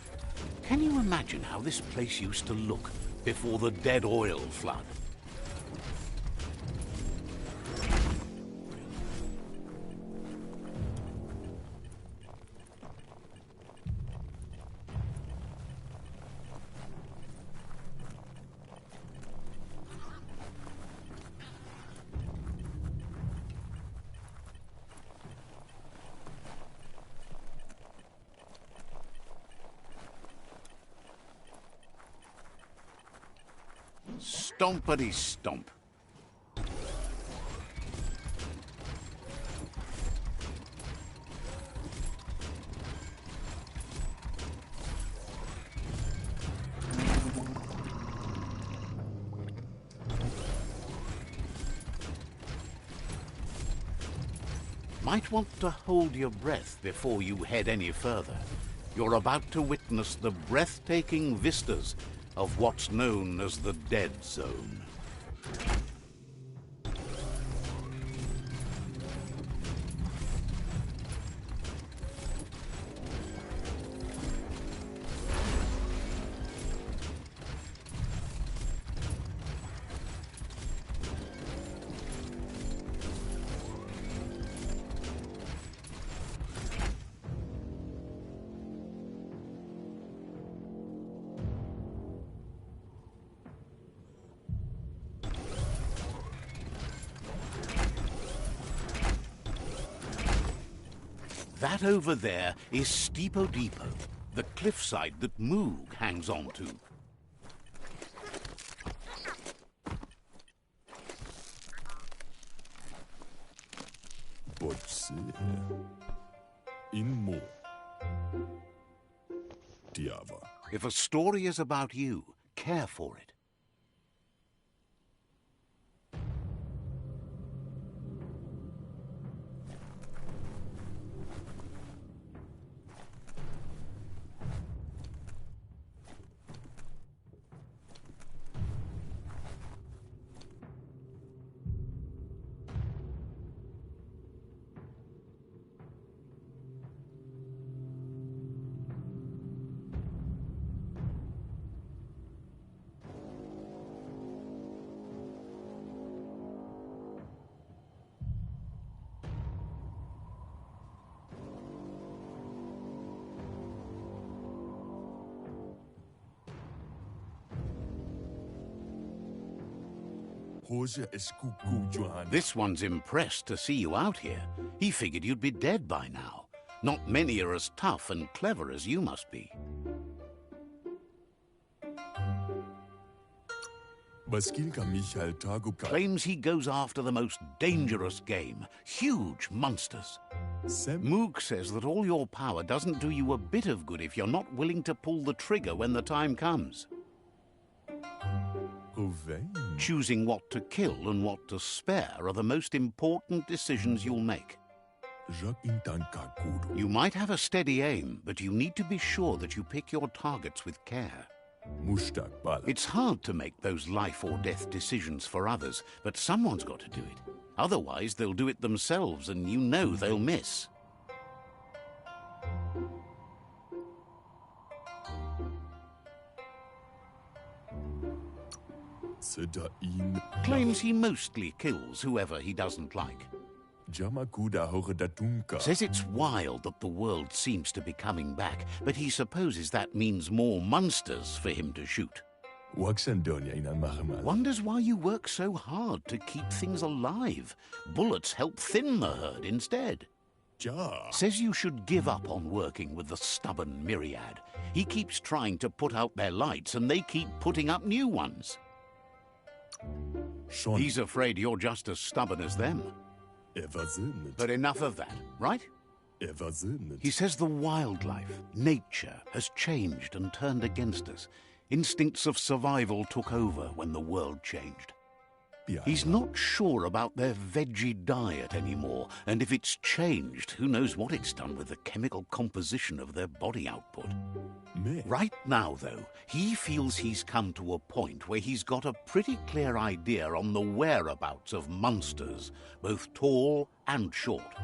Can you imagine how this place used to look before the dead oil flood? Stompity stomp. Might want to hold your breath before you head any further. You're about to witness the breathtaking vistas of what's known as the Dead Zone. That over there is Steepo Depot, the cliffside that Moog hangs on to. Botse. Inmo. Diava. If a story is about you, care for it. This one's impressed to see you out here. He figured you'd be dead by now. Not many are as tough and clever as you must be. Claims he goes after the most dangerous game, huge monsters. Moog says that all your power doesn't do you a bit of good if you're not willing to pull the trigger when the time comes. Choosing what to kill and what to spare are the most important decisions you'll make. You might have a steady aim, but you need to be sure that you pick your targets with care. It's hard to make those life or death decisions for others, but someone's got to do it. Otherwise, they'll do it themselves, and you know they'll miss. Claims he mostly kills whoever he doesn't like. Says it's wild that the world seems to be coming back, but he supposes that means more monsters for him to shoot. Wonders why you work so hard to keep things alive. Bullets help thin the herd instead. Says you should give up on working with the stubborn myriad. He keeps trying to put out their lights and they keep putting up new ones. He's afraid you're just as stubborn as them. But enough of that, right? He says the wildlife, nature, has changed and turned against us. Instincts of survival took over when the world changed. He's not sure about their veggie diet anymore, and if it's changed, who knows what it's done with the chemical composition of their body output. Right now, though, he feels he's come to a point where he's got a pretty clear idea on the whereabouts of monsters, both tall and short.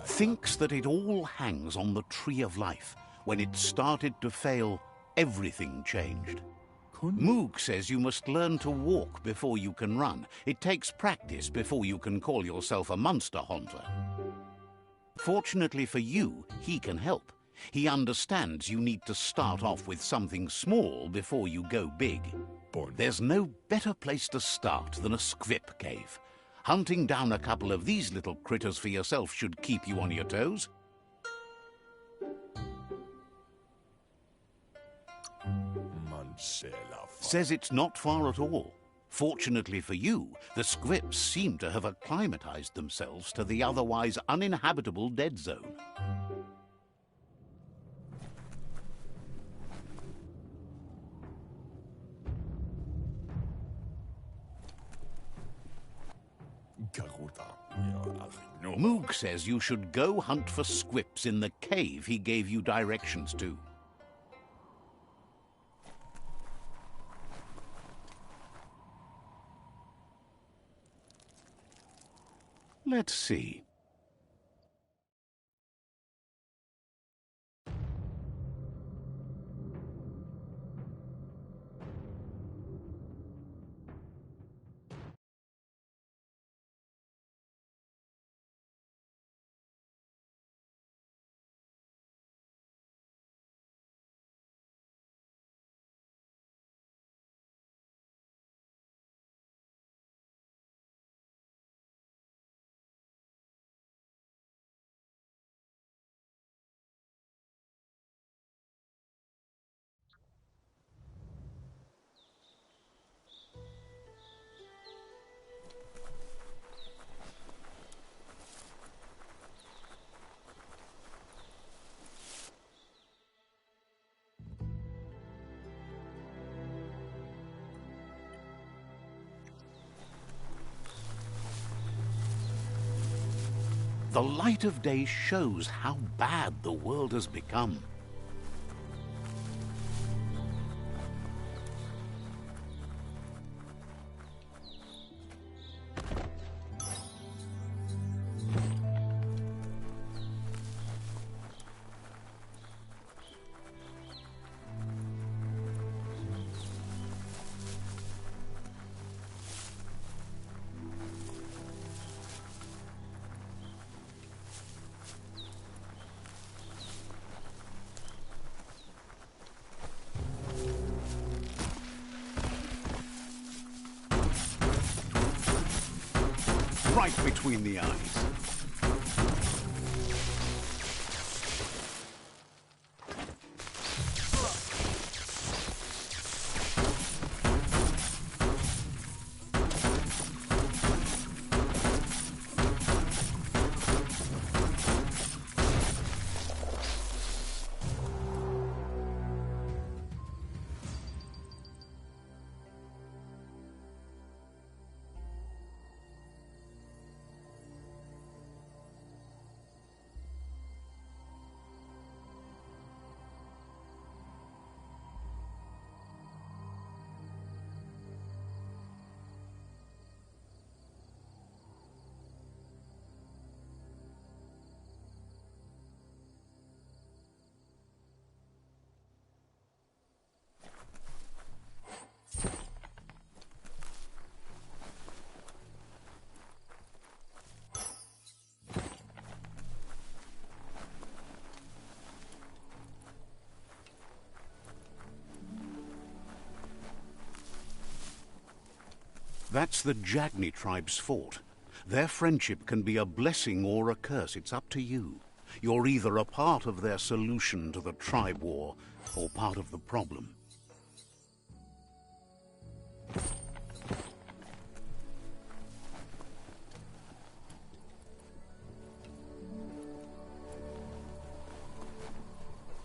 thinks that it all hangs on the Tree of Life. When it started to fail, everything changed. Moog says you must learn to walk before you can run. It takes practice before you can call yourself a monster hunter. Fortunately for you, he can help. He understands you need to start off with something small before you go big. There's no better place to start than a scrip cave. Hunting down a couple of these little critters for yourself should keep you on your toes. Says it's not far at all. Fortunately for you, the scrips seem to have acclimatized themselves to the otherwise uninhabitable dead zone. Moog says you should go hunt for scrips in the cave he gave you directions to. Let's see. The light of day shows how bad the world has become. Right between the eyes. That's the Jagni tribe's fort. Their friendship can be a blessing or a curse. It's up to you. You're either a part of their solution to the tribe war or part of the problem.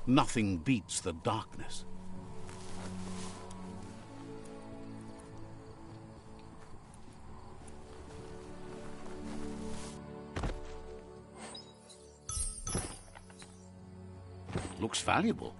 Nothing beats the darkness. Looks valuable.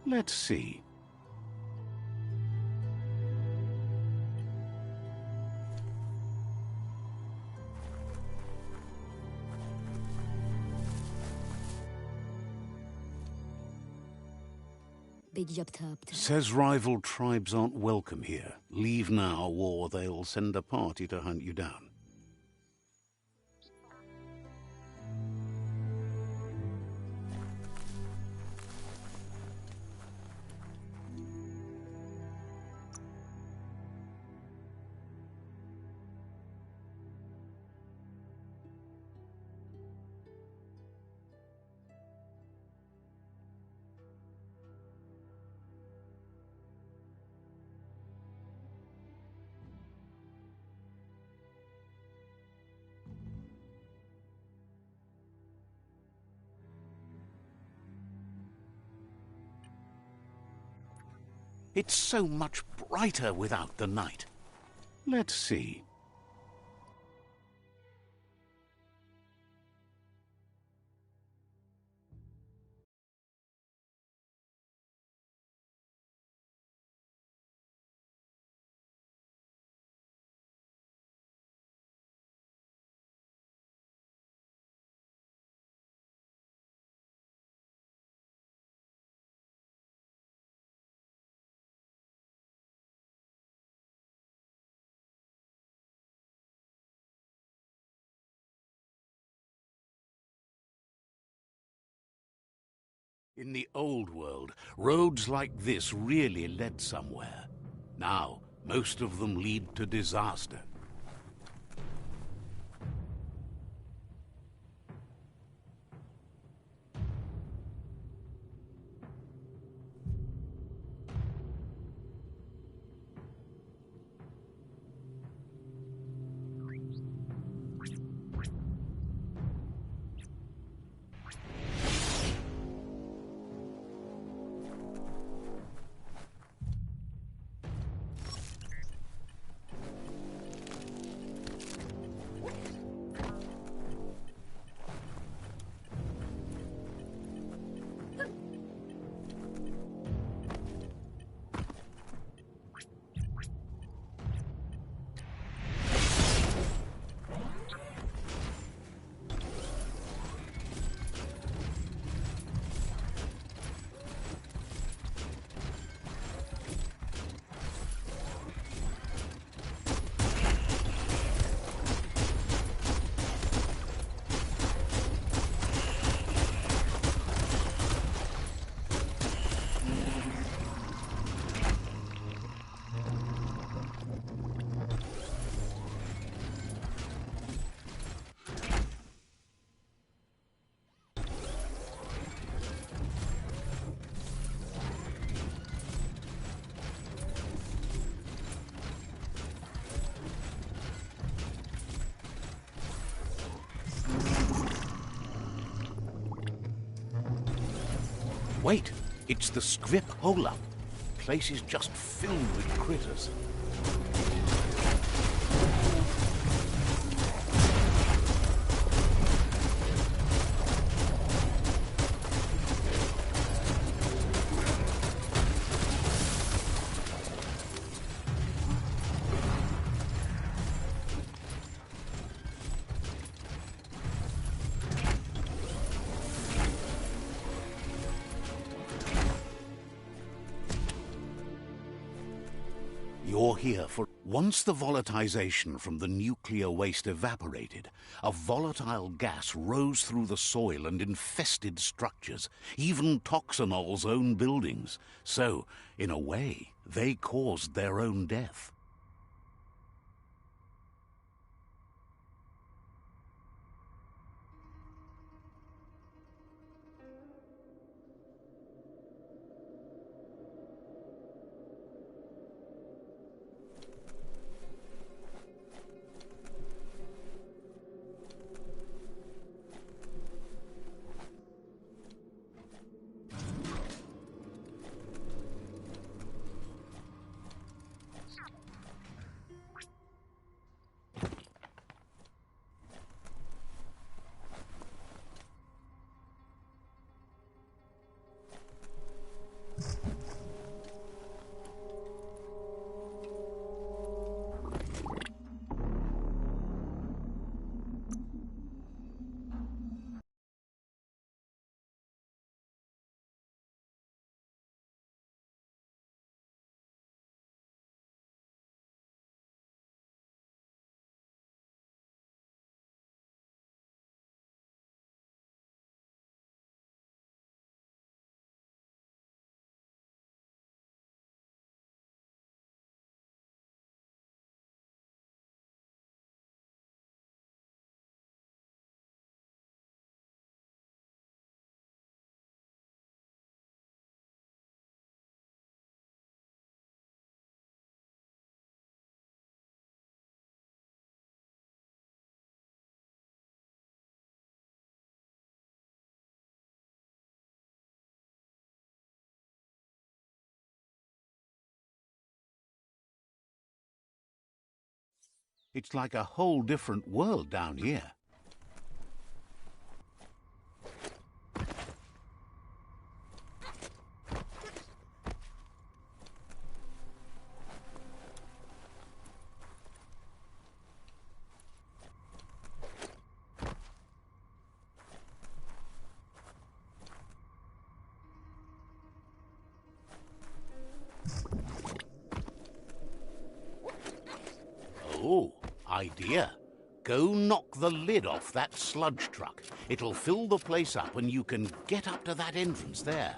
Let's see. Says rival tribes aren't welcome here. Leave now, or they'll send a party to hunt you down. It's so much brighter without the night. Let's see. In the old world, roads like this really led somewhere. Now, most of them lead to disaster. Wait, it's the Scrip hole-up. Place is just filled with critters. You're here for... Once the volatilization from the nuclear waste evaporated, a volatile gas rose through the soil and infested structures, even Toxanol's own buildings. So, in a way, they caused their own death. It's like a whole different world down here. Oh, idea. Go knock the lid off that sludge truck. It'll fill the place up and you can get up to that entrance there.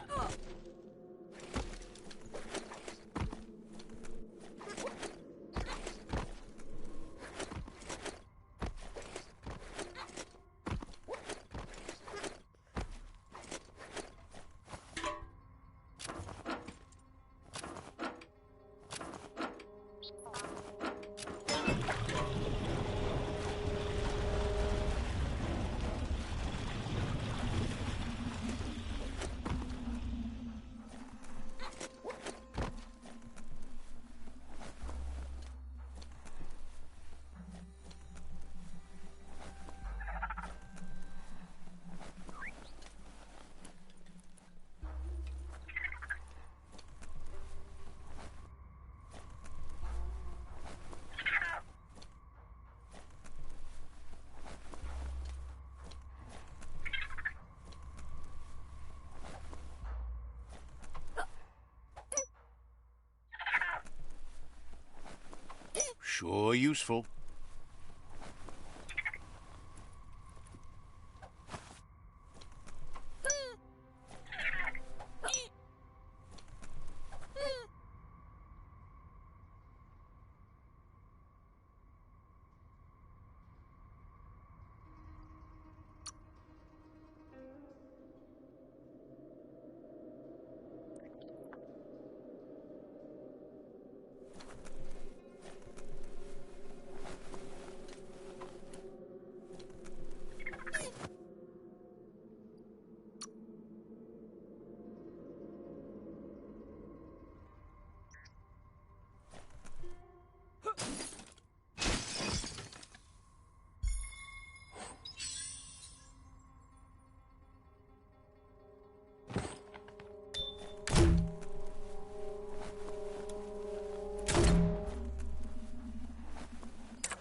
Sure useful.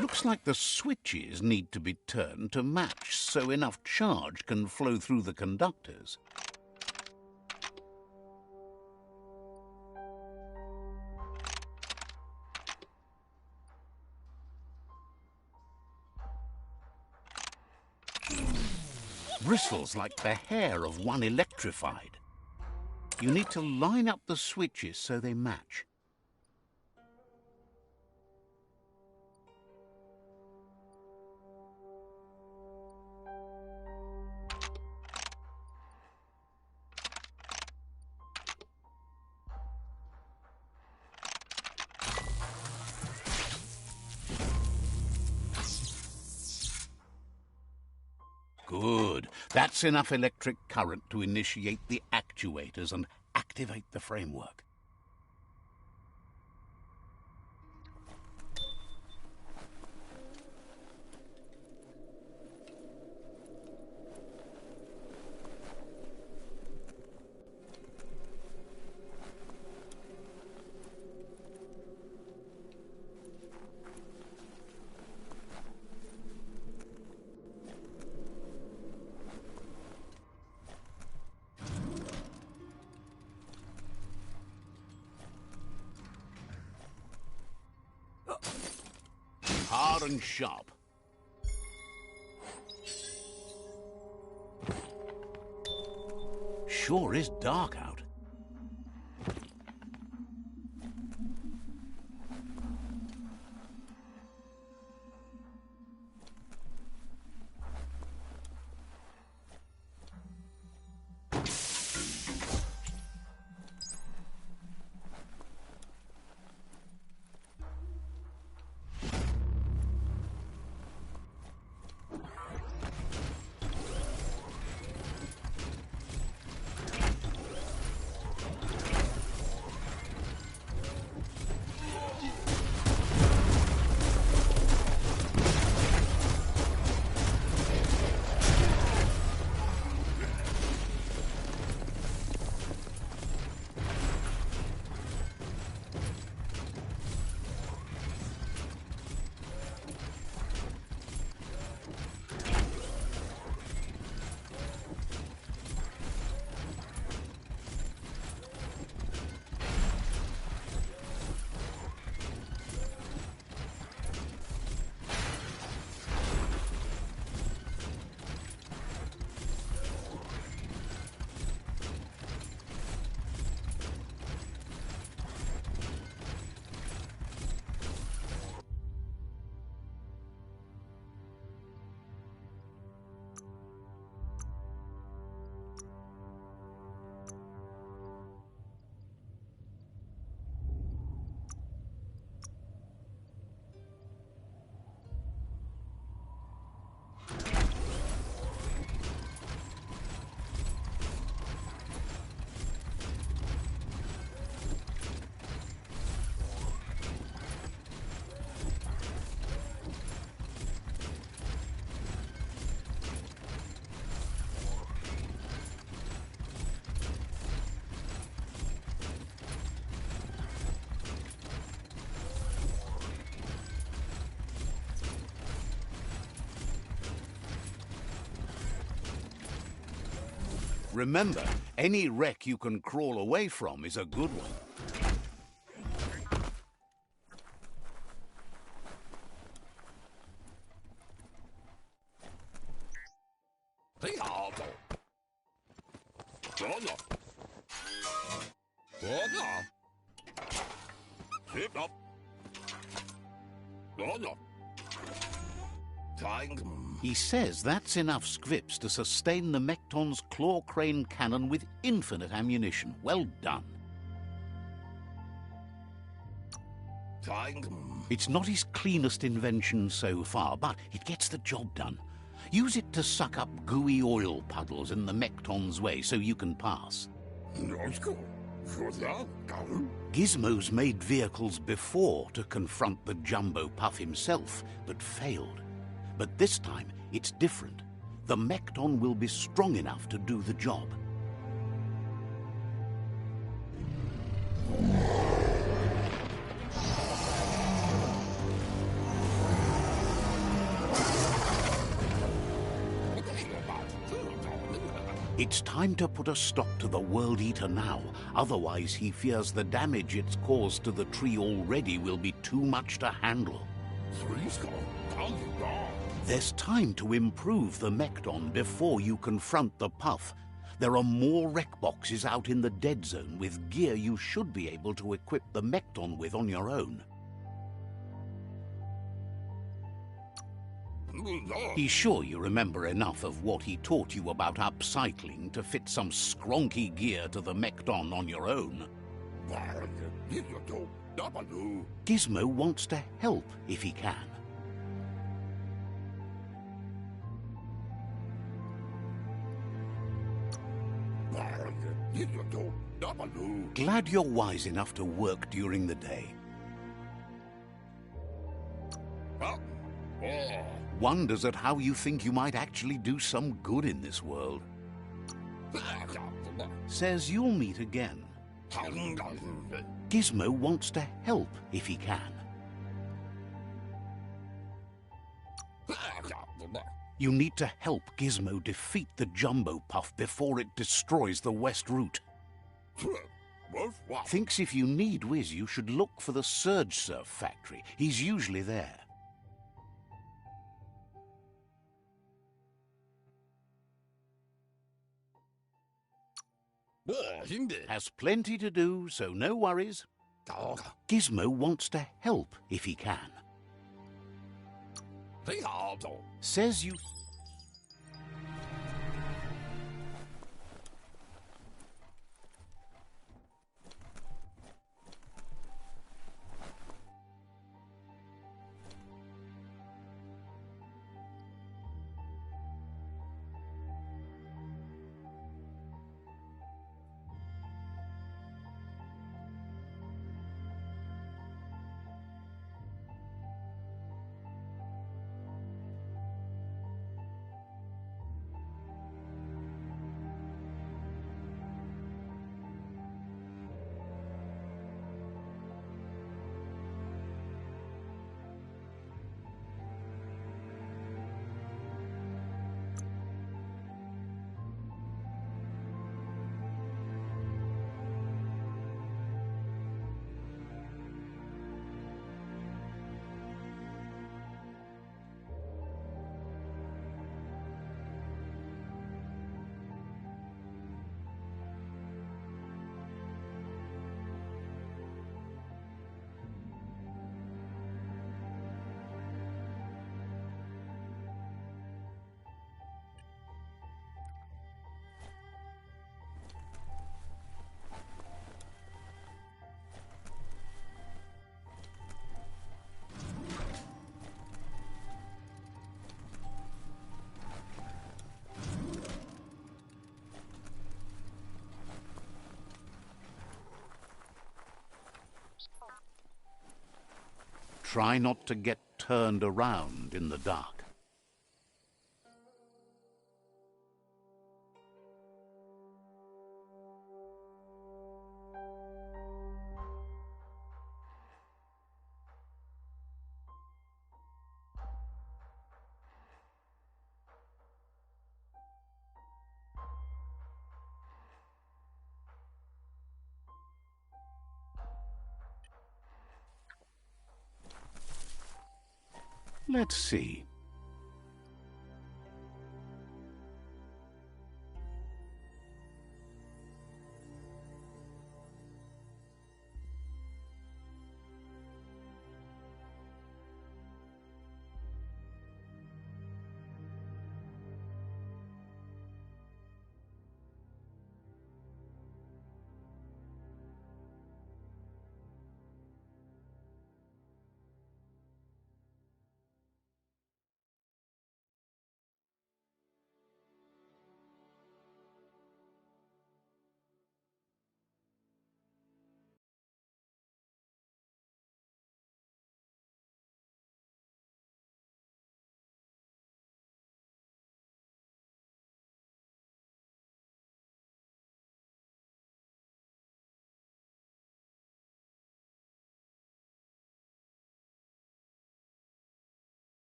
Looks like the switches need to be turned to match so enough charge can flow through the conductors. Bristles like the hair of one electrified. You need to line up the switches so they match. Good. That's enough electric current to initiate the actuators and activate the framework. Hard and sharp. Sure is dark out. remember, any wreck you can crawl away from is a good one. He says that's enough scripts to sustain the Mekton's claw crane cannon with infinite ammunition. Well done. It's not his cleanest invention so far, but it gets the job done. Use it to suck up gooey oil puddles in the Mekton's way so you can pass. Gizmo's made vehicles before to confront the Jumbo Puff himself, but failed. But this time, it's different. The Mekton will be strong enough to do the job. It's time to put a stop to the World Eater now. Otherwise, he fears the damage it's caused to the tree already will be too much to handle. There's time to improve the Mekton before you confront the Puff. There are more wreck boxes out in the dead zone with gear you should be able to equip the Mekton with on your own. He's sure you remember enough of what he taught you about upcycling to fit some skronky gear to the Mekton on your own. Gizmo wants to help if he can. Glad you're wise enough to work during the day. Wonders at how you think you might actually do some good in this world. Says you'll meet again. Gizmo wants to help if he can. You need to help Gizmo defeat the Jumbo Puff before it destroys the West Route. Thinks if you need Wiz, you should look for the Surge Surf factory. He's usually there. Has plenty to do, so no worries. Gizmo wants to help if he can. Says you... Try not to get turned around in the dark. Let's see.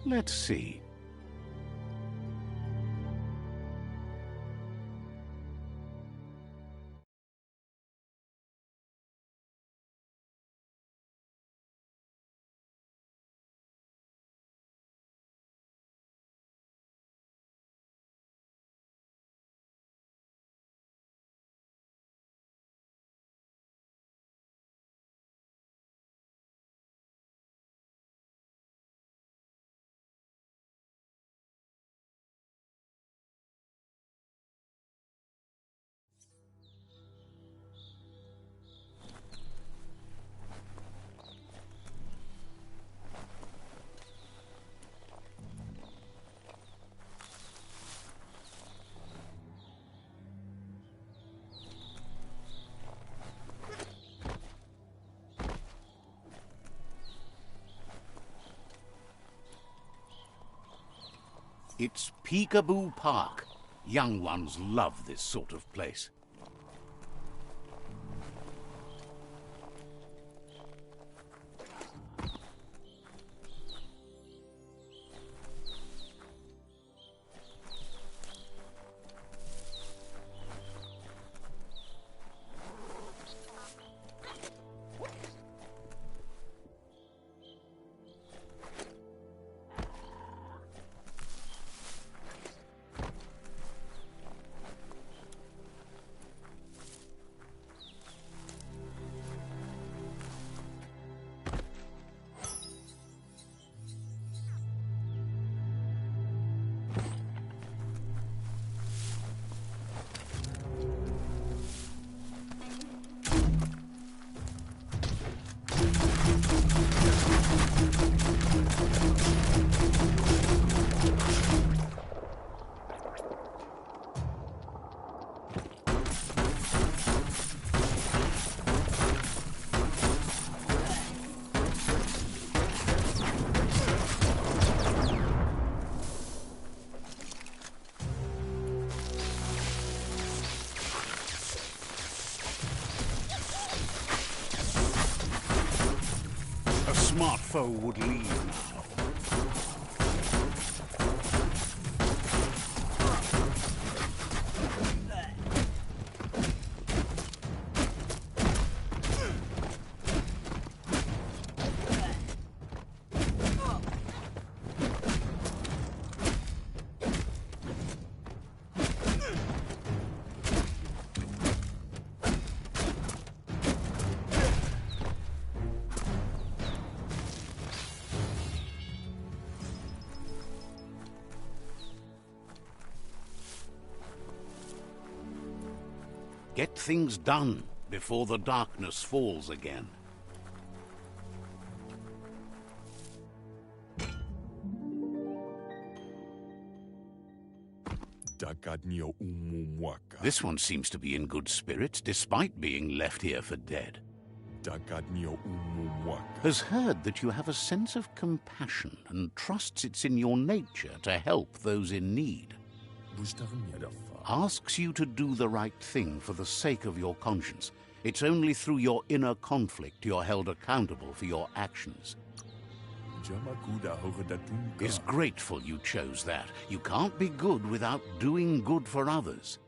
Let's see. It's Peekaboo Park. Young ones love this sort of place. A smart foe would leave now. Get things done before the darkness falls again. Dagadnio umumwaka. This one seems to be in good spirits, despite being left here for dead. Dagadnio umumwaka. Has heard that you have a sense of compassion and trusts it's in your nature to help those in need. Asks you to do the right thing for the sake of your conscience. It's only through your inner conflict you're held accountable for your actions. Is grateful you chose that. You can't be good without doing good for others.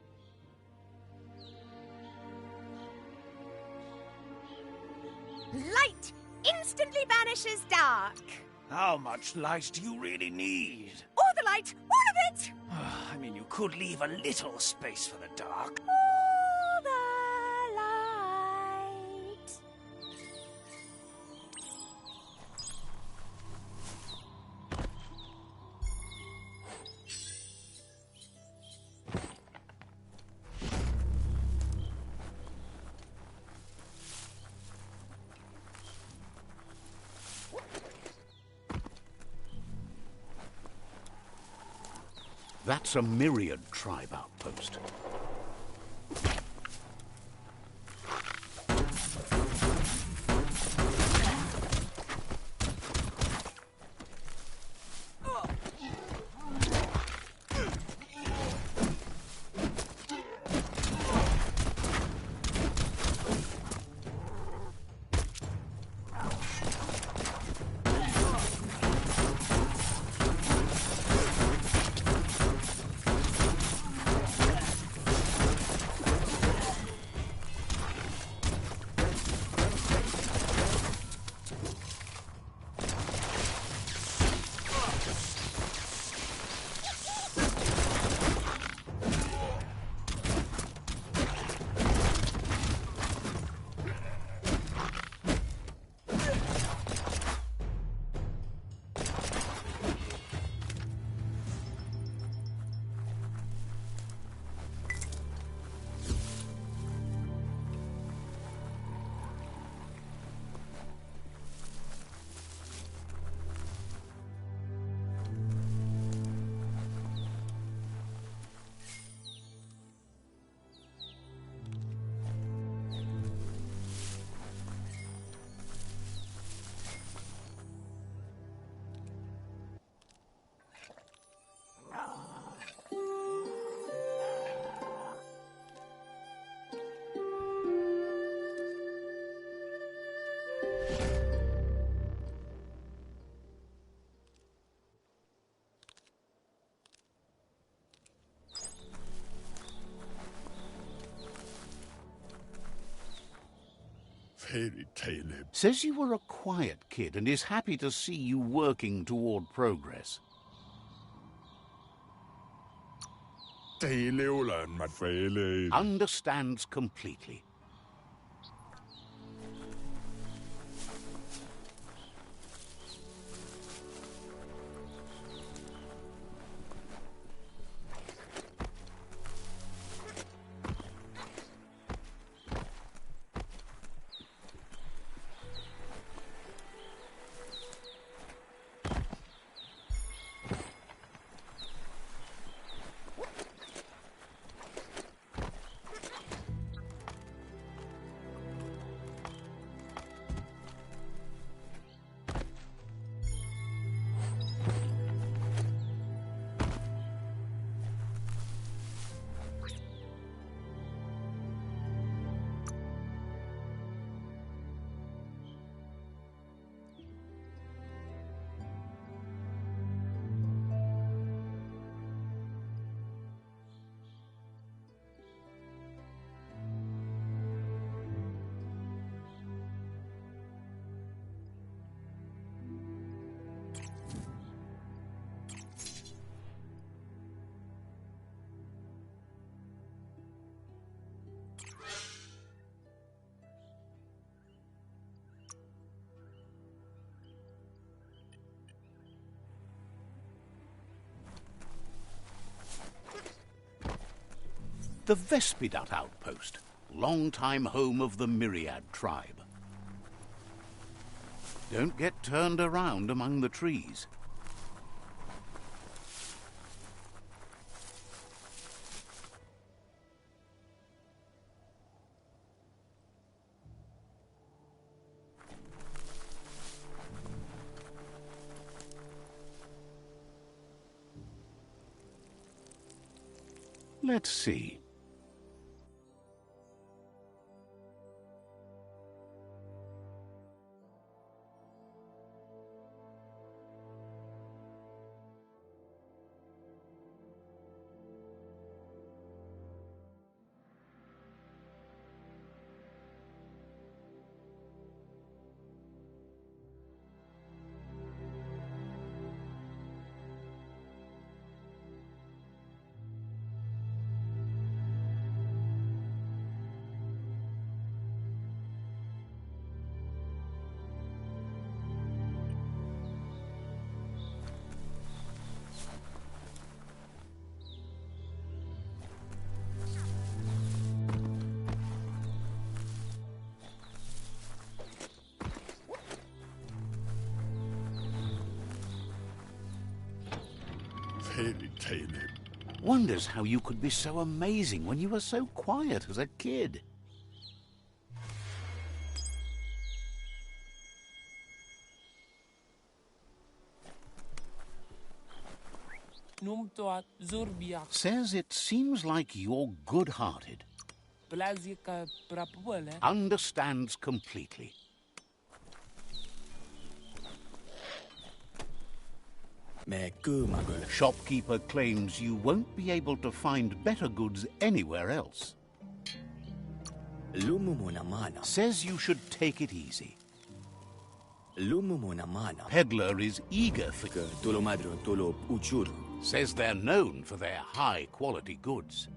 Light instantly banishes dark. How much light do you really need? All the light, all of it! I mean, you could leave a little space for the dark. All the light. That's a myriad tribe outpost. Fairy tale. Says you were a quiet kid and is happy to see you working toward progress. Understands completely. The Vespidut outpost, long-time home of the Myriad tribe. Don't get turned around among the trees. Let's see. Fairy tale. Wonders how you could be so amazing when you were so quiet as a kid. Numtoat Zurbiak Says it seems like you're good-hearted. Blazika Prapuele Understands completely. Shopkeeper claims you won't be able to find better goods anywhere else. Says you should take it easy. Peddler is eager for you. Says they're known for their high-quality goods.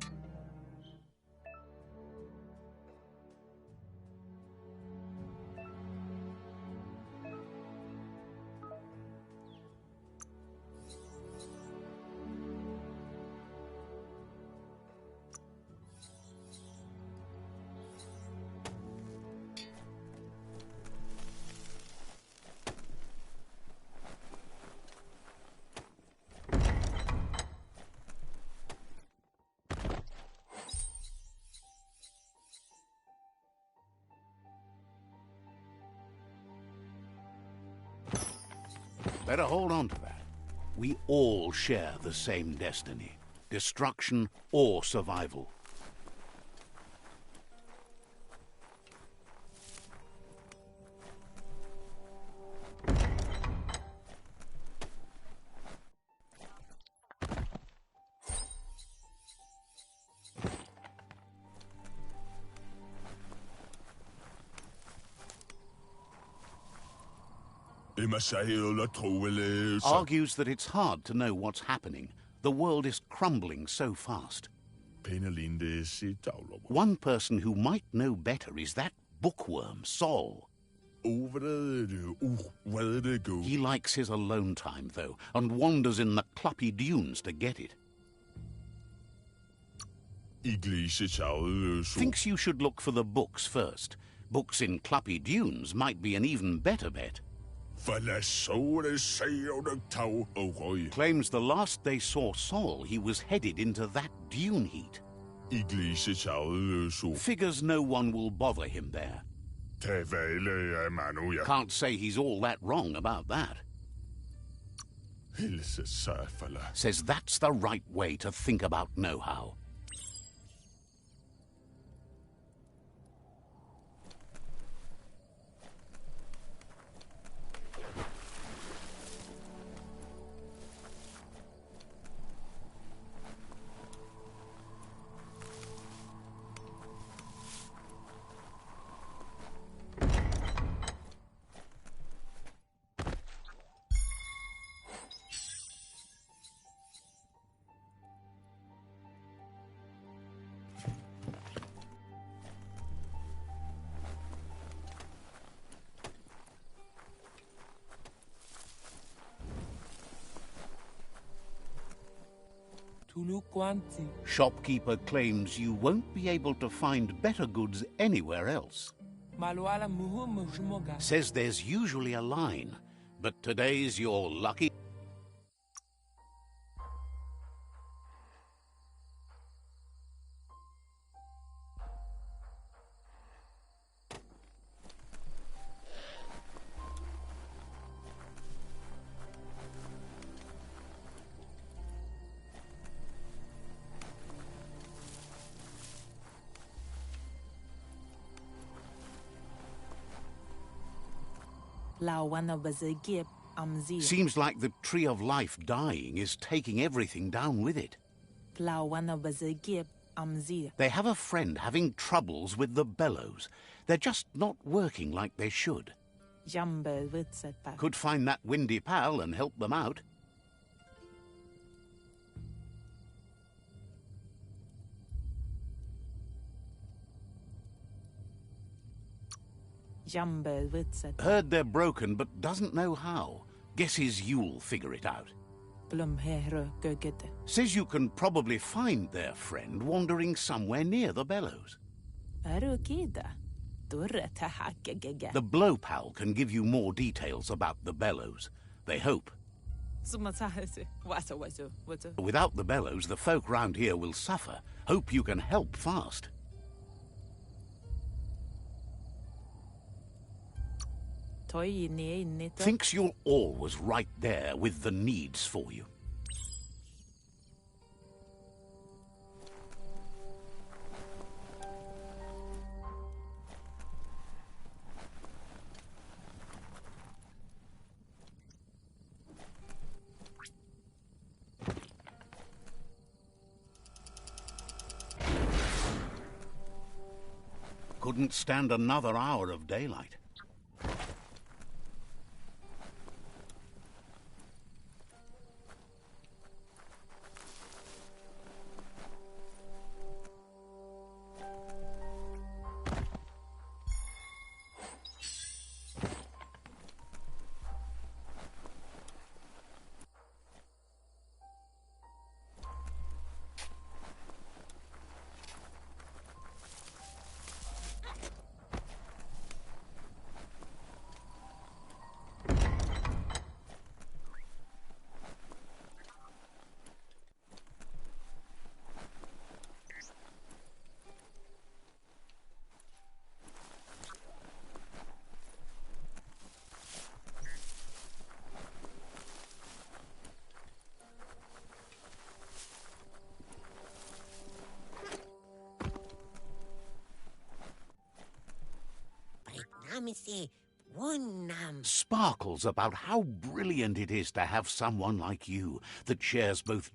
Better hold on to that. We all share the same destiny. Destruction or survival. Argues that it's hard to know what's happening. The world is crumbling so fast. One person who might know better is that bookworm, Sol. He likes his alone time, though, and wanders in the Cluppy Dunes to get it. Thinks you should look for the books first. Books in Cluppy Dunes might be an even better bet. Claims the last they saw Sol, he was headed into that dune heat. Figures no one will bother him there. Can't say he's all that wrong about that. Says that's the right way to think about know-how. Tulu Quanti Shopkeeper claims you won't be able to find better goods anywhere else. Maluala Muhu Mujmoga Says there's usually a line, but today's your lucky. Seems like the Tree of Life dying is taking everything down with it. They have a friend having troubles with the bellows. They're just not working like they should. Could find that windy pal and help them out. Heard they're broken, but doesn't know how. Guesses you'll figure it out. Says you can probably find their friend wandering somewhere near the bellows. The blow pal can give you more details about the bellows. They hope. Without the bellows, the folk round here will suffer. Hope you can help fast. Thinks you're always right there with the needs for you. Couldn't stand another hour of daylight. Sparkles about how brilliant it is to have someone like you that shares both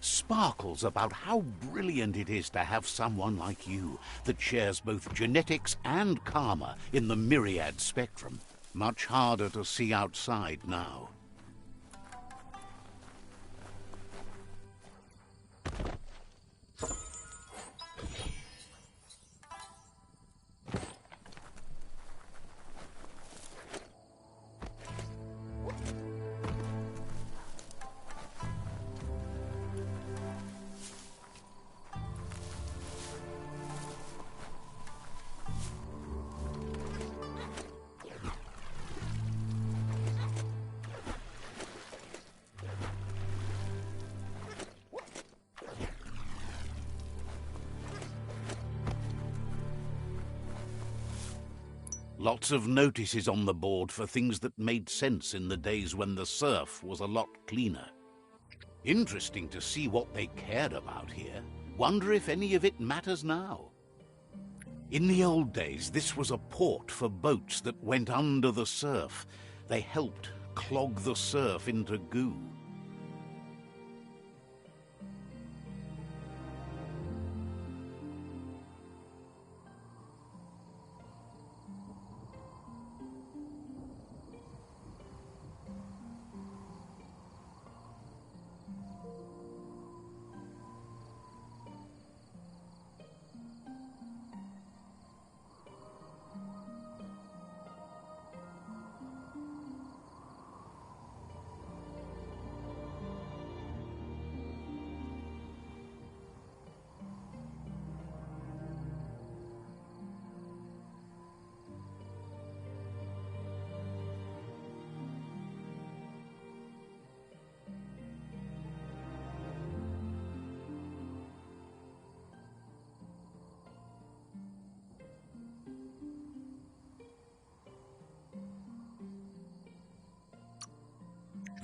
Sparkles about how brilliant it is to have someone like you that shares both genetics and karma in the myriad spectrum. Much harder to see outside now. Lots of notices on the board for things that made sense in the days when the surf was a lot cleaner. Interesting to see what they cared about here. Wonder if any of it matters now. In the old days, this was a port for boats that went under the surf. They helped clog the surf into goo.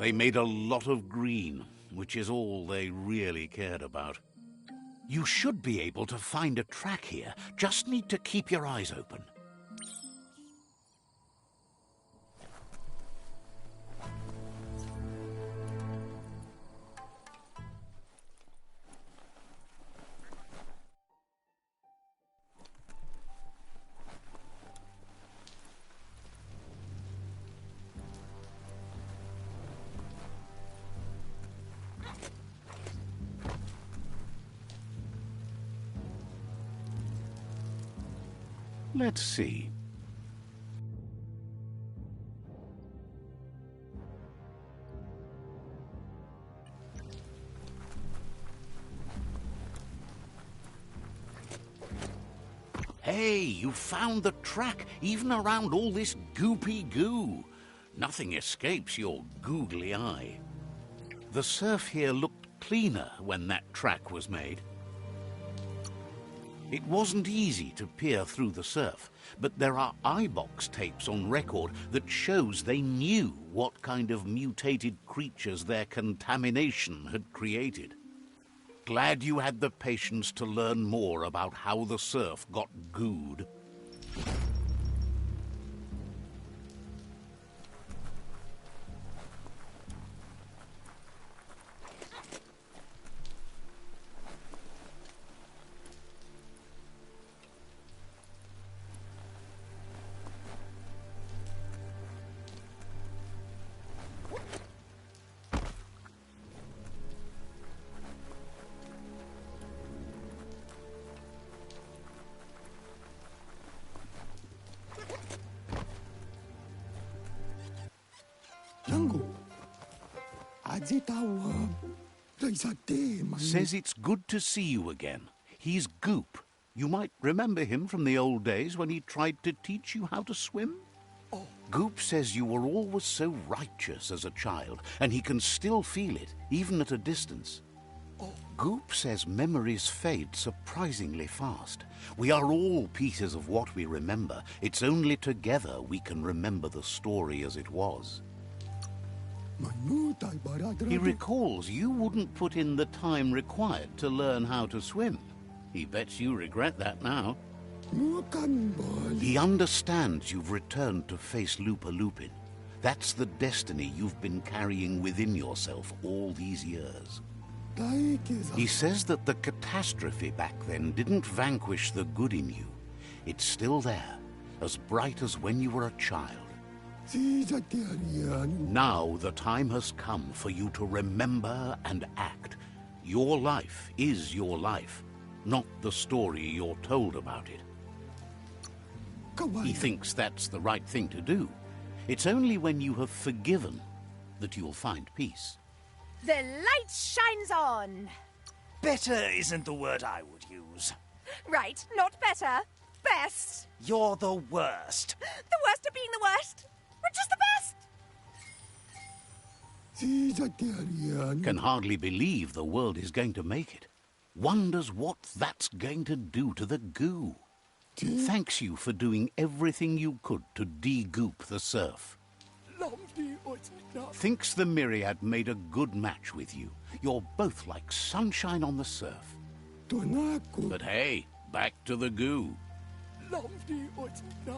They made a lot of green, which is all they really cared about. You should be able to find a track here. Just need to keep your eyes open. Let's see. Hey, you found the track, even around all this goopy goo. Nothing escapes your googly eye. The surf here looked cleaner when that track was made. It wasn't easy to peer through the surf, but there are eyebox tapes on record that shows they knew what kind of mutated creatures their contamination had created. Glad you had the patience to learn more about how the surf got gooed. Says it's good to see you again. He's Goop. You might remember him from the old days when he tried to teach you how to swim. Goop says you were always so righteous as a child, and he can still feel it, even at a distance. Goop says memories fade surprisingly fast. We are all pieces of what we remember. It's only together we can remember the story as it was. He recalls you wouldn't put in the time required to learn how to swim. He bets you regret that now. He understands you've returned to face Lupa Lupin. That's the destiny you've been carrying within yourself all these years. He says that the catastrophe back then didn't vanquish the good in you. It's still there, as bright as when you were a child. Now the time has come for you to remember and act. Your life is your life, not the story you're told about it. He thinks that's the right thing to do. It's only when you have forgiven that you'll find peace. The light shines on. Better isn't the word I would use. Right, not better. Best. You're the worst. The worst of being the worst. We're just the best. Can hardly believe the world is going to make it. Wonders what that's going to do to the goo. Thanks you for doing everything you could to de-goop the surf. Thinks the Myriad made a good match with you. You're both like sunshine on the surf. But hey, back to the goo.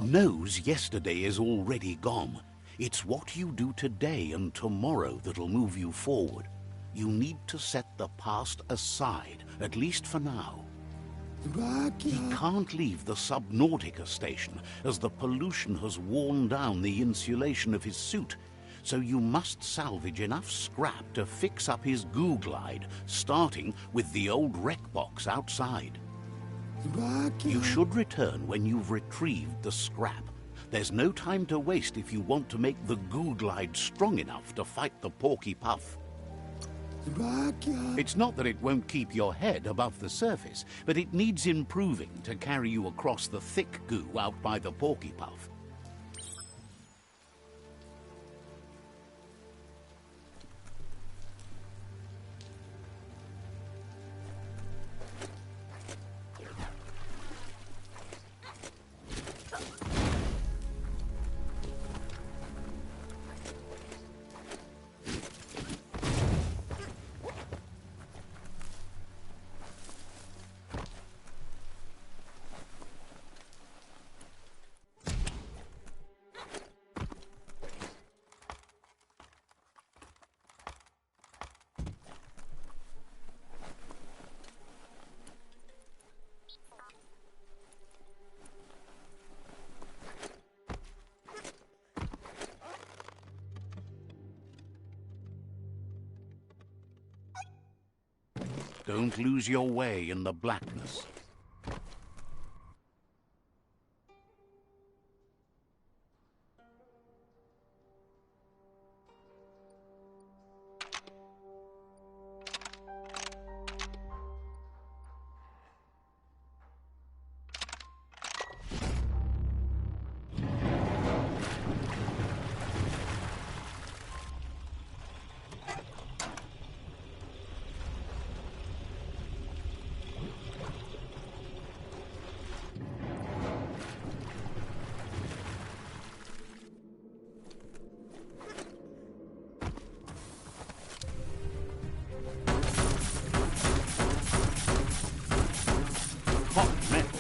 Knows yesterday is already gone. It's what you do today and tomorrow that'll move you forward. You need to set the past aside, at least for now. He can't leave the Subnautica station, as the pollution has worn down the insulation of his suit, so you must salvage enough scrap to fix up his goo glide, starting with the old wreck box outside. You should return when you've retrieved the scrap. There's no time to waste if you want to make the goo glide strong enough to fight the Porky Puff. It's not that it won't keep your head above the surface, but it needs improving to carry you across the thick goo out by the Porky Puff. Don't lose your way in the blackness. Hot metal.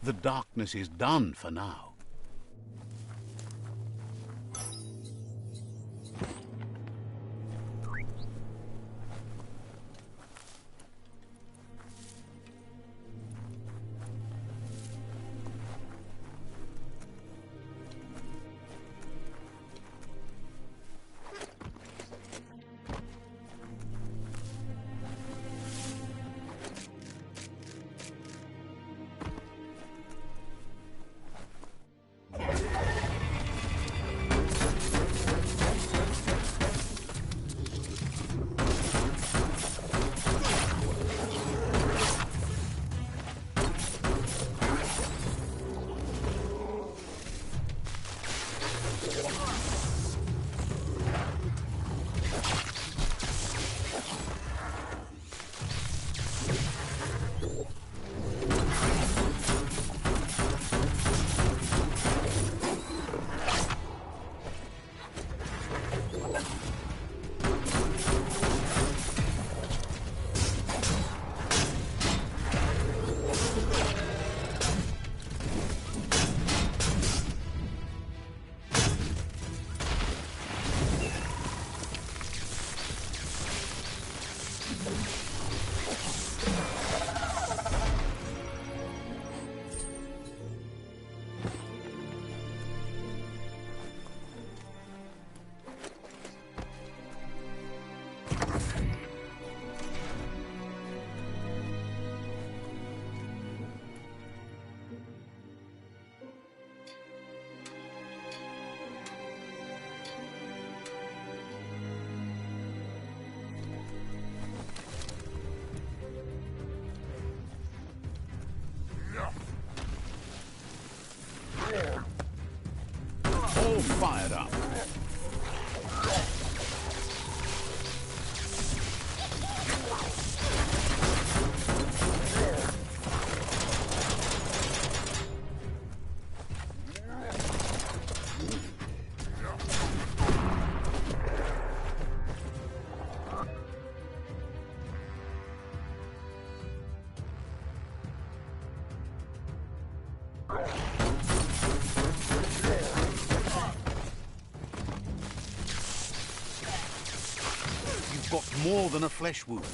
The darkness is done for now. all fired up. You've got more than a flesh wound.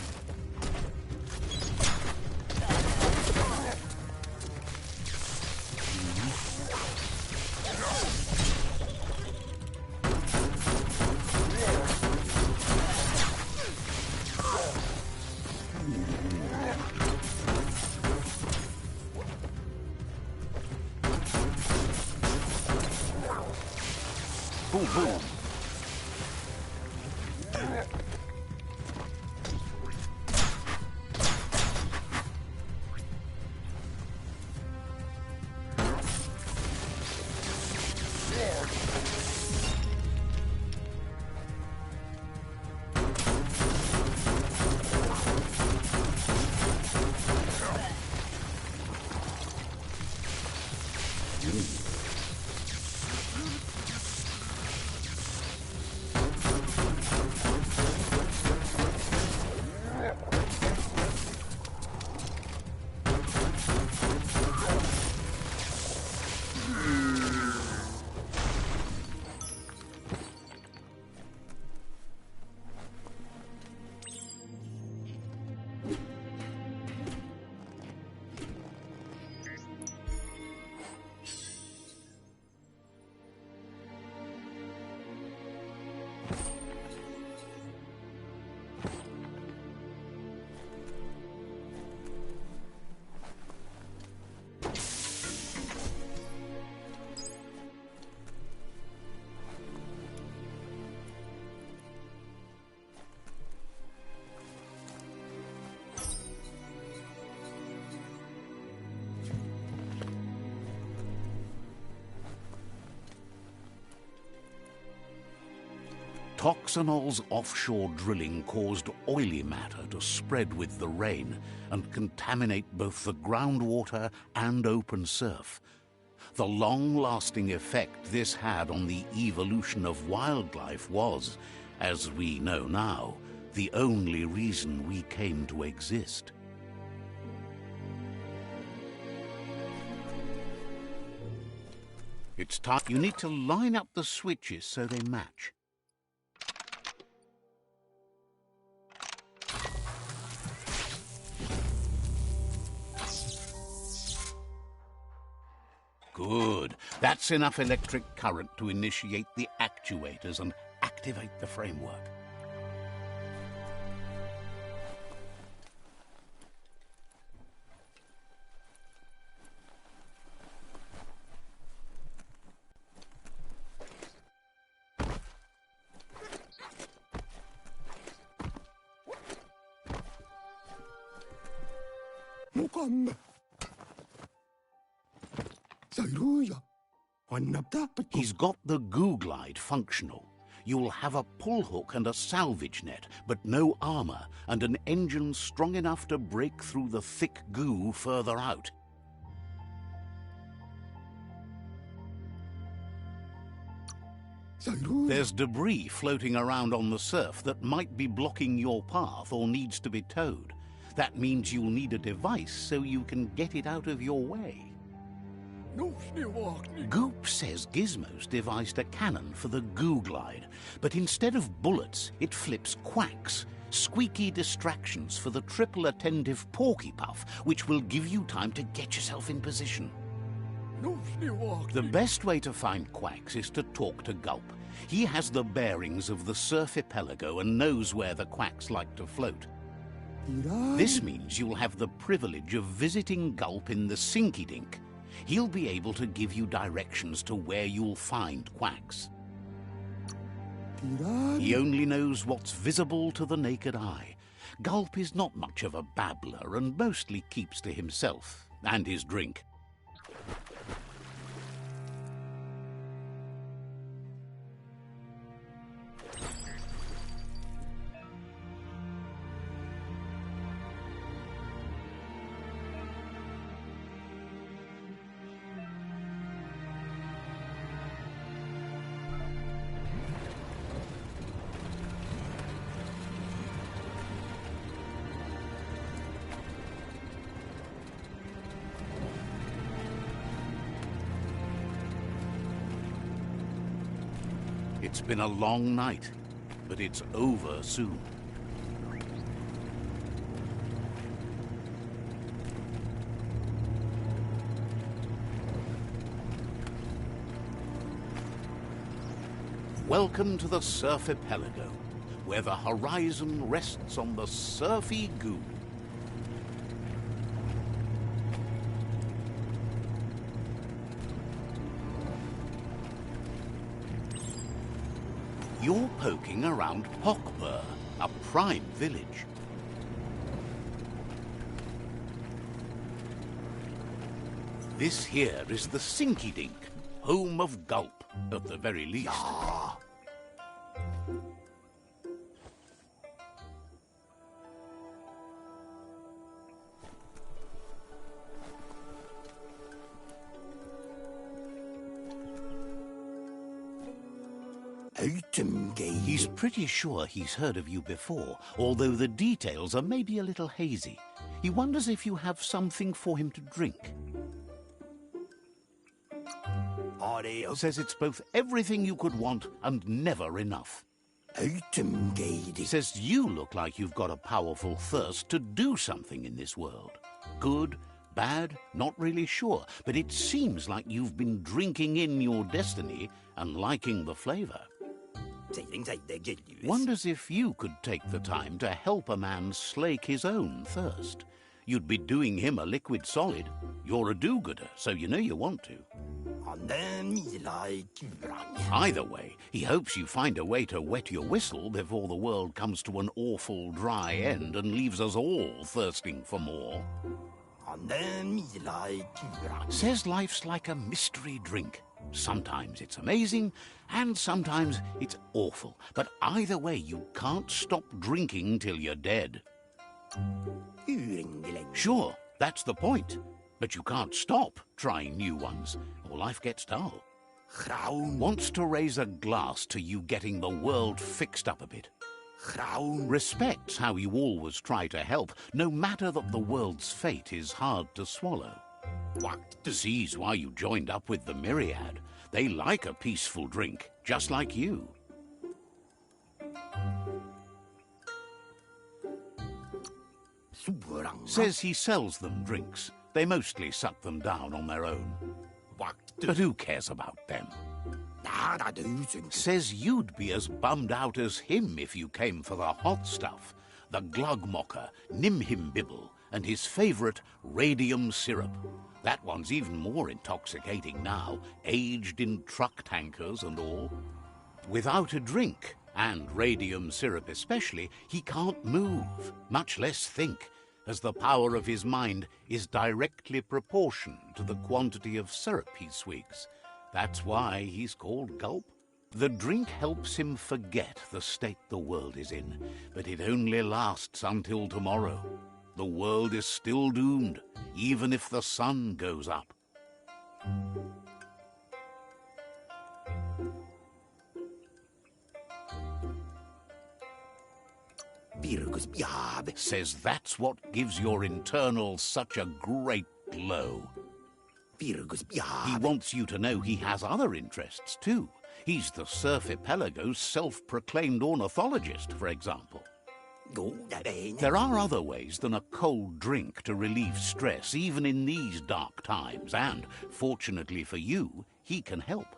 Boom, boom. Toxanol's offshore drilling caused oily matter to spread with the rain and contaminate both the groundwater and open surf. The long-lasting effect this had on the evolution of wildlife was, as we know now, the only reason we came to exist. It's time. You need to line up the switches so they match. Good. That's enough electric current to initiate the actuators and activate the framework. He's got the goo glide functional. You'll have a pull hook and a salvage net, but no armor, and an engine strong enough to break through the thick goo further out. There's debris floating around on the surf that might be blocking your path or needs to be towed. That means you'll need a device so you can get it out of your way. Goop says Gizmo's devised a cannon for the goo glide, but instead of bullets, it flips quacks, squeaky distractions for the triple attentive Porky Puff, which will give you time to get yourself in position. The best way to find quacks is to talk to Gulp. He has the bearings of the surf archipelago and knows where the quacks like to float. This means you'll have the privilege of visiting Gulp in the Sinky Dink. He'll be able to give you directions to where you'll find quacks. He only knows what's visible to the naked eye. Gulp is not much of a babbler and mostly keeps to himself and his drink. It's been a long night, but it's over soon. Welcome to the Surf Archipelago, where the horizon rests on the surfy goo. You're poking around Hockbur, a prime village. This here is the Sinky Dink, home of Gulp, at the very least. He's pretty sure he's heard of you before, although the details are maybe a little hazy. He wonders if you have something for him to drink. Says it's both everything you could want and never enough. Says you look like you've got a powerful thirst to do something in this world. Good, bad, not really sure, but it seems like you've been drinking in your destiny and liking the flavor. Wonders if you could take the time to help a man slake his own thirst. You'd be doing him a liquid solid. You're a do-gooder, so you know you want to. Either way, he hopes you find a way to wet your whistle before the world comes to an awful dry end and leaves us all thirsting for more. Says life's like a mystery drink. Sometimes it's amazing, and sometimes it's awful. But either way, you can't stop drinking till you're dead. Sure, that's the point. But you can't stop trying new ones, or life gets dull. Wants to raise a glass to you getting the world fixed up a bit. Respects how you always try to help, no matter that the world's fate is hard to swallow. Sees why you joined up with the Myriad. They like a peaceful drink, just like you. Says he sells them drinks. They mostly suck them down on their own. But who cares about them? Says you'd be as bummed out as him if you came for the hot stuff. The Glugmocker, Nimhimbibble, and his favourite radium syrup. That one's even more intoxicating now, aged in truck tankers and all. Without a drink, and radium syrup especially, he can't move, much less think, as the power of his mind is directly proportioned to the quantity of syrup he swigs. That's why he's called Gulp. The drink helps him forget the state the world is in, but it only lasts until tomorrow. The world is still doomed, even if the sun goes up. Says that's what gives your internals such a great glow. He wants you to know he has other interests too. He's the Surf Archipelago's self-proclaimed ornithologist, for example. There are other ways than a cold drink to relieve stress, even in these dark times, and, fortunately for you, he can help.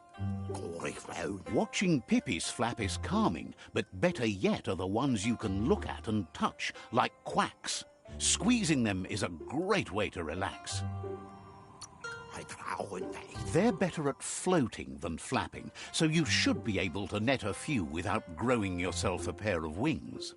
Watching Pippi's flap is calming, but better yet are the ones you can look at and touch, like quacks. Squeezing them is a great way to relax. They're better at floating than flapping, so you should be able to net a few without growing yourself a pair of wings.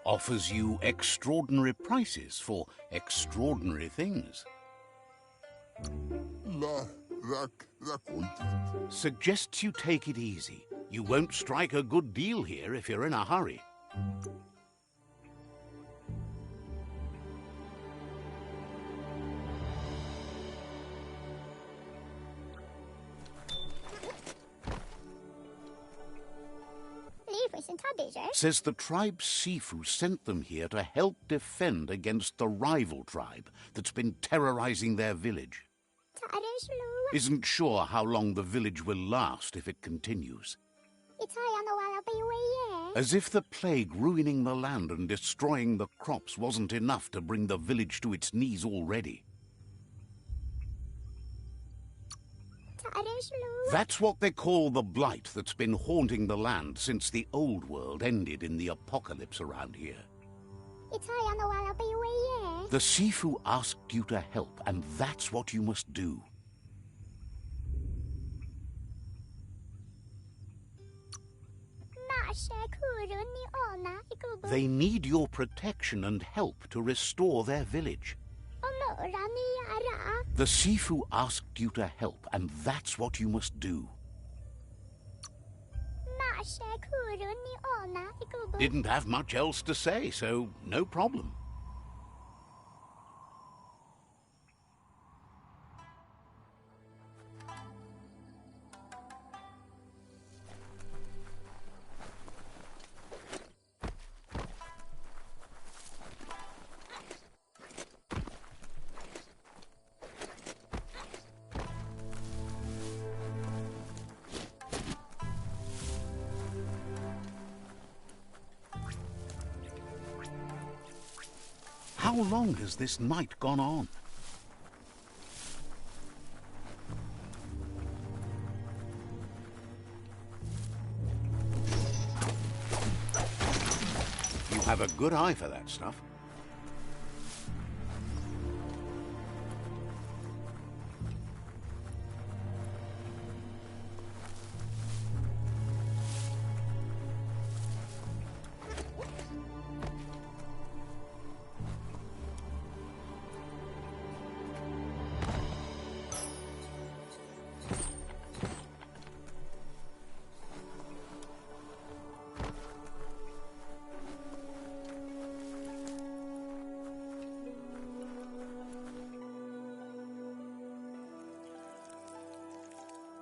Offers you extraordinary prices for extraordinary things. Suggests you take it easy. You won't strike a good deal here if you're in a hurry. Says the tribe Sifu sent them here to help defend against the rival tribe that's been terrorizing their village. Isn't sure how long the village will last if it continues. As if the plague ruining the land and destroying the crops wasn't enough to bring the village to its knees already. That's what they call the blight that's been haunting the land since the old world ended in the apocalypse around here. The Sifu asked you to help, and that's what you must do. They need your protection and help to restore their village. The Sifu asked you to help, and that's what you must do. Didn't have much else to say, so no problem. How long has this night gone on? You have a good eye for that stuff.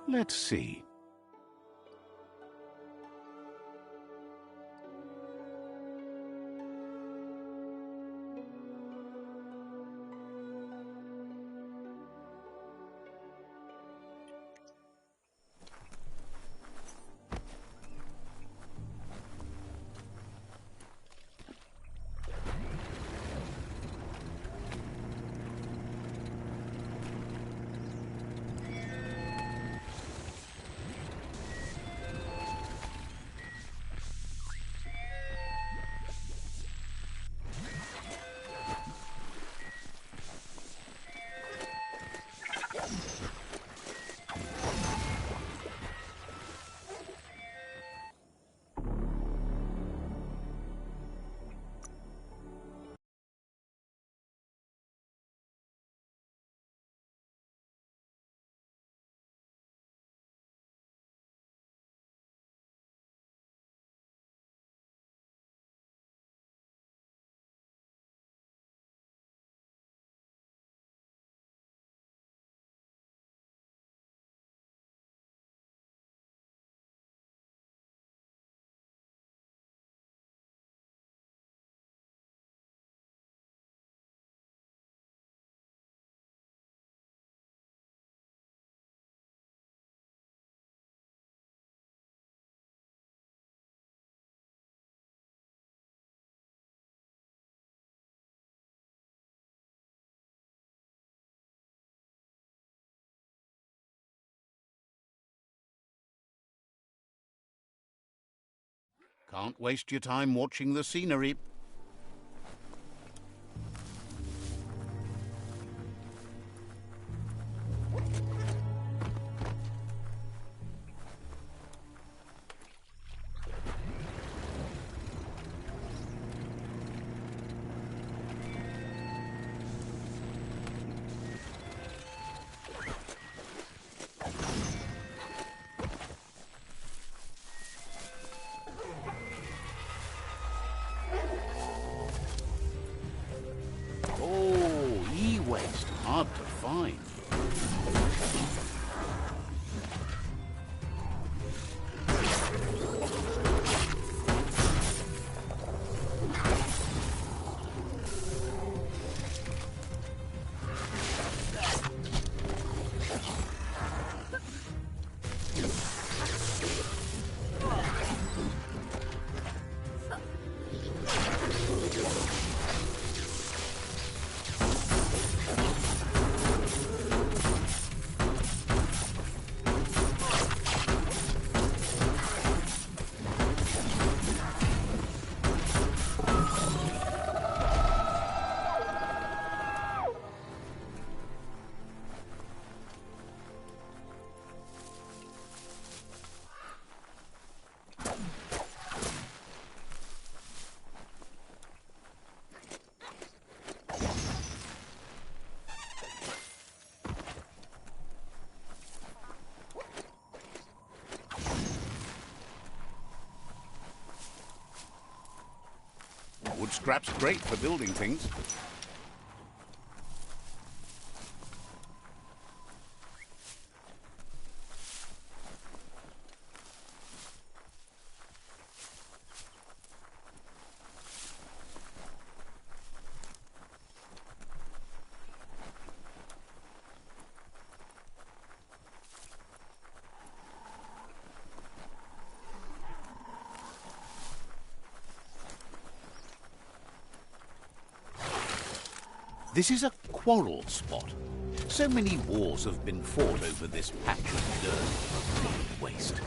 Let's see. Can't waste your time watching the scenery. Wood scrap's great for building things. This is a quarrel spot. So many wars have been fought over this patch of dirt and waste.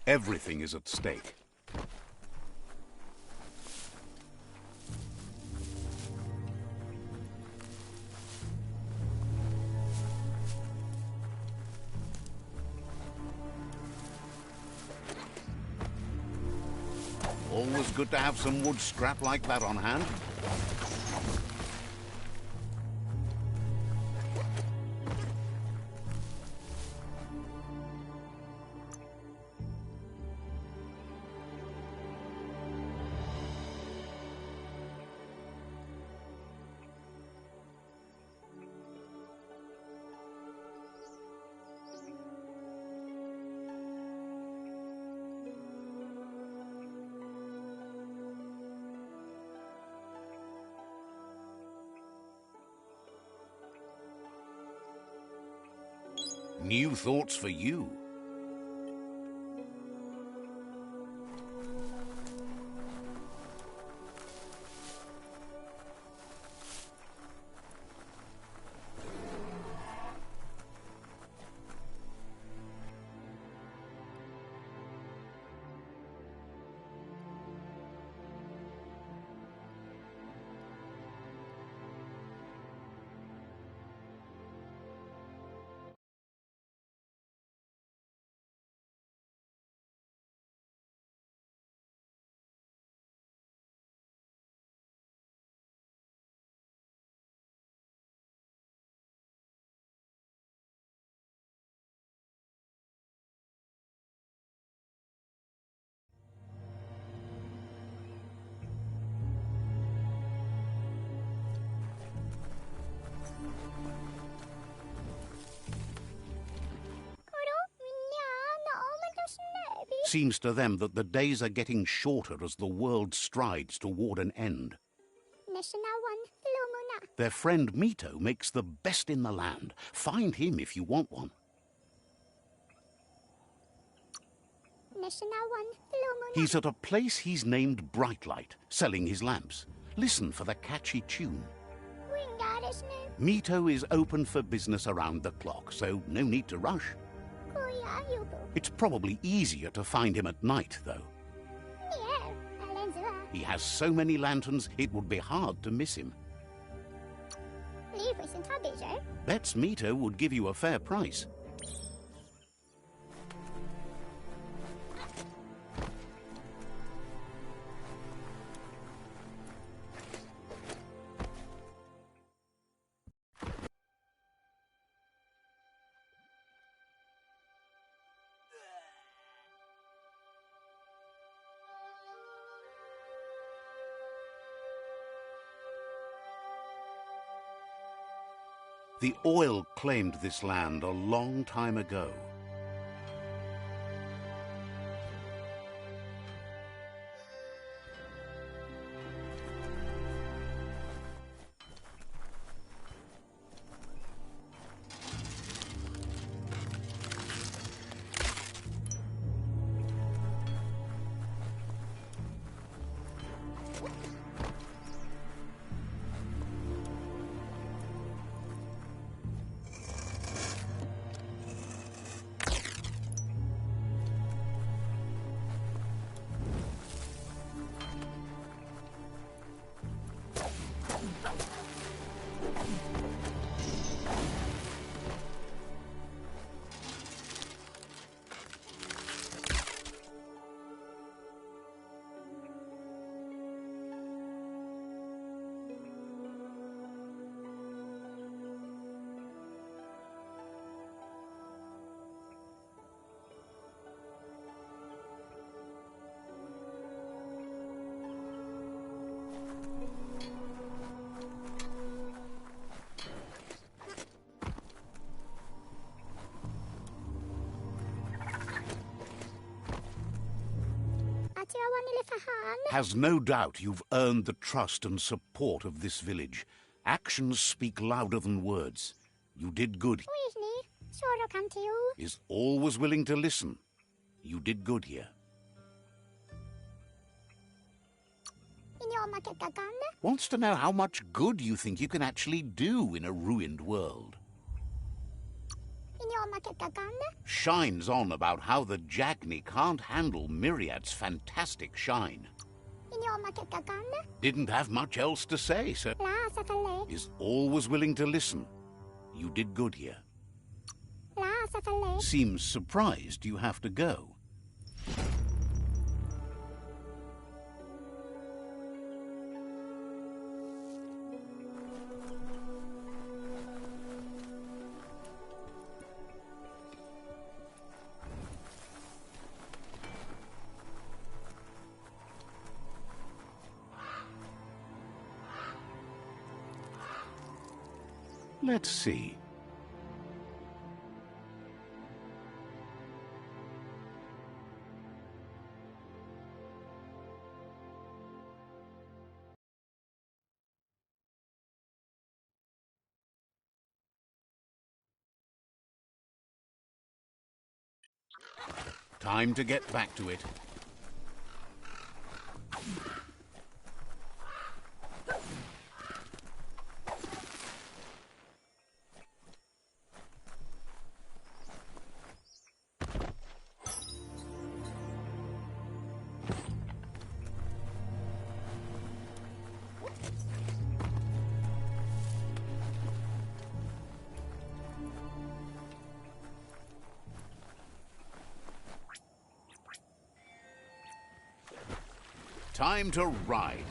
Everything is at stake. Always good to have some wood scrap like that on hand. New thoughts for you. Seems to them that the days are getting shorter as the world strides toward an end. Their friend Mito makes the best in the land. Find him if you want one. He's at a place he's named Brightlight, selling his lamps. Listen for the catchy tune. Mito is open for business around the clock, so no need to rush. It's probably easier to find him at night, though. He has so many lanterns, it would be hard to miss him. Bets Mito would give you a fair price. The oil claimed this land a long time ago. Has no doubt you've earned the trust and support of this village. Actions speak louder than words. You did good. Is always willing to listen. You did good here. Wants to know how much good you think you can actually do in a ruined world. Shines on about how the Jagni can't handle Myriad's fantastic shine. Didn't have much else to say, sir. Is always willing to listen. You did good here. Seems surprised you have to go. Let's see. Time to get back to it. Time to ride.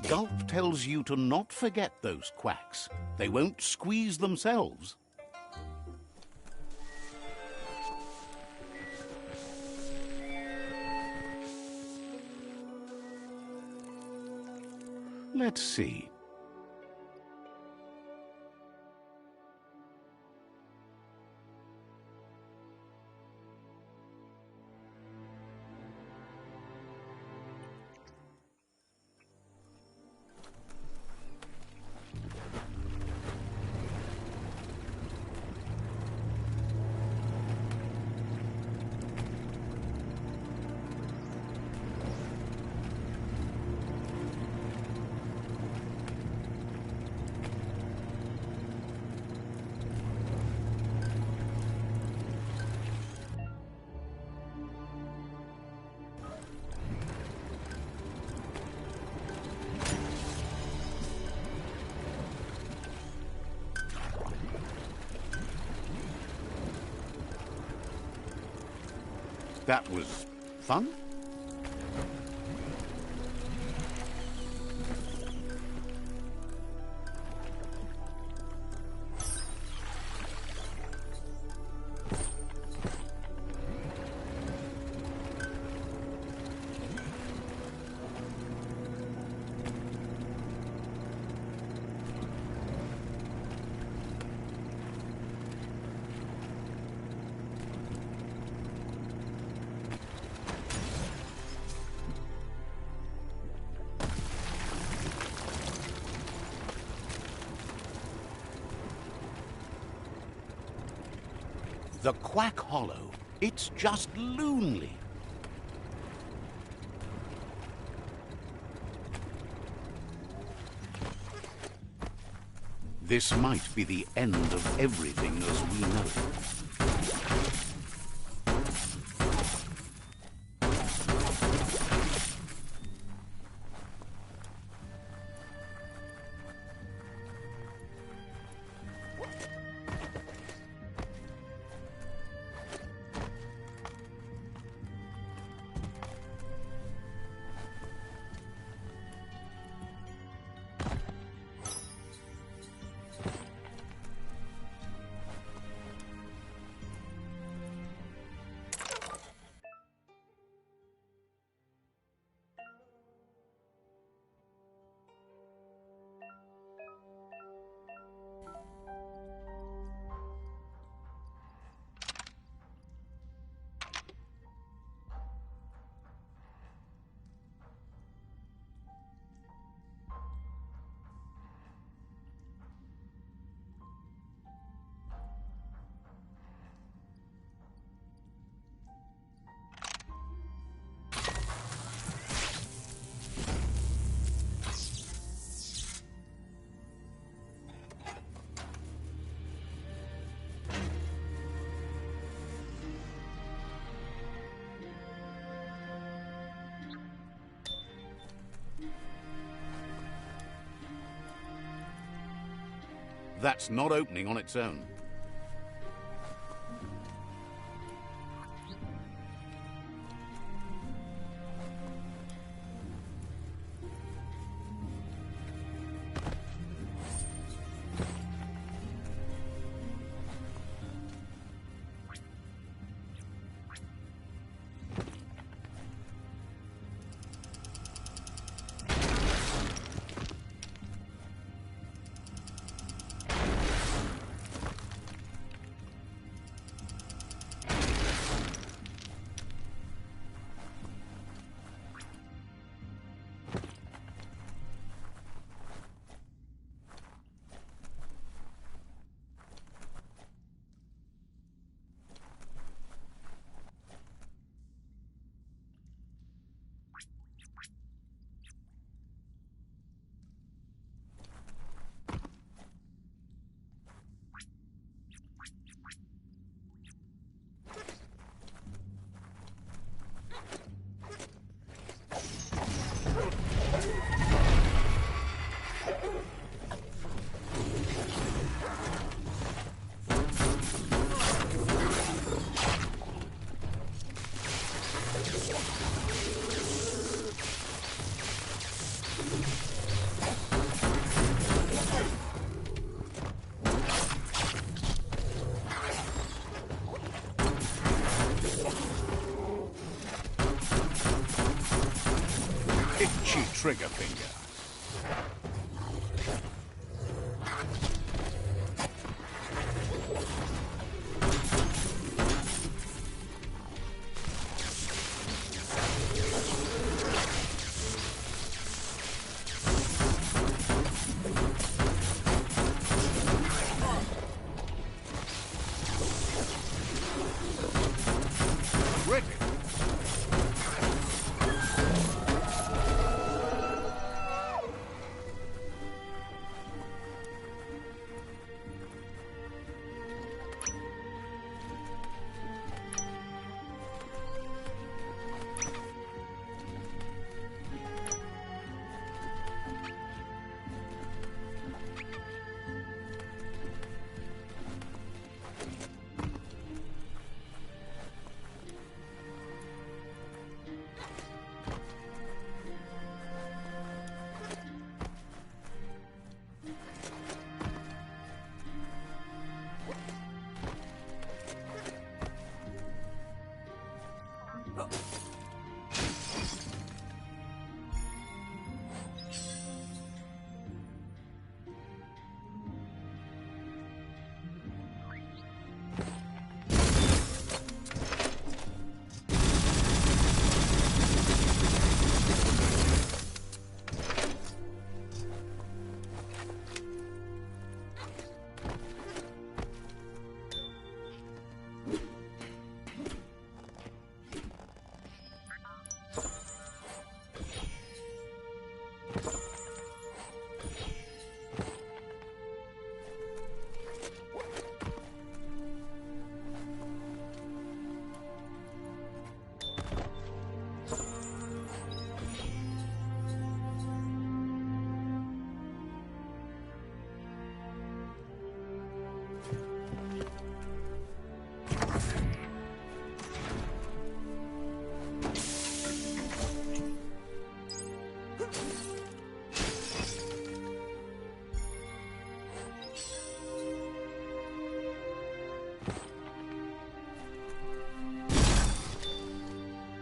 Gulp tells you to not forget those quacks. They won't squeeze themselves. Let's see. That was fun? The Quack Hollow. It's just loonly. This might be the end of everything as we know it. That's not opening on its own. Itchy trigger finger.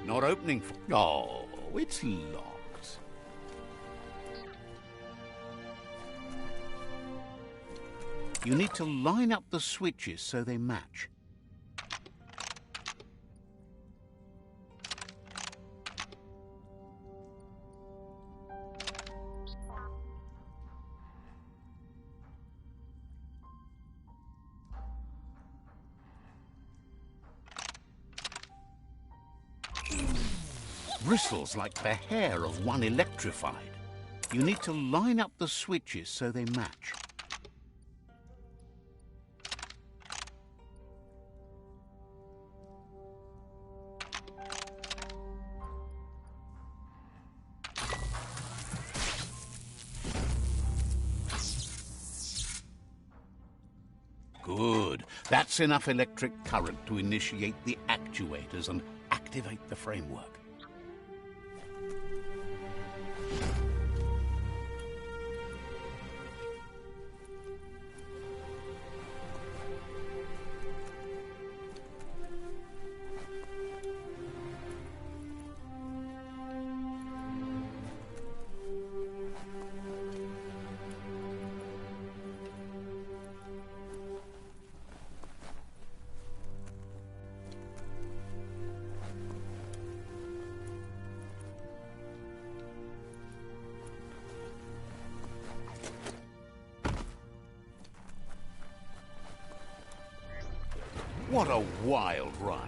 Not opening for... Oh, it's locked. You need to line up the switches so they match. Bristles like the hair of one electrified. You need to line up the switches so they match. Good. That's enough electric current to initiate the actuators and activate the framework. What a wild ride.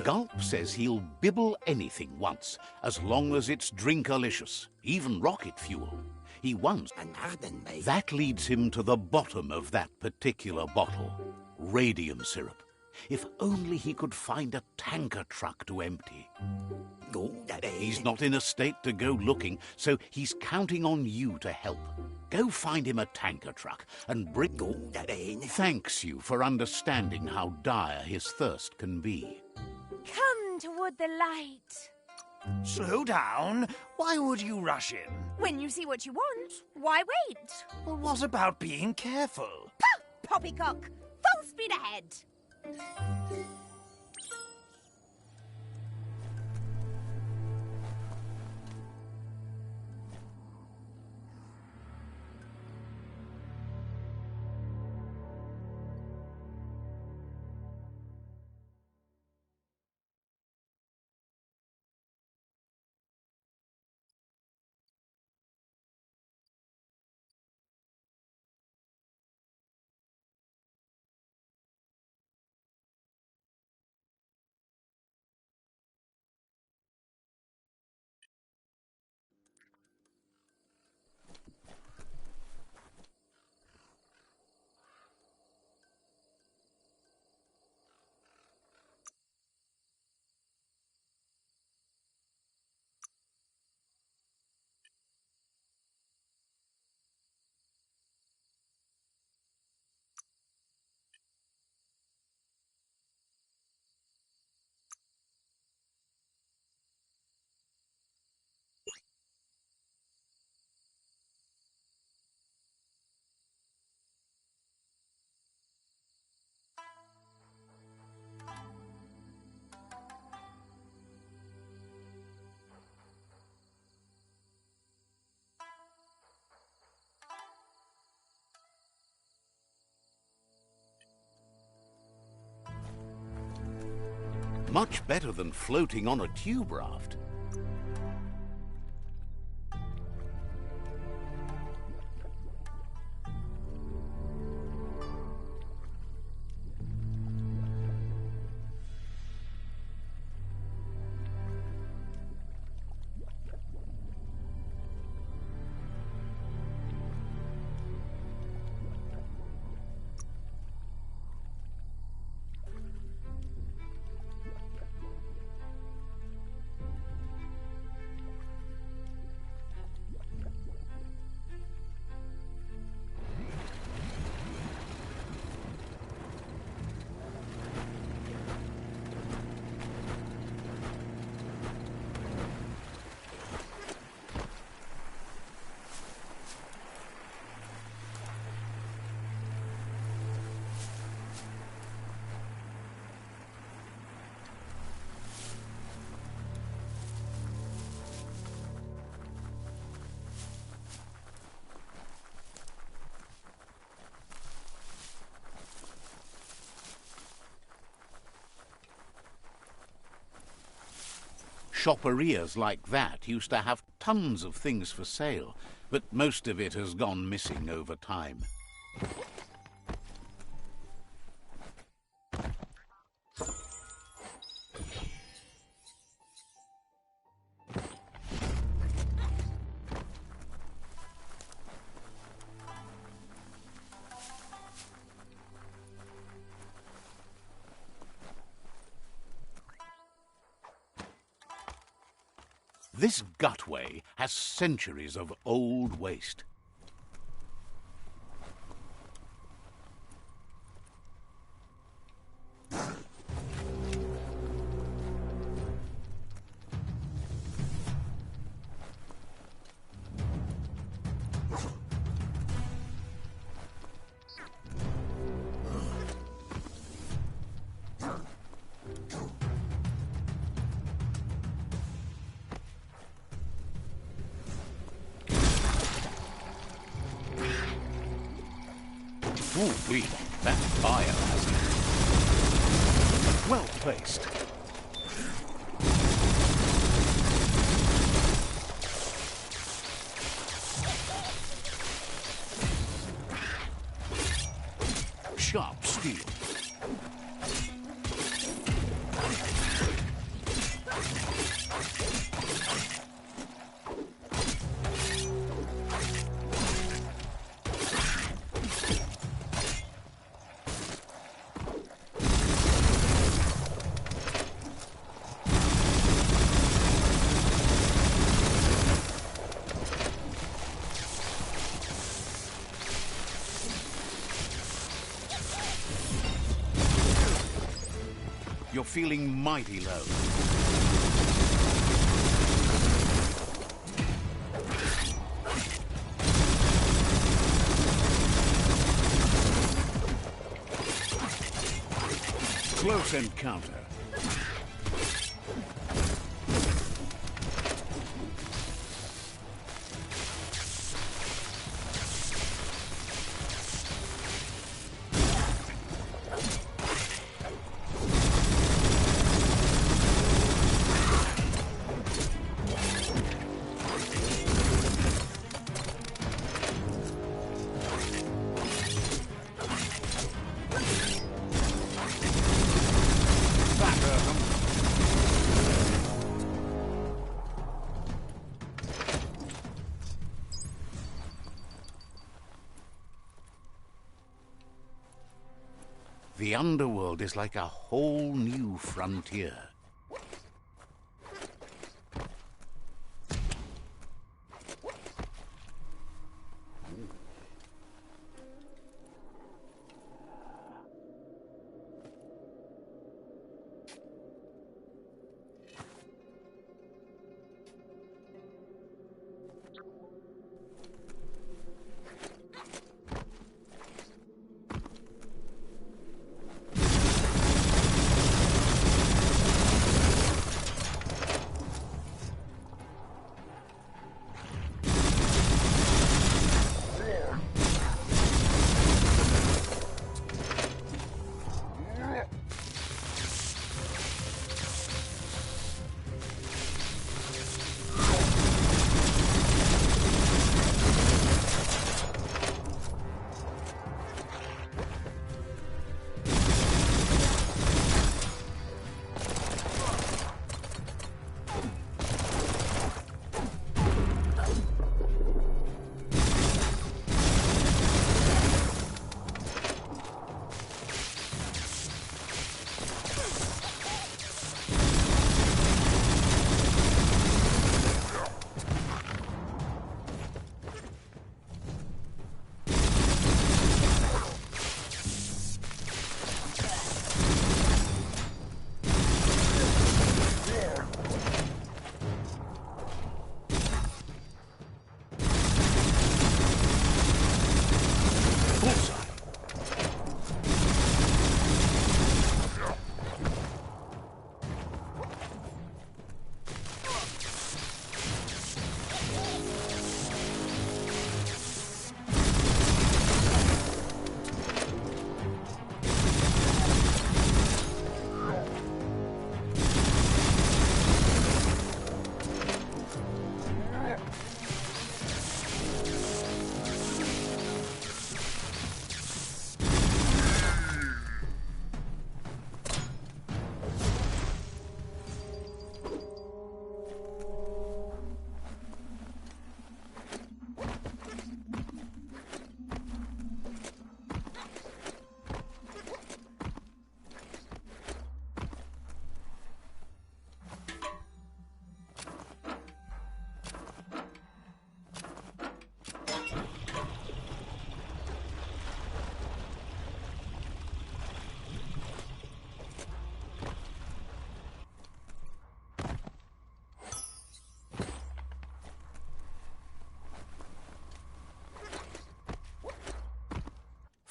Gulp says he'll bibble anything once, as long as it's drinkalicious, even rocket fuel. He once... That leads him to the bottom of that particular bottle. Radium syrup. If only he could find a tanker truck to empty. He's not in a state to go looking, so he's counting on you to help. Go find him a tanker truck and bring... Thanks you for understanding how dire his thirst can be. Come toward the light. Slow down. Why would you rush in? When you see what you want, why wait? Well, what about being careful? Pah! Poppycock! Full speed ahead! Much better than floating on a tube raft. Shopperias like that used to have tons of things for sale, but most of it has gone missing over time. This gutway has centuries of old waste. Ooh-wee, that biohazard. Well placed. Sharp steel. You're feeling mighty low. Close encounter. The underworld is like a whole new frontier.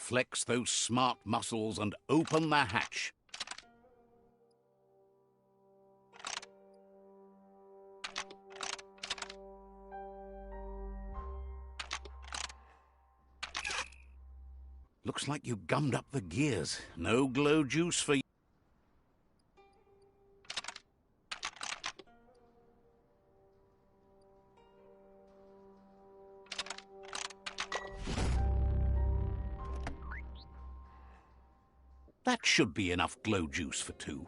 Flex those smart muscles and open the hatch. Looks like you gummed up the gears. No glow juice for you. That should be enough glow juice for two.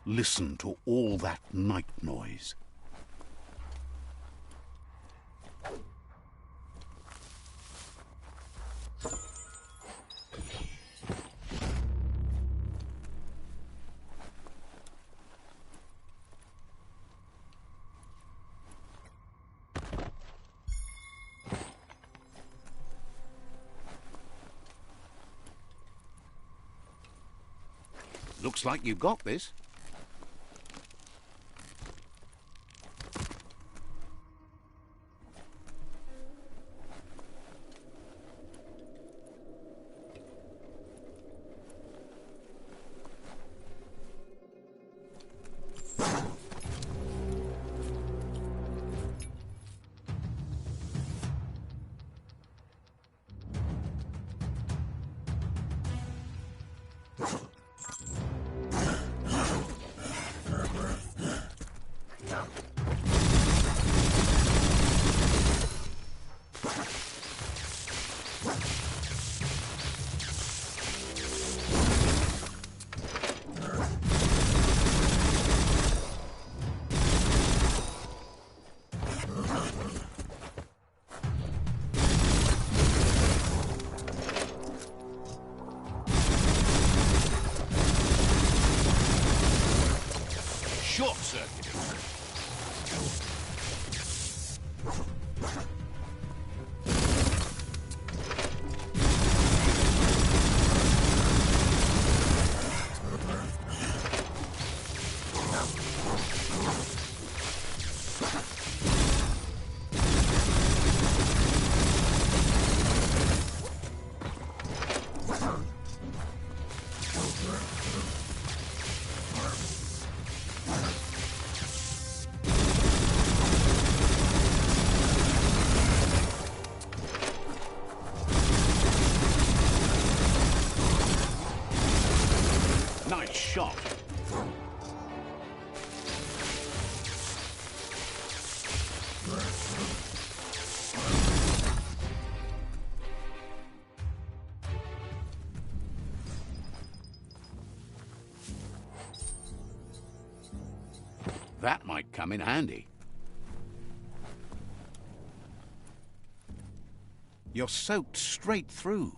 Listen to all that night noise. Looks like you've got this. Short circuit. Nice shot. That might come in handy. You're soaked straight through.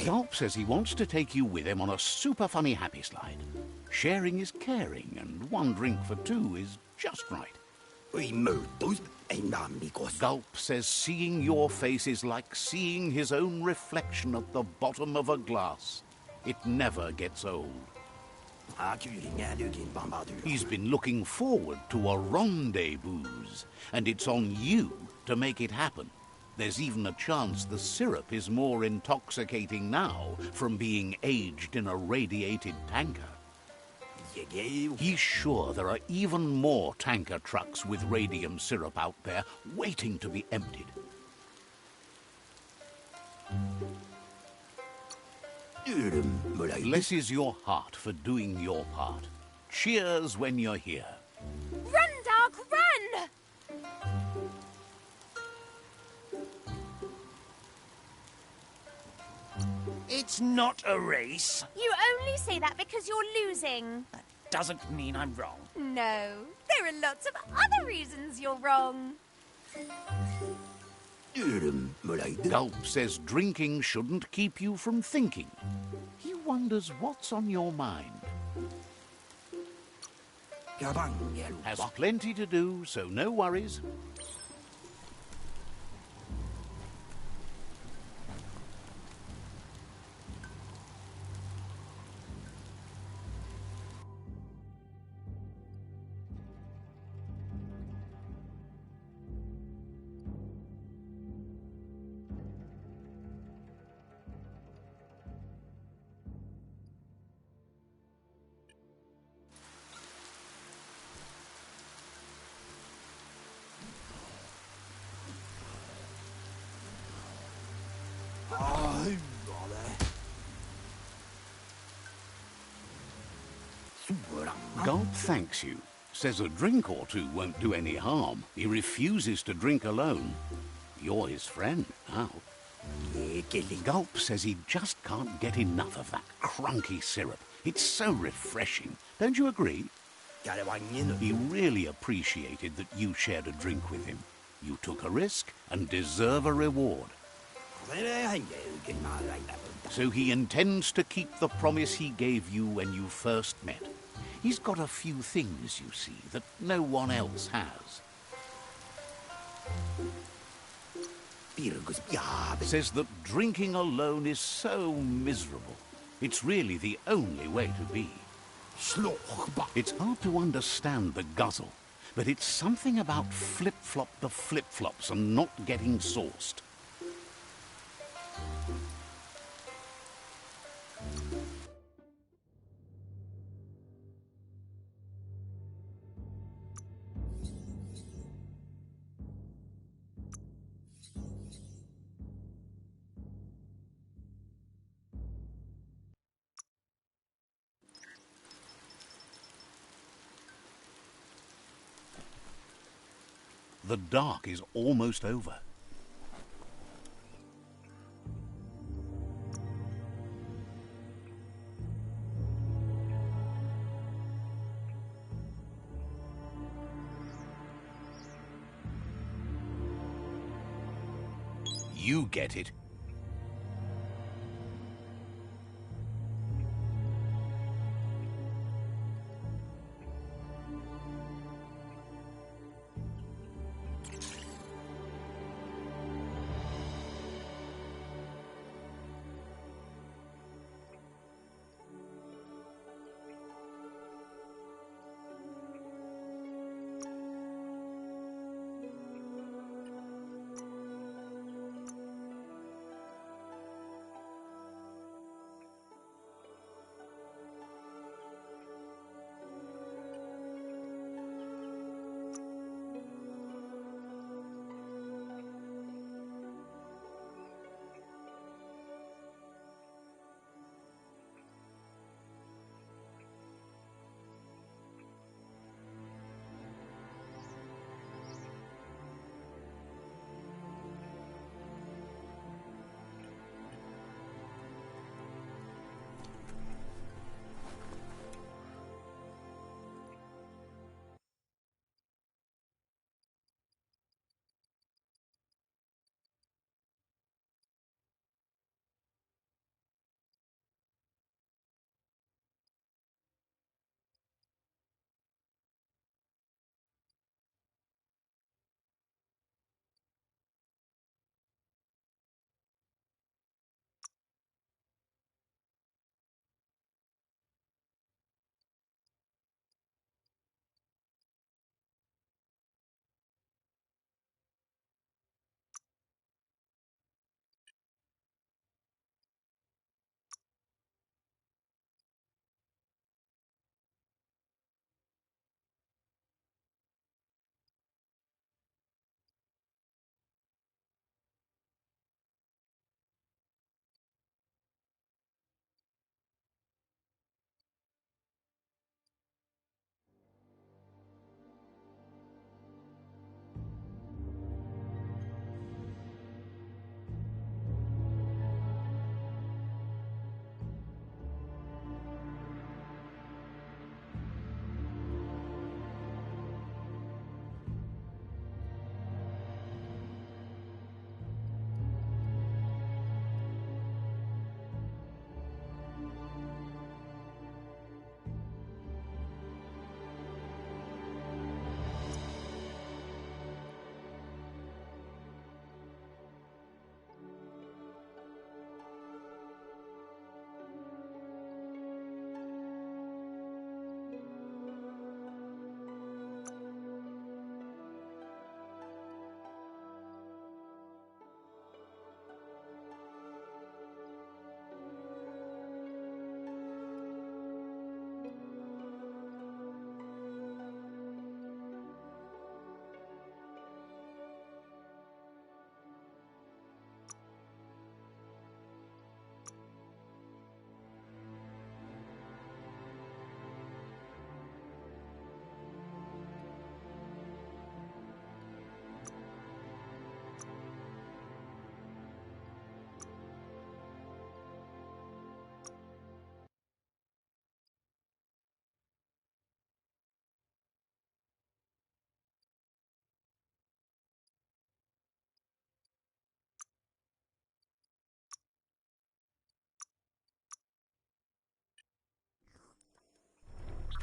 Gulp says he wants to take you with him on a super funny happy slide. Sharing is caring, and one drink for two is just right. Gulp says seeing your face is like seeing his own reflection at the bottom of a glass. It never gets old. He's been looking forward to a rendezvous, and it's on you to make it happen. There's even a chance the syrup is more intoxicating now from being aged in a radiated tanker. He's sure there are even more tanker trucks with radium syrup out there waiting to be emptied. Blesses your heart for doing your part. Cheers when you're here. Run, dog, run! It's not a race. You only say that because you're losing. That doesn't mean I'm wrong. No, there are lots of other reasons you're wrong. Gulp says drinking shouldn't keep you from thinking. He wonders what's on your mind. Has plenty to do, so no worries. Gulp thanks you. Says a drink or two won't do any harm. He refuses to drink alone. You're his friend now. Gulp says he just can't get enough of that crunky syrup. It's so refreshing. Don't you agree? He really appreciated that you shared a drink with him. You took a risk and deserve a reward. So he intends to keep the promise he gave you when you first met. He's got a few things, you see, that no one else has. Says that drinking alone is so miserable. It's really the only way to be. It's hard to understand the guzzle, but it's something about flip-flop the flip-flops and not getting sauced. The dark is almost over. You get it.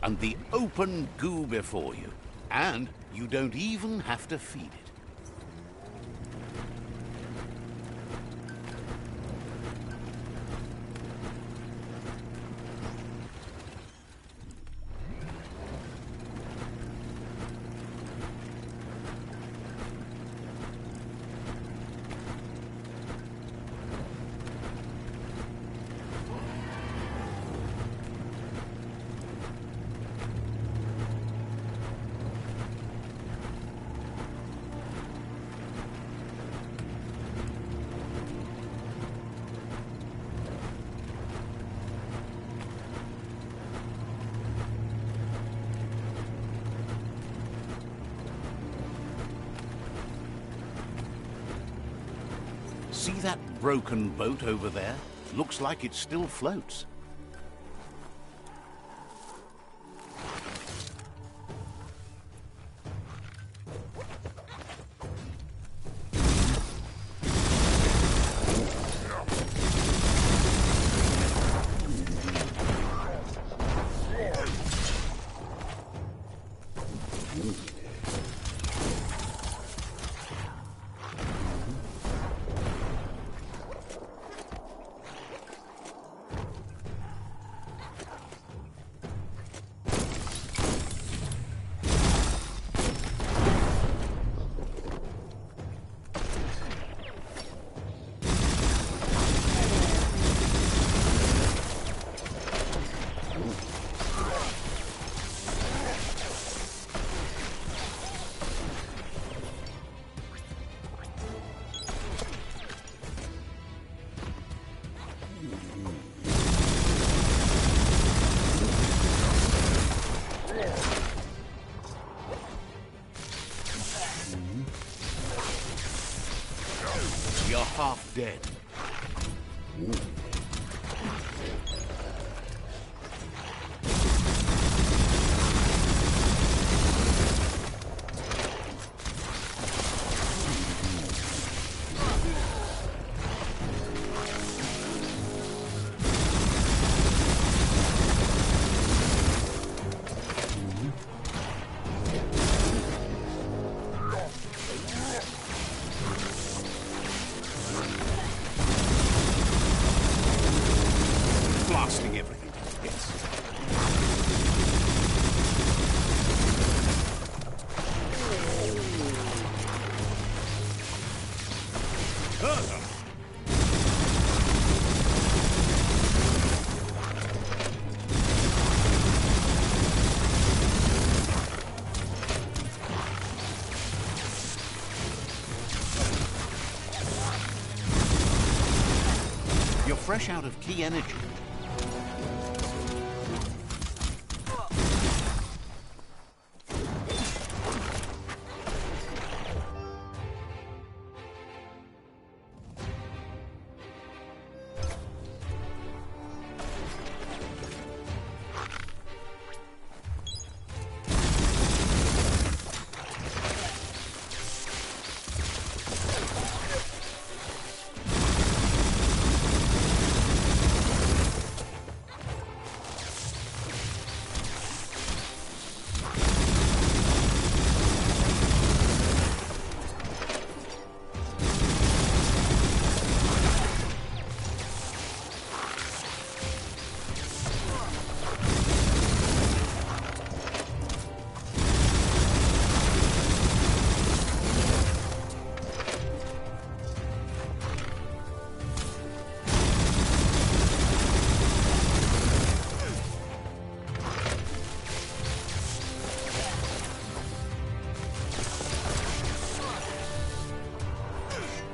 and the open goo before you. And you don't even have to feed it. See that broken boat over there? Looks like it still floats. You're half dead. Blasting everything. Yes. You're fresh out of key energy.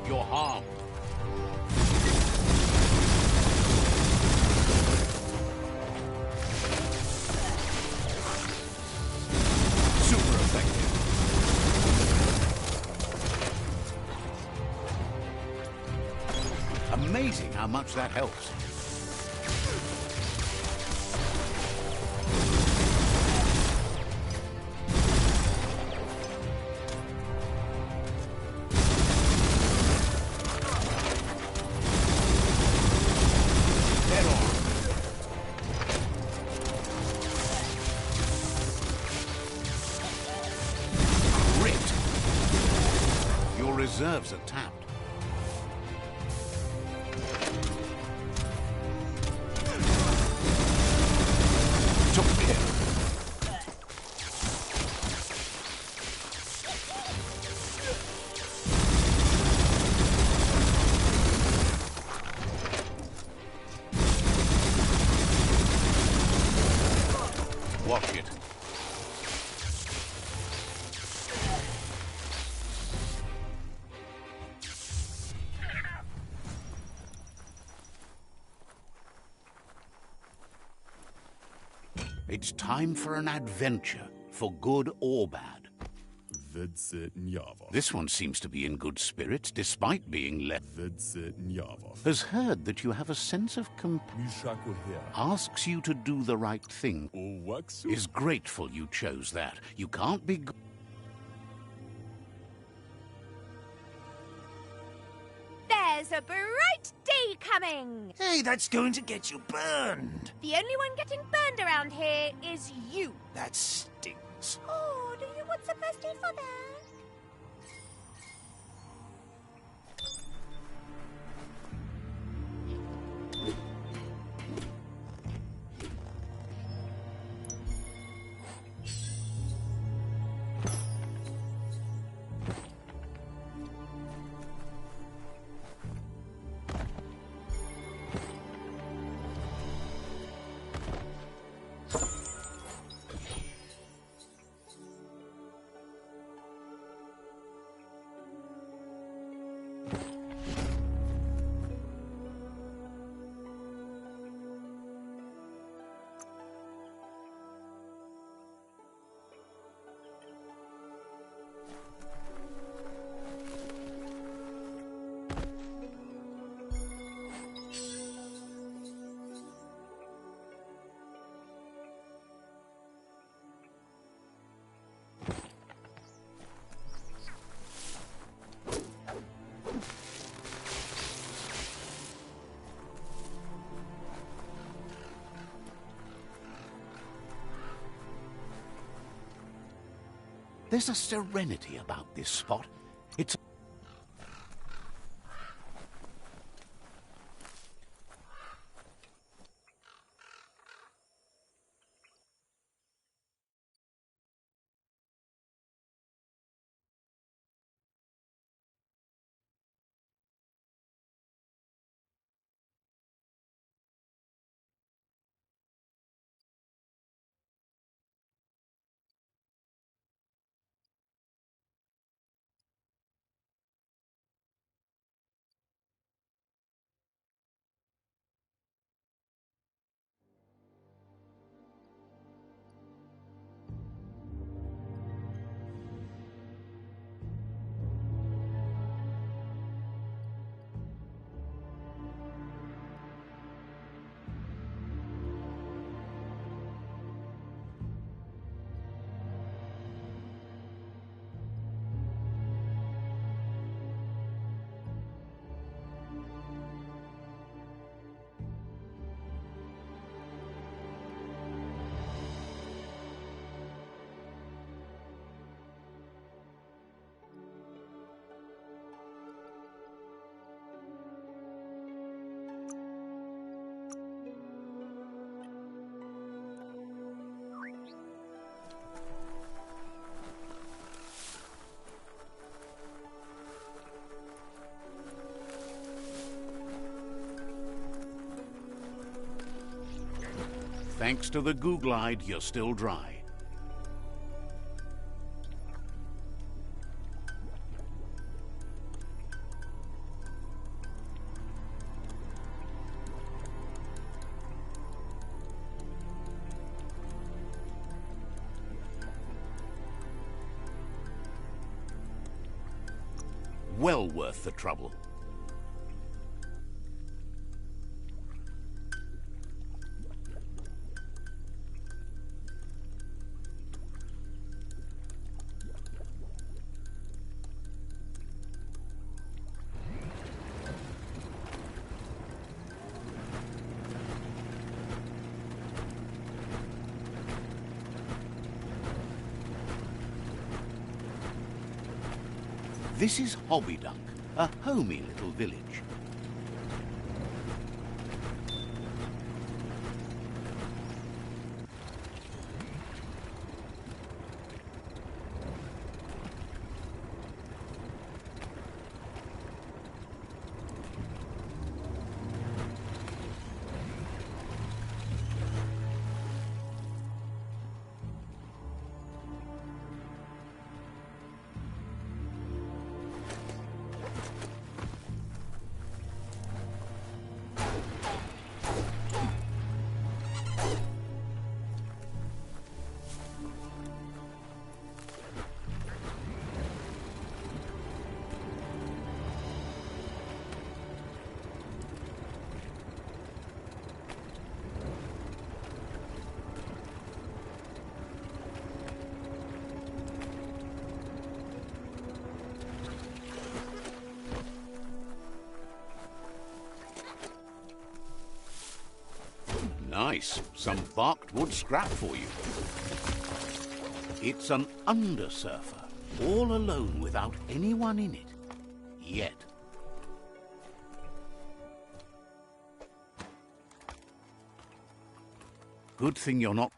You're harmed. Super effective. Amazing how much that helps. reserves are tapped. Took care. Watch it. It's time for an adventure, for good or bad. Vedse Njava. This one seems to be in good spirits, despite being left. Vedse Njava. Has heard that you have a sense of Mishako here. asks you to do the right thing. O Waxu. Is grateful you chose that. You can't be... There's a bright day coming! Hey, that's going to get you burned. The only one getting burned around here is you. That stings. Oh, do you want some first aid for that? There's a serenity about this spot. It's... Thanks to the goo glide, you're still dry. Well worth the trouble. This is Hobbydunk, a homey little village. Nice. Some barked wood scrap for you. It's an undersurfer, all alone without anyone in it. Yet. Good thing you're not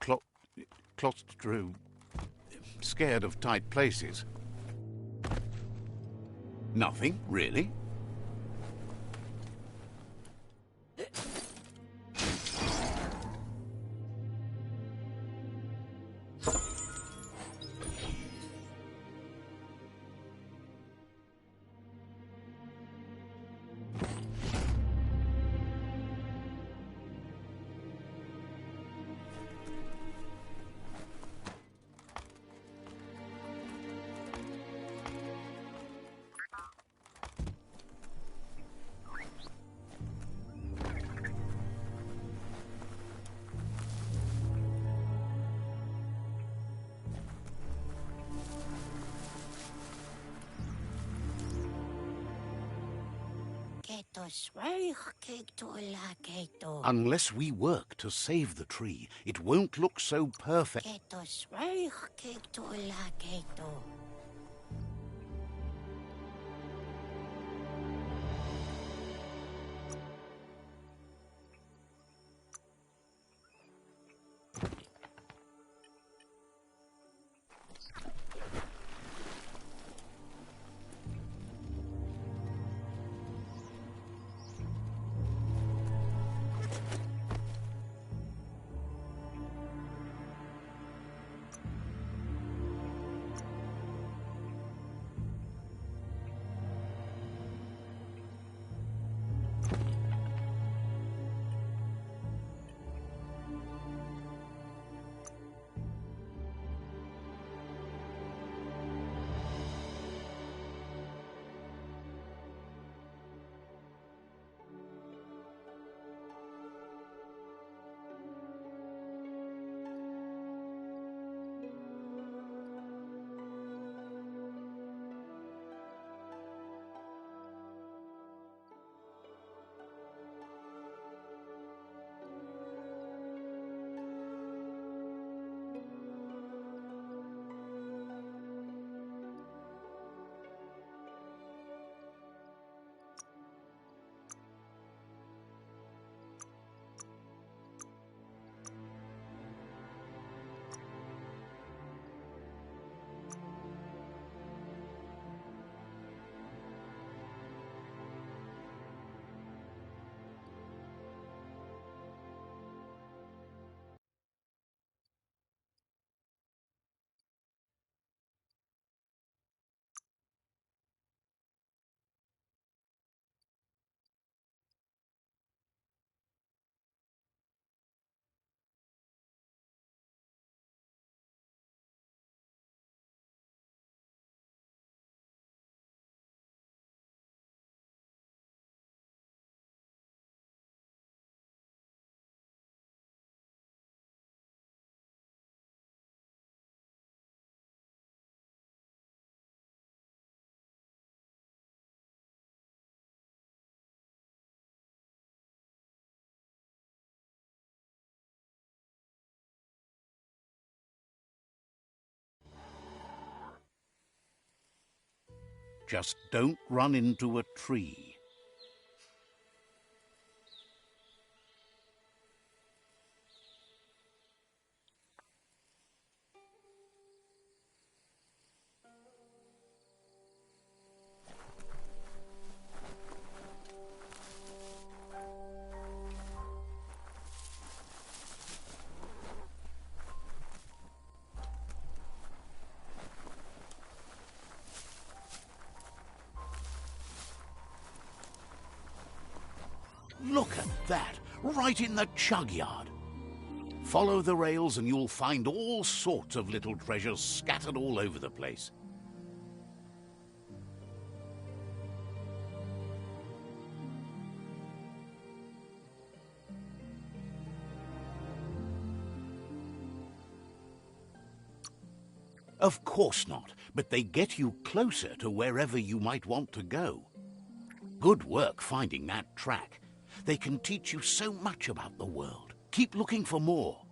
scared of tight places. Nothing, really. Unless we work to save the tree, it won't look so perfect. Just don't run into a tree. Look at that, right in the chug yard. Follow the rails and you'll find all sorts of little treasures scattered all over the place. Of course not, but they get you closer to wherever you might want to go. Good work finding that track. They can teach you so much about the world. Keep looking for more.